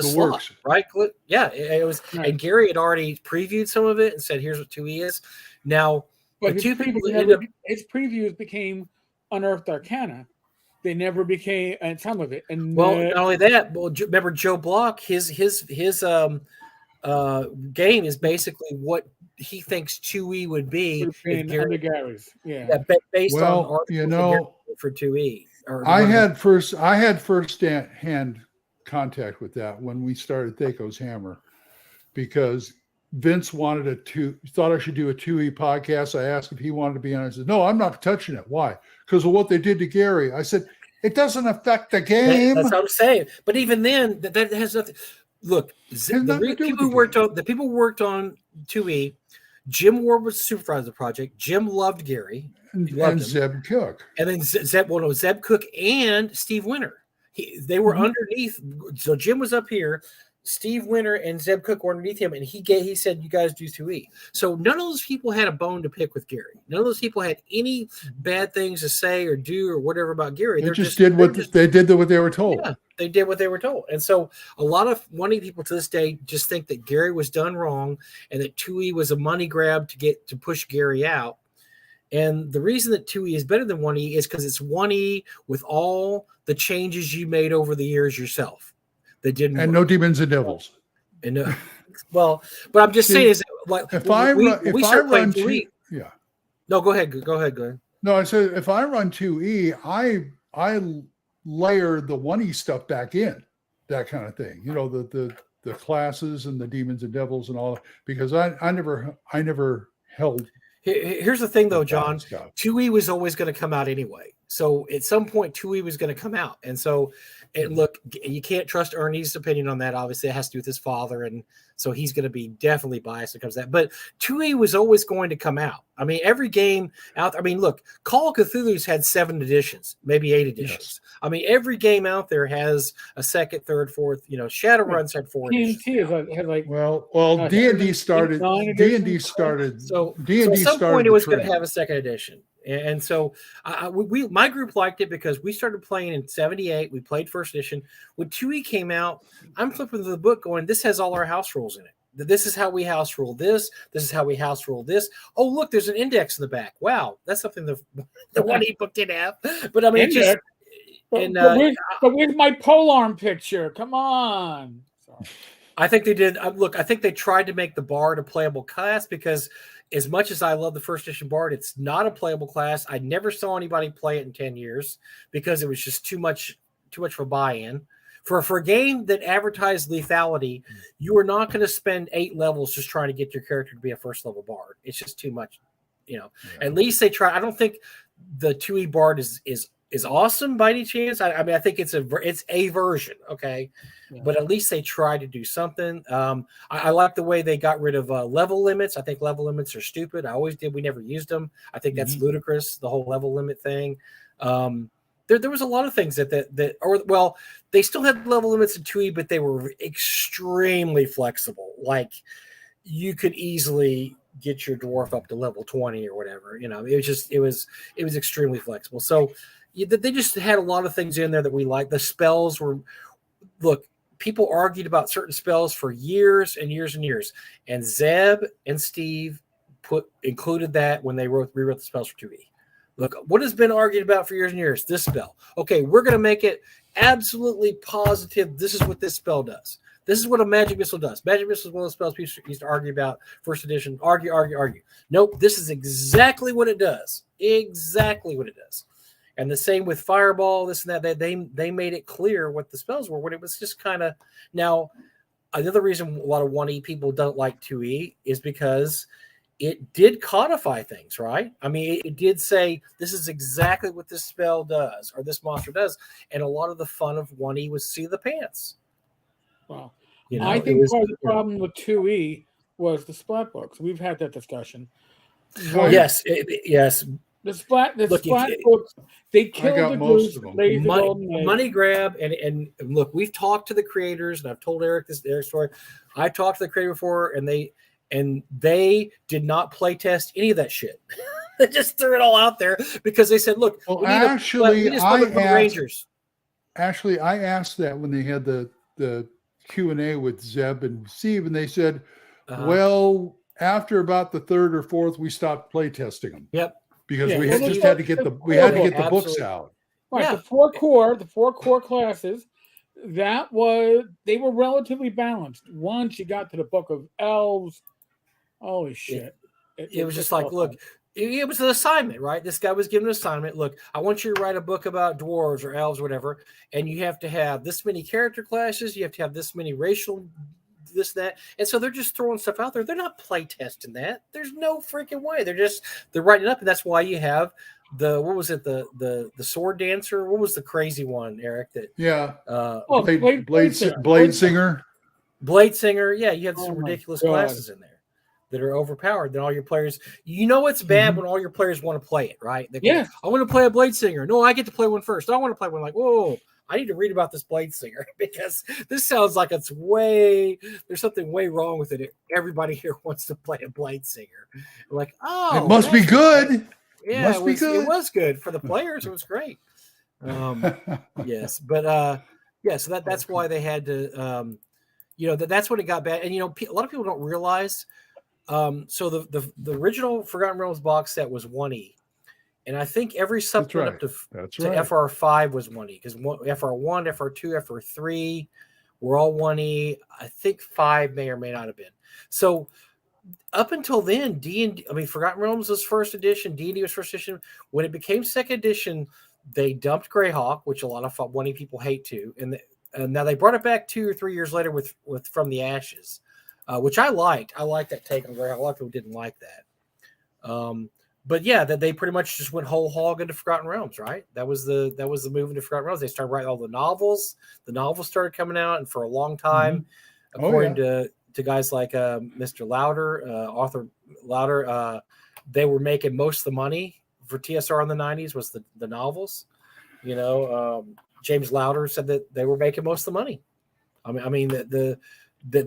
slot, works. right? Yeah, it was. Right. And Gary had already previewed some of it and said, "Here's what 2E is." Now, but his previews became Unearthed Arcana. They never became some of it. And not only that, remember Joe Block? His game is basically what he thinks 2E would be if Gary's. Based on articles for 2E. I had first hand contact with that when we started Thaco's Hammer, because Vince thought I should do a 2E podcast. I asked if he wanted to be on it. I said, "No, I'm not touching it." Why? Because of what they did to Gary. I said, "It doesn't affect the game." That's what I'm saying. But even then, that has nothing. Look, the people who worked on 2E, Jim Ward was the supervisor of the project. Jim loved Gary. And Zeb Cook. And then Zeb Cook and Steve Winter. They were underneath. So Jim was up here. Steve Winter and Zeb Cook were underneath him, and he said, "You guys do 2E." So none of those people had a bone to pick with Gary. None of those people had any bad things to say or do or whatever about Gary. They did what they were told. Yeah, they did what they were told. And so a lot of 1E people to this day just think that Gary was done wrong and that 2E was a money grab to push Gary out. And the reason that 2E is better than 1E is because it's 1E with all the changes you made over the years yourself. That didn't and work. No demons and devils. And but I'm just saying is like if I run 2E, yeah. No, go ahead. Go ahead, Glenn. No, I said if I run 2E, I layer the 1E stuff back in, that kind of thing. You know, the classes and the demons and devils and all, because I never held. Here's the thing, though, John. 2E was always going to come out anyway. So at some point, 2E was going to come out. And so, look, you can't trust Ernie's opinion on that. Obviously, it has to do with his father. And so he's going to be definitely biased when it comes to that. But 2E was always going to come out. I mean, every game out there. I mean, look, Call of Cthulhu's had 7 editions, maybe 8 editions. Yes. I mean, every game out there has a second, third, fourth. You know, Shadowrun's had 4 editions. Well, D&D started. D&D started. So at some point, it was going to have a second edition. And so my group liked it because we started playing in 78. We played first edition. When 2E came out, I'm flipping through the book going, this has all our house rules in it. This is how we house rule this. This is how we house rule this. Oh, look, there's an index in the back. Wow, that's something the 1E book didn't have. But I mean, just... But where's my polearm picture? Come on. Sorry. I think they did. Look, I think they tried to make the Bard a playable class because as much as I love the first edition Bard, it's not a playable class. I never saw anybody play it in 10 years because it was just too much of a buy-in. For a game that advertised lethality, you are not going to spend 8 levels just trying to get your character to be a first-level Bard. It's just too much, you know. Yeah. At least they try. I don't think the 2E Bard is is awesome by any chance. I mean, I think it's a version, okay, Yeah. but at least they tried to do something. I like the way they got rid of level limits. I think level limits are stupid. I always did. We never used them. I think that's ludicrous. The whole level limit thing. There was a lot of things they still had level limits in 2E, but they were extremely flexible. Like you could easily get your dwarf up to level 20 or whatever. You know, it was extremely flexible. So they just had a lot of things in there that we liked. The spells were, look, people argued about certain spells for years and years and years. And Zeb and Steve included that when they rewrote the spells for 2E. Look, what has been argued about for years and years? This spell. Okay, we're going to make it absolutely positive. This is what this spell does. This is what a magic missile does. Magic missile is one of the spells people used to argue about first edition. Argue. Nope, this is exactly what it does. Exactly what it does. And the same with Fireball, this and that. They made it clear what the spells were when it was just kind of. Now, another reason a lot of 1E people don't like 2E is because it did codify things, right? I mean, it did say this is exactly what this spell does or this monster does. And a lot of the fun of 1E was see the pants. Well, You know, I think part of the problem with 2E was the splat books. We've had that discussion. Yes. The splat Look, books, they killed got the most goose, of them. laid the golden egg. Money grab, and look, we've talked to the creators, and I've told Eric this story. I talked to the creator before, and they did not play test any of that shit. They just threw it all out there because they said, "Look, Well, we just want to Rangers." Actually, I asked that when they had the Q&A with Zeb and Steve, and they said, well, after about the third or fourth, we stopped play testing them. Yep. Because we Well, had to get the books out. Right. Yeah. The four core classes, they were relatively balanced. Once you got to the book of elves, holy shit. It was just like, look, it was an assignment, right? This guy was given an assignment. Look, I want you to write a book about dwarves or elves or whatever, and you have to have this many character classes. You have to have this many racial, this, that. And so they're just throwing stuff out there. They're not play testing that. There's no freaking way. They're writing it up, and that's why you have the sword dancer? What was the crazy one, Eric? Blade Singer. Blade Singer. Yeah, you have some ridiculous classes in there that are overpowered. Then all your players, it's bad when all your players want to play it, right? Yeah. I want to play a Blade Singer. No, I get to play one first. I want to play one. Like, whoa, I need to read about this Blade Singer because this sounds like there's something way wrong with it. Everybody here wants to play a Blade Singer. Like, it must be good. Right. Yeah, it was good for the players. It was great. Yes, but so that's why they had to, that's when it got bad. And a lot of people don't realize. So the original Forgotten Realms box set was 1E, and I think every supplement up to FR5 was 1E because FR1, FR2, FR3 were all 1E. I think 5 may or may not have been. So up until then, Forgotten Realms was first edition, D&D was first edition. When it became second edition, they dumped Greyhawk, which a lot of 1E people hate too, and now they brought it back 2 or 3 years later with From the Ashes. Which I liked. I liked that take on Greyhawk. A lot of people didn't like that. But yeah, that they pretty much just went whole hog into Forgotten Realms, right? That was the move into Forgotten Realms. They started writing all the novels. The novels started coming out, and for a long time, according to guys like Mr. Lauder, Arthur Lauder, they were making most of the money for TSR in the 90s was the novels. James Lauder said that they were making most of the money. I mean that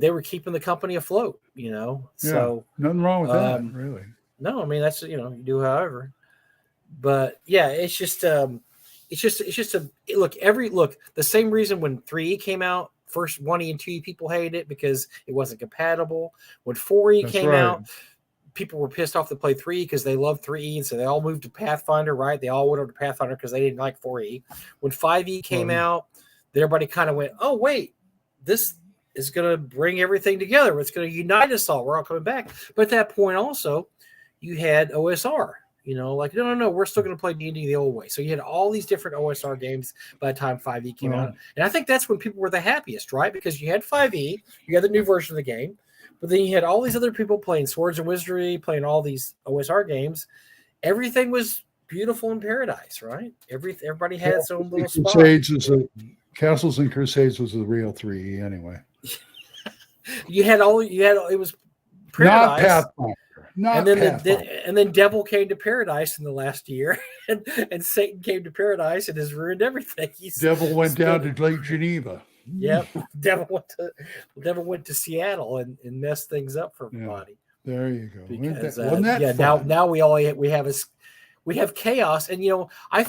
they were keeping the company afloat, So nothing wrong with that, really. No, I mean that's you do however, but yeah, it's just the same reason when 3E came out, first 1E and 2E people hated it because it wasn't compatible. When 4E came out, people were pissed off to play 3E because they loved 3E, and so they all moved to Pathfinder, right? They all went over to Pathfinder because they didn't like 4E. When 5E came out, everybody kind of went, oh wait, this is going to bring everything together. It's going to unite us all. We're all coming back. But at that point also, you had OSR, no, we're still going to play D&D the old way. So you had all these different OSR games by the time 5E came out. And I think that's when people were the happiest, right? Because you had 5E, you had the new version of the game, but then you had all these other people playing Swords and Wizardry, playing all these OSR games. Everything was beautiful in paradise, right? Everybody had its own little spot. Castles and Crusades was the real 3E anyway. It was paradise. Not Pathfinder. And then Devil came to paradise in the last year, and Satan came to paradise and has ruined everything. Devil went down to Lake Geneva. Yep, Devil went to Seattle and messed things up for everybody. Yeah, there you go. Because wasn't that fun? now we have chaos, and I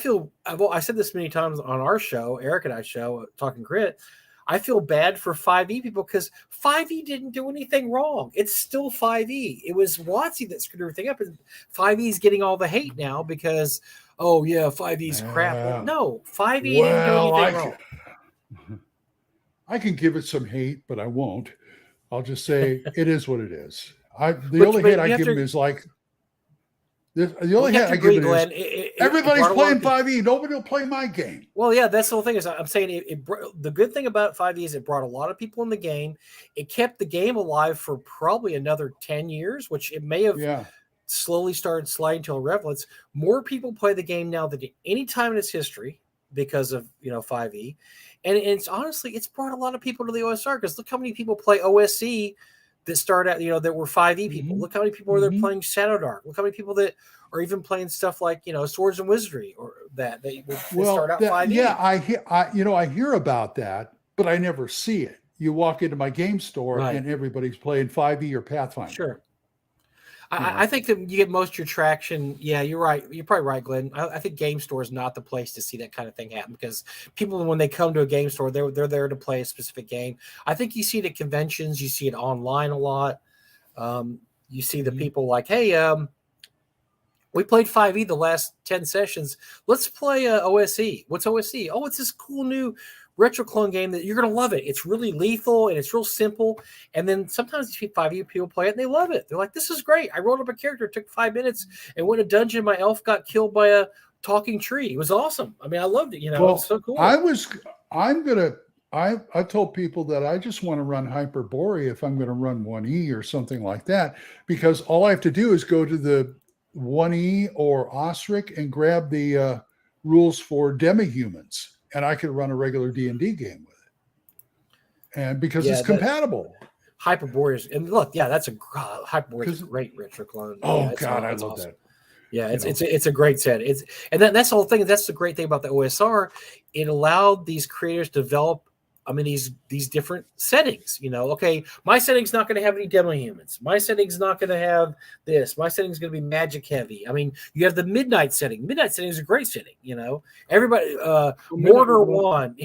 said this many times on our show, Eric and I show Talking Grit. I feel bad for 5e people because 5e didn't do anything wrong. It's still 5e. It was WotC that screwed everything up, and 5e is getting all the hate now because 5e's crap. Well, no, 5e didn't do anything wrong. I can give it some hate, but I won't. I'll just say it is what it is. The only hate I give them is like the only hate I give it Glenn, is everybody's playing 5e. Nobody will play my game. Well, yeah, that's the whole thing. Is I'm saying the good thing about 5e is it brought a lot of people in the game. It kept the game alive for probably another 10 years, which it may have slowly started sliding to irrelevance. More people play the game now than any time in its history because of 5e. And it's honestly, it's brought a lot of people to the OSR because look how many people play OSC that start out, that were 5e people. Look how many people are there playing Shadow Dark. Look how many people that are even playing stuff like, Swords and Wizardry or that start out 5e. Yeah, I hear about that, but I never see it. You walk into my game store and everybody's playing 5e or Pathfinder. Sure. I think that you get most of your traction. Yeah, you're right. You're probably right, Glenn. I think game store is not the place to see that kind of thing happen because people, when they come to a game store, they're there to play a specific game. I think you see it at conventions. You see it online a lot. You see the people like, hey, we played 5e the last 10 sessions. Let's play OSE. What's OSE? Oh, it's this cool new retro clone game that you're going to love it. It's really lethal and it's real simple. And then sometimes these 5e people play it and they love it. They're like, this is great. I rolled up a character, it took 5 minutes and went to a dungeon. My elf got killed by a talking tree. It was awesome. I mean, I loved it. It was so cool. I've told people that I just want to run Hyperborea if I'm going to run 1E or something like that, because all I have to do is go to the 1E or Osric and grab the rules for demi-humans. And I could run a regular D&D game with it, and because it's compatible. Hyperborea, and look, that's Hyperborea is a great retro clone. Oh God, I love that. Yeah, it's a great set. That's the whole thing. That's the great thing about the OSR. It allowed these creators to develop. I mean, these different settings. Okay, my setting's not going to have any demo humans. My setting's not going to have this. My setting's going to be magic heavy. I mean, you have the midnight setting. Midnight setting is a great setting. Everybody, Mortar 1.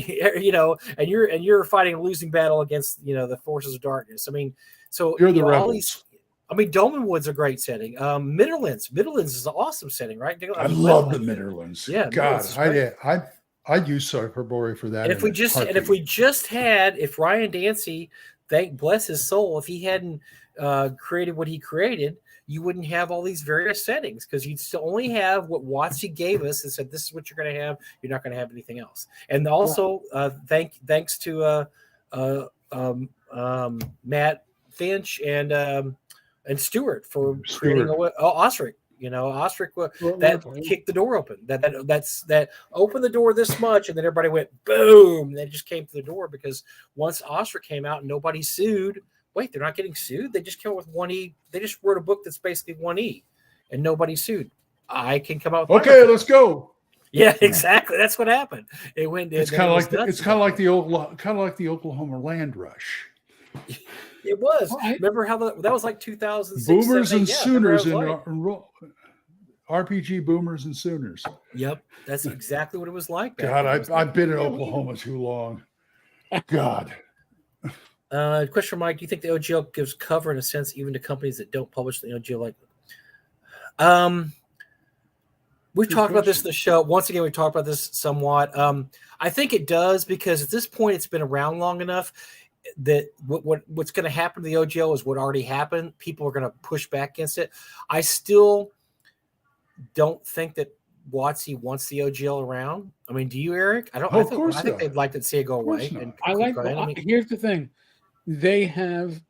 And you're fighting a losing battle against the forces of darkness. I mean, so you're the rebels. Dolmenwood's a great setting. Midlands is an awesome setting, right? I love the Midlands. Yeah, God, I'd use Hyperborea for that. And if Ryan Dancy, bless his soul, if he hadn't created what he created, you wouldn't have all these various settings because you'd still only have what WotC gave us and said, this is what you're going to have. You're not going to have anything else. And also, thanks to Matt Finch and Stuart for creating Osric. Osric that kicked the door open. That opened the door this much, and then everybody went boom. And they just came to the door because once Osric came out and nobody sued. Wait, they're not getting sued. They just came out with 1E. They just wrote a book that's basically 1E, and nobody sued. I can come out. Okay, let's go. Yeah, exactly. That's what happened. It went. It's kind of like the Oklahoma land rush. It was. Right. Remember how that was like 2006. Boomers and Sooners in RPG Boomers and Sooners. Yep, that's exactly what it was like. God, I've been in Oklahoma too long. God. Question for Mike: do you think the OGL gives cover in a sense even to companies that don't publish the OGL? We've talked about this in the show. Once again, we've talked about this somewhat. I think it does because at this point it's been around long enough that what's going to happen to the OGL is what already happened. People are going to push back against it. I still don't think that WotC wants the OGL around. I mean, do you, Eric? I don't. I think they'd like to see it go away. Here's the thing: they have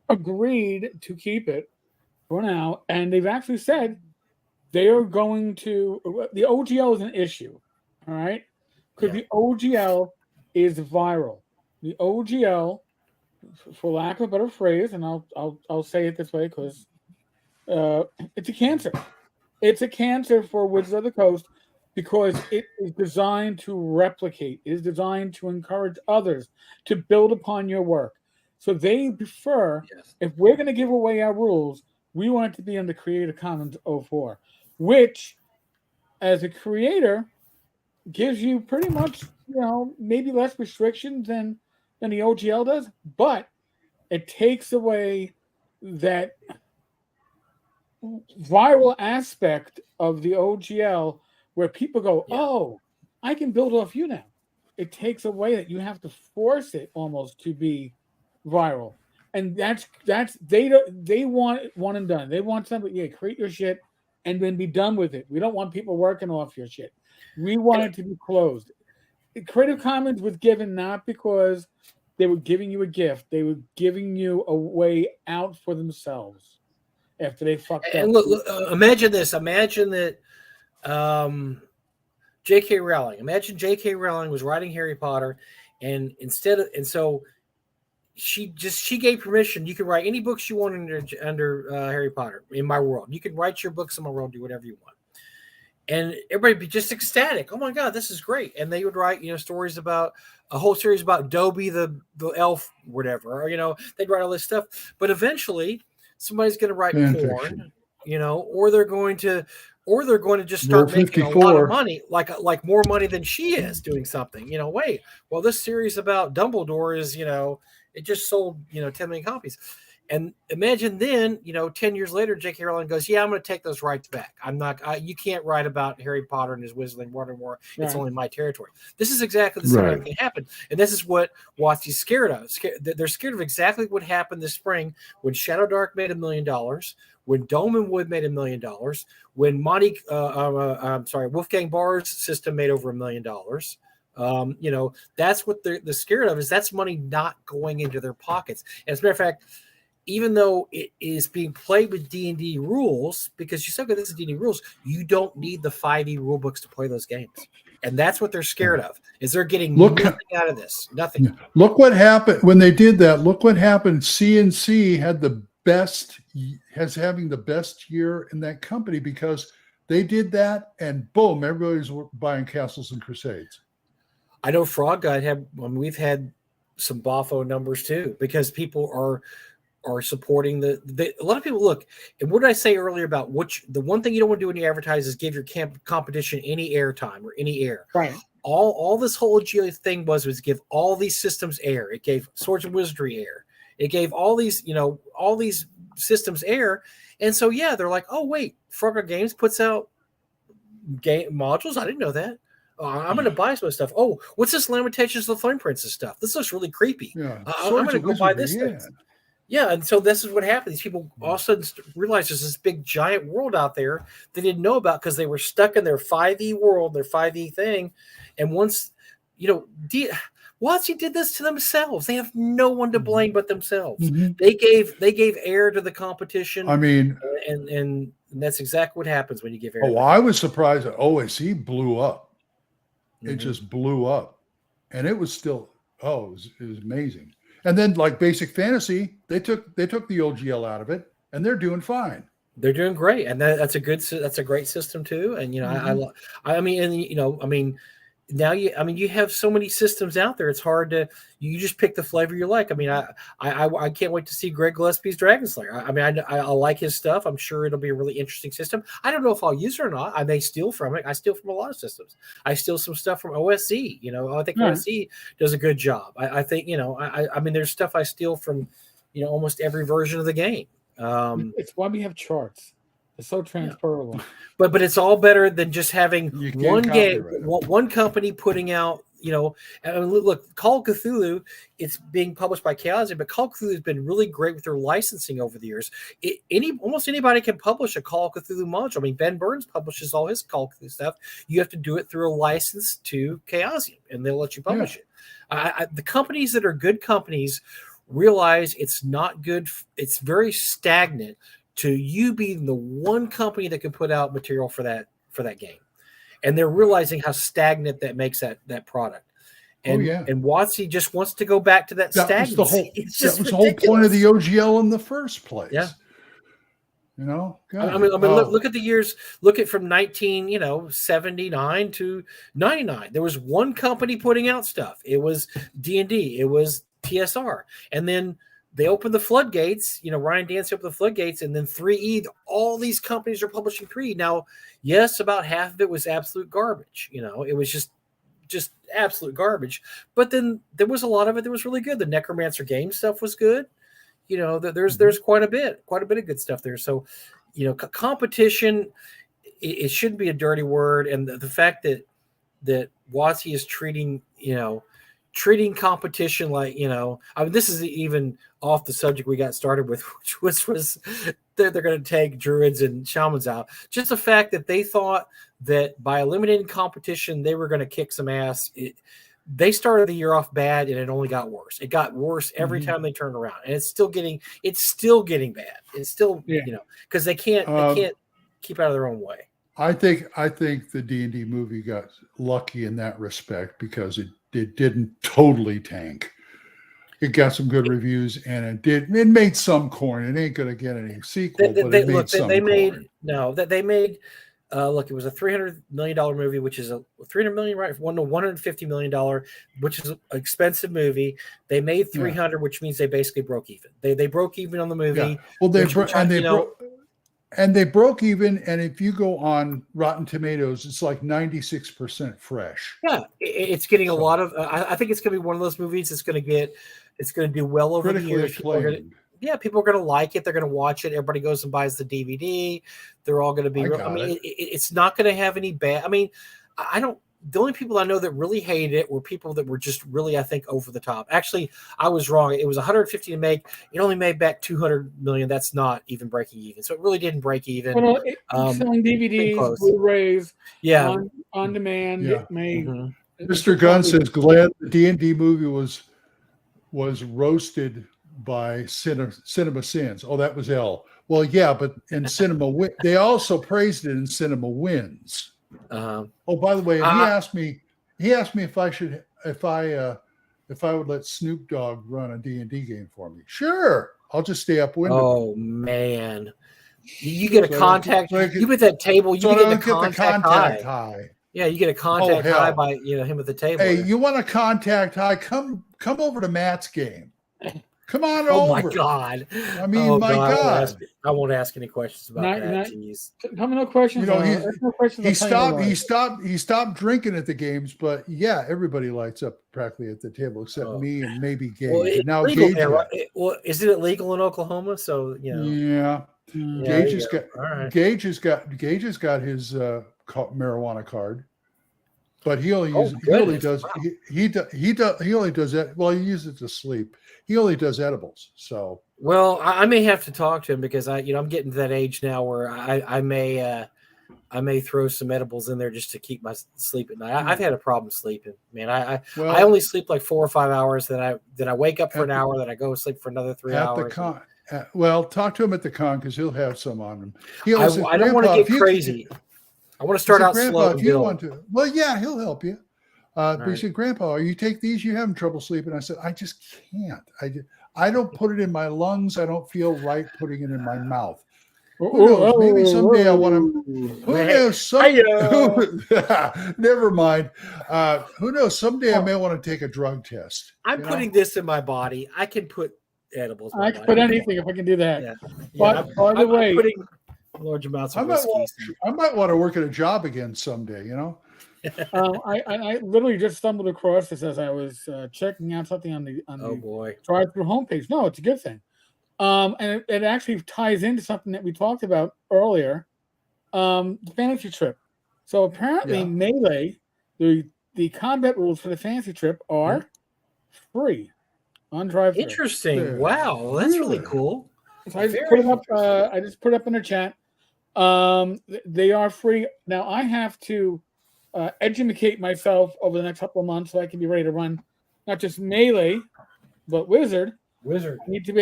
agreed to keep it for now, and they've actually said they are going to the OGL is an issue, all right? Because Yeah. the OGL is viral. The OGL, for lack of a better phrase, and I'll say it this way because it's a cancer. It's a cancer for Wizards of the Coast because it is designed to replicate. It is designed to encourage others to build upon your work. So they prefer, Yes. if we're going to give away our rules, we want it to be under Creative Commons 04, which, as a creator, gives you pretty much, maybe less restrictions than the OGL does, but it takes away that viral aspect of the OGL where people go, Yeah. "Oh, I can build off you now." It takes away that you have to force it almost to be viral, and that's they want it one and done. They want somebody, create your shit and then be done with it. We don't want people working off your shit. We want it to be closed. Creative Commons was given not because they were giving you a gift; they were giving you a way out for themselves after they fucked up. And look, imagine this. Imagine that J.K. Rowling. Imagine J.K. Rowling was writing Harry Potter, and so she gave permission. You can write any books you want under Harry Potter in my world. You can write your books in my world, do whatever you want. And everybody would be just ecstatic. Oh my God, this is great. And they would write, stories about a whole series about Dobby the elf, whatever, or, they'd write all this stuff. But eventually somebody's going to write porn, or they're going to just start making a lot of money, like more money than she is doing something, wait, well, this series about Dumbledore is, it just sold, 10 million copies. And imagine then, 10 years later, J.K. Rowling goes, yeah, I'm going to take those rights back. You can't write about Harry Potter and his Wizarding World anymore. It's only my territory. This is exactly the same thing happened. And this is what WotC's scared of. They're scared of exactly what happened this spring when Shadow Dark made $1 million, when Dome and Wood made $1 million, when Wolfgang Barr's system made over $1 million. That's what they're scared of, is that's money not going into their pockets. And as a matter of fact, even though it is being played with D&D rules, because you said this is D&D rules, you don't need the 5e rule books to play those games. And that's what they're scared of, is they're getting nothing out of this. Nothing. Look what happened when they did that. Look what happened. CNC having the best year in that company because they did that, and boom, everybody's buying Castles and Crusades. I know Frog God we've had some Boffo numbers too, because people are supporting a lot of people. Look, and what did I say earlier about the one thing you don't want to do when you advertise is give your competition any airtime or any air. Right. All this whole GLA thing was give all these systems air. It gave Swords and Wizardry air. It gave all these systems air. And so, yeah, they're like, oh, wait, Frog Games puts out game modules? I didn't know that. I'm going to buy some stuff. Oh, what's this Lamentations of the Flame Princess stuff? This looks really creepy. Yeah. I'm going to go buy this thing. Yeah, and so this is what happened. These people all of a sudden realize there's this big giant world out there they didn't know about because they were stuck in their 5e world, their 5e thing. And once, WotC did this to themselves. They have no one to blame but themselves. Mm-hmm. They gave air to the competition. I mean, and that's exactly what happens when you give air. Oh, I was surprised that OSE blew up. Mm-hmm. It just blew up, and it was still it was amazing. And then, like Basic Fantasy, they took the OGL out of it, and they're doing fine. They're doing great, and that's a great system too. And now you have so many systems out there. It's hard to you just pick the flavor you like. I mean, I can't wait to see Greg Gillespie's Dragon Slayer. I like his stuff. I'm sure it'll be a really interesting system. I don't know if I'll use it or not. I may steal from it. I steal from a lot of systems. I steal some stuff from OSE. I think OSE does a good job. I think there's stuff I steal from almost every version of the game. It's why we have charts. It's so transferable. Yeah. But it's all better than just having one game, one company putting out, look, Call of Cthulhu, it's being published by Chaosium, but Call of Cthulhu has been really great with their licensing over the years. Almost anybody can publish a Call of Cthulhu module. I mean, Ben Burns publishes all his Call of Cthulhu stuff. You have to do it through a license to Chaosium, and they'll let you publish it. The companies that are good companies realize it's not good. It's very stagnant to you being the one company that can put out material for that game. And they're realizing how stagnant that makes that product. And and WotC just wants to go back to that stagnancy. That was the whole point of the OGL in the first place. Yeah. You know, I mean, look at the years. Look at from 1979 to 99. There was one company putting out stuff. It was D&D. It was TSR, and then they opened the floodgates. Ryan Dancey opened the floodgates, and then 3E. All these companies are publishing 3E now. Yes, about half of it was absolute garbage. It was just absolute garbage. But then there was a lot of it that was really good. The Necromancer game stuff was good. There's quite a bit of good stuff there. So, competition, it shouldn't be a dirty word. And the fact that WotC is treating competition like, this is even off the subject we got started with, which was they're going to take druids and shamans out. Just the fact that they thought that by eliminating competition, they were going to kick some ass. They started the year off bad, and it only got worse. It got worse every time they turned around, and it's still getting bad. It's still, because they can't keep out of their own way. I think the D&D movie got lucky in that respect because it didn't totally tank. It got some good reviews, and it made some coin. It ain't going to get any sequel, but it made some coin. Look, it was a $300 million movie, which is a $300 million, right? $150 million, which is an expensive movie. They made 300, which means they basically broke even. They broke even on the movie. Yeah. Well, they broke even. And if you go on Rotten Tomatoes, it's like 96% fresh. Yeah, it's getting a lot of. I think it's going to be one of those movies that's going to do well over the years. People are going to like it. They're going to watch it. Everybody goes and buys the DVD. They're all going to be. It's not going to have any bad. I mean, I don't. The only people I know that really hated it were people that were just really, I think, over the top. Actually, I was wrong. It was 150 to make. It only made back 200 million. That's not even breaking even. So it really didn't break even. Selling DVDs, Blu-rays, on demand. Yeah. It made. Mr. Gunn says, Glenn, the D&D movie was roasted by Cinema Sins. Oh, that was L. Well, yeah, but in Cinema they also praised it in Cinema Wins. Oh, by the way, he asked me if I would let Snoop Dogg run a D&D game for me. Sure, I'll just stay upwind. Oh man, you get a contact. You get that table. You get the contact high. Yeah, you get a contact high by him at the table. Hey, you want a contact high? Come over to Matt's game. Come on over. Oh my God! I mean, God! I won't ask any questions about that. Jeez. No questions. He stopped drinking at the games, but yeah, everybody lights up practically at the table except me and maybe Gage. Well, now Gage. Well, is it illegal in Oklahoma? So Yeah. Gage has got his marijuana card. But he only does that. Well, he uses it to sleep. He only does edibles. So I may have to talk to him because I'm getting to that age now where I may throw some edibles in there just to keep my sleep at night. I've had a problem sleeping, man. I only sleep like 4 or 5 hours. Then I wake up for an hour. Then I go sleep for another 3 hours. Talk to him at the con because he'll have some on him. I don't want to get crazy. I want to start out slow. If you want to, well, yeah, he'll help you. He said, Grandpa, you take these, you're having trouble sleeping. I said, I just can't. I don't put it in my lungs. I don't feel right putting it in my mouth. Who knows? Maybe someday I want to. Who knows? Never mind. Who knows? Someday I may want to take a drug test. I'm putting this in my body. I can put edibles. I can put anything if I can do that. Yeah. But by the way, large amounts of I might want to work at a job again someday, I literally just stumbled across this as I was checking out something on the drive-through homepage. No, it's a good thing. And it actually ties into something that we talked about earlier, the fantasy trip. So apparently Melee, the combat rules for the fantasy trip are free on drive-through. Interesting. Wow, that's really cool. So I just put it up in the chat. They are free. Now I have to educate myself over the next couple of months so I can be ready to run not just Melee, but Wizard. Wizard. I need to be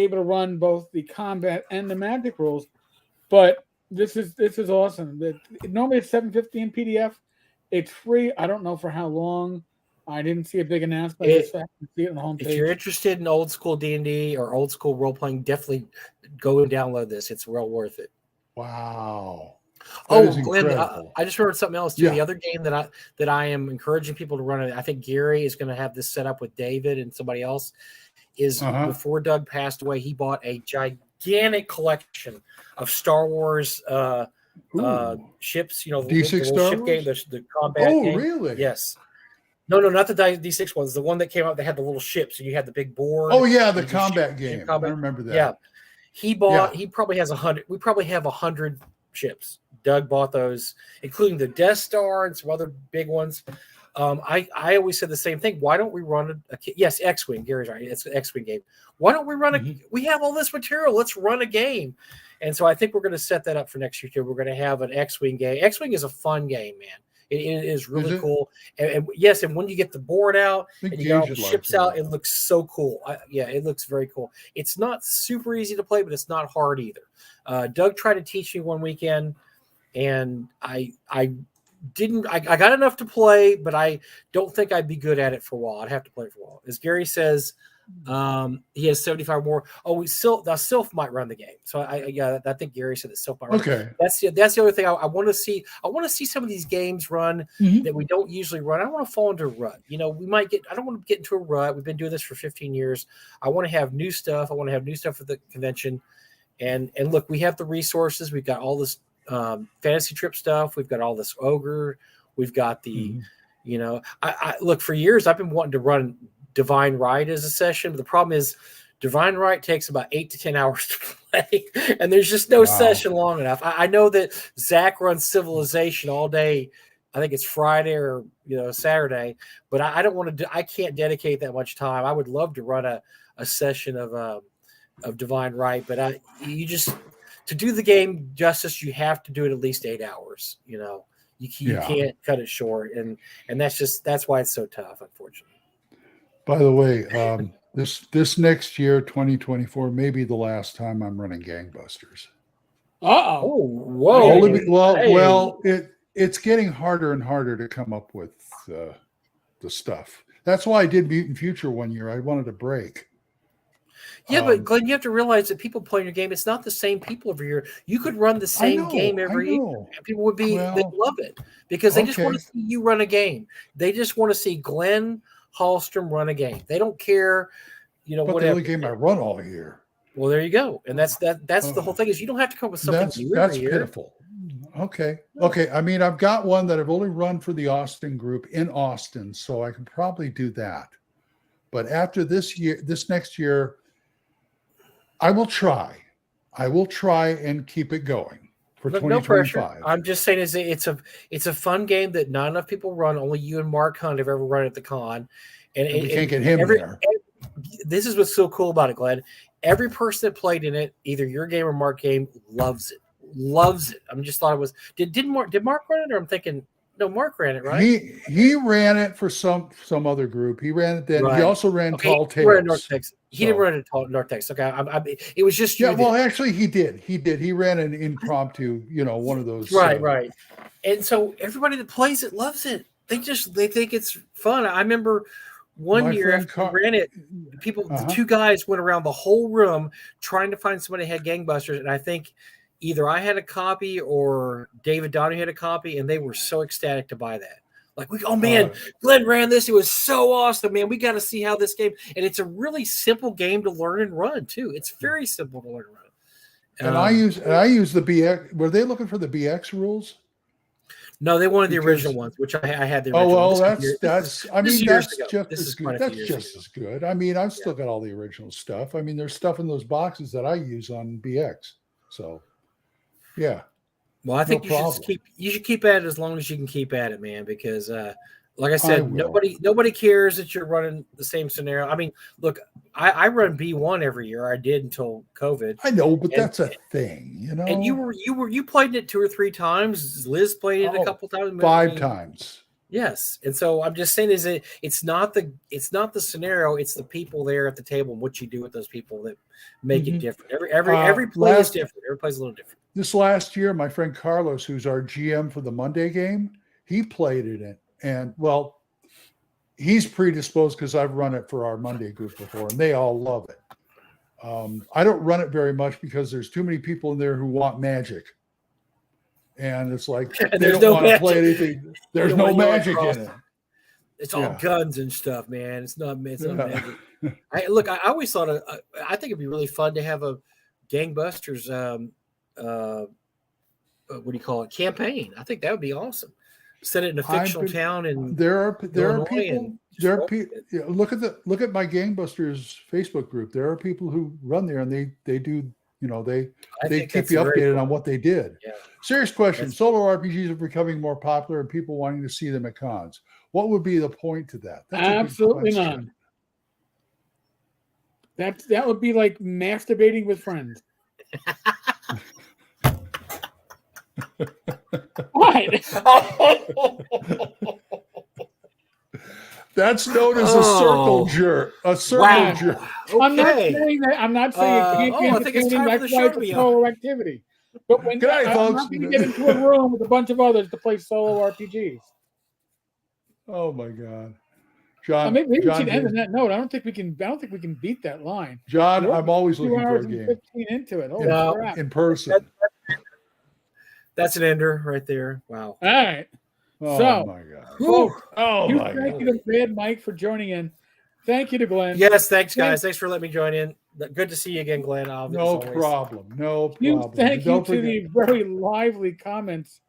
able to run both the combat and the magic rules. But this is awesome. Normally it's $7.50 in PDF. It's free. I don't know for how long. I didn't see a big announcement. I just happened to see it on the homepage. If you're interested in old school D&D or old school role playing, definitely go and download this. It's well worth it. Wow. Glenn, I just remembered something else too. Yeah. The other game that I am encouraging people to run, I think Gary is going to have this set up with David and somebody else, is before Doug passed away, he bought a gigantic collection of Star Wars ships, the D6 little ship game, the combat game. Oh, really? Yes. No, not the D6 ones. The one that came out, they had the little ships, and you had the big board. Oh, yeah, the combat game. I remember that. Yeah. He probably has 100. We probably have 100 ships. Doug bought those, including the Death Star and some other big ones. I always said the same thing. Why don't we run yes, X-Wing. Gary's right. It's an X-Wing game. Why don't we run we have all this material. Let's run a game. And so I think we're going to set that up for next year too. We're going to have an X-Wing game. X-Wing is a fun game, man. It is really cool. And yes, and when you get the board out and you got all the ships out, it looks so cool. It looks very cool. It's not super easy to play, but it's not hard either. Doug tried to teach me one weekend, and I got enough to play, but I don't think I'd be good at it for a while. I'd have to play it for a while. As Gary says, he has 75 more. Sylph might run the game. So I think Gary said that Sylph might run. Okay. That's the other thing I want to see. I want to see some of these games run that we don't usually run. I don't want to fall into a rut. I don't want to get into a rut. We've been doing this for 15 years. I want to have new stuff. I want to have new stuff for the convention. And look, we have the resources. We've got all this fantasy trip stuff. We've got all this ogre. We've got the, I look, for years I've been wanting to run Divine Right as a session, but the problem is Divine Right takes about 8 to 10 hours to play, and there's just no session long enough. I know that Zach runs Civilization all day. I think it's Friday or Saturday, but I don't want to. I can't dedicate that much time. I would love to run a session of Divine Right, but to do the game justice, you have to do it at least 8 hours. You can't cut it short, and that's why it's so tough, unfortunately. By the way, this next year, 2024, may be the last time I'm running Gangbusters. Oh, whoa! It's getting harder and harder to come up with the stuff. That's why I did Mutant Future one year. I wanted a break. Yeah, but Glenn, you have to realize that people playing your game, it's not the same people every year. You could run the same game every year, and people would they'd love it because they just want to see you run a game. They just want to see Glenn Hallstrom run a game. They don't care, but whatever. The only game I run all year. Well, there you go, and that's the whole thing is you don't have to come up with something new every year. That's pitiful. Okay. I mean, I've got one that I've only run for the Austin group in Austin, so I can probably do that. But after this next year, I will try and keep it going for 2025. No pressure. I'm just saying it's a fun game that not enough people run. Only you and Mark Hunt have ever run at the con. And we can't get him there. This is what's so cool about it, Glenn. Every person that played in it, either your game or Mark game, loves it. I just thought it was. Did Mark run it, or I'm thinking no, Mark ran it, right? He ran it for some other group. He ran it then. Right. He also ran Tall Tales. He ran North Texas. He didn't run it at North Texas. Okay, it was just actually, he did. He ran an impromptu. One of those. Right. And so everybody that plays it loves it. They think it's fun. I remember one year after we ran it, the two guys went around the whole room trying to find somebody who had Gangbusters, and I think either I had a copy or David Donahue had a copy, and they were so ecstatic to buy that. Like, Glenn ran this. It was so awesome, man. We got to see how this game, and it's a really simple game to learn and run too. It's very simple to learn and run. And I use the BX. Were they looking for the BX rules? No, they wanted the original ones, which I had the original. Oh, well, that's just as good. I mean, I've still got all the original stuff. I mean, there's stuff in those boxes that I use on BX. So, yeah. Well, I think you should keep at it as long as you can keep at it, man, because like I said, nobody cares that you're running the same scenario. I mean, look, I run B1 every year. I did until COVID. I know, but that's a thing, And you played it 2 or 3 times. Liz played it a couple times. 5 times. Yes, and so I'm just saying is it's not the scenario, it's the people there at the table and what you do with those people that make it different. Every play is different. Every play's a little different. This last year, my friend Carlos, who's our GM for the Monday game, he played it in, and well, he's predisposed because I've run it for our Monday group before, and they all love it. I don't run it very much because there's too many people in there who want magic. And it's like they don't want to play anything. There's no magic in it. It's all guns and stuff, man. It's not magic. I always thought I think it'd be really fun to have a gangbusters what do you call it, campaign. I think that would be awesome. Set it in a fictional town, and there are people. Look at my gangbusters Facebook group. There are people who run there, and they do. They keep you updated on what they did. Yeah. Serious question. Solo RPGs are becoming more popular and people wanting to see them at cons. What would be the point to that? That's absolutely none. That would be like masturbating with friends. What? That's known as a circle jerk. A circle jerk. Okay. I'm not saying that. I'm not saying I think it's time for the show to be solo activity. But when Good night, I'm folks. not going to get into a room with a bunch of others to play solo RPGs. Oh my God, John. Maybe we John should end on that note. I don't think we can beat that line. John, I'm always looking for a 2 hours and game 15 into it. Holy crap. in person. That's an ender right there. Wow. All right. Oh So, my God. folks, Oh my thank God. you to Bad Mike for joining in. Thank you to Glenn. Yes, thanks, guys. Thanks for letting me join in. Good to see you again, Glenn. No problem. No problem. Thank you Don't to the very lively comments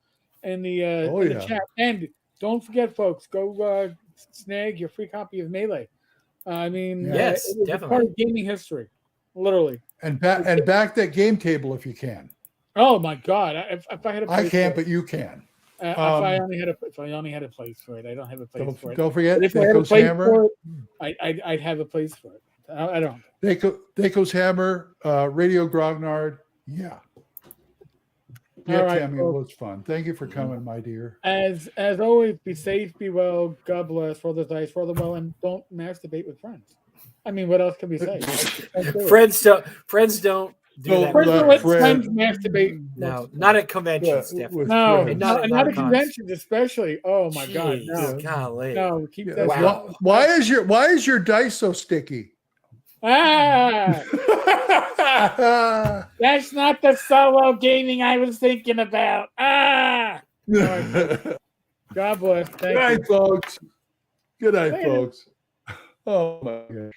in the, in the chat. And don't forget, folks, go snag your free copy of Melee. I mean, yes, it is definitely. a part of gaming history, literally. And back that game table if you can. Oh my God! If I had a place I can't, but you can. if I only had a place for it, I don't have a place for it. Don't forget, But if I had a place Hammer. for it, I'd have a place for it. I don't. Daco's Hammer, Radio Grognard. Yeah. Yeah, All right, Tammy, it folks. was fun. Thank you for coming, my dear. As always, be safe, be well, God bless, roll the dice, roll them well, and don't masturbate with friends. I mean, what else can we say? Friends don't do that. Friends masturbate. No, not at conventions. Definitely. No, friends. not at cons. conventions, especially. Oh my God, Jeez, no, golly. no, keep that. Wow. Why is your dice so sticky? Ah, that's not the solo gaming I was thinking about. Ah, God bless. Thank Good night, you. folks. Good night, Later. folks. Oh my gosh.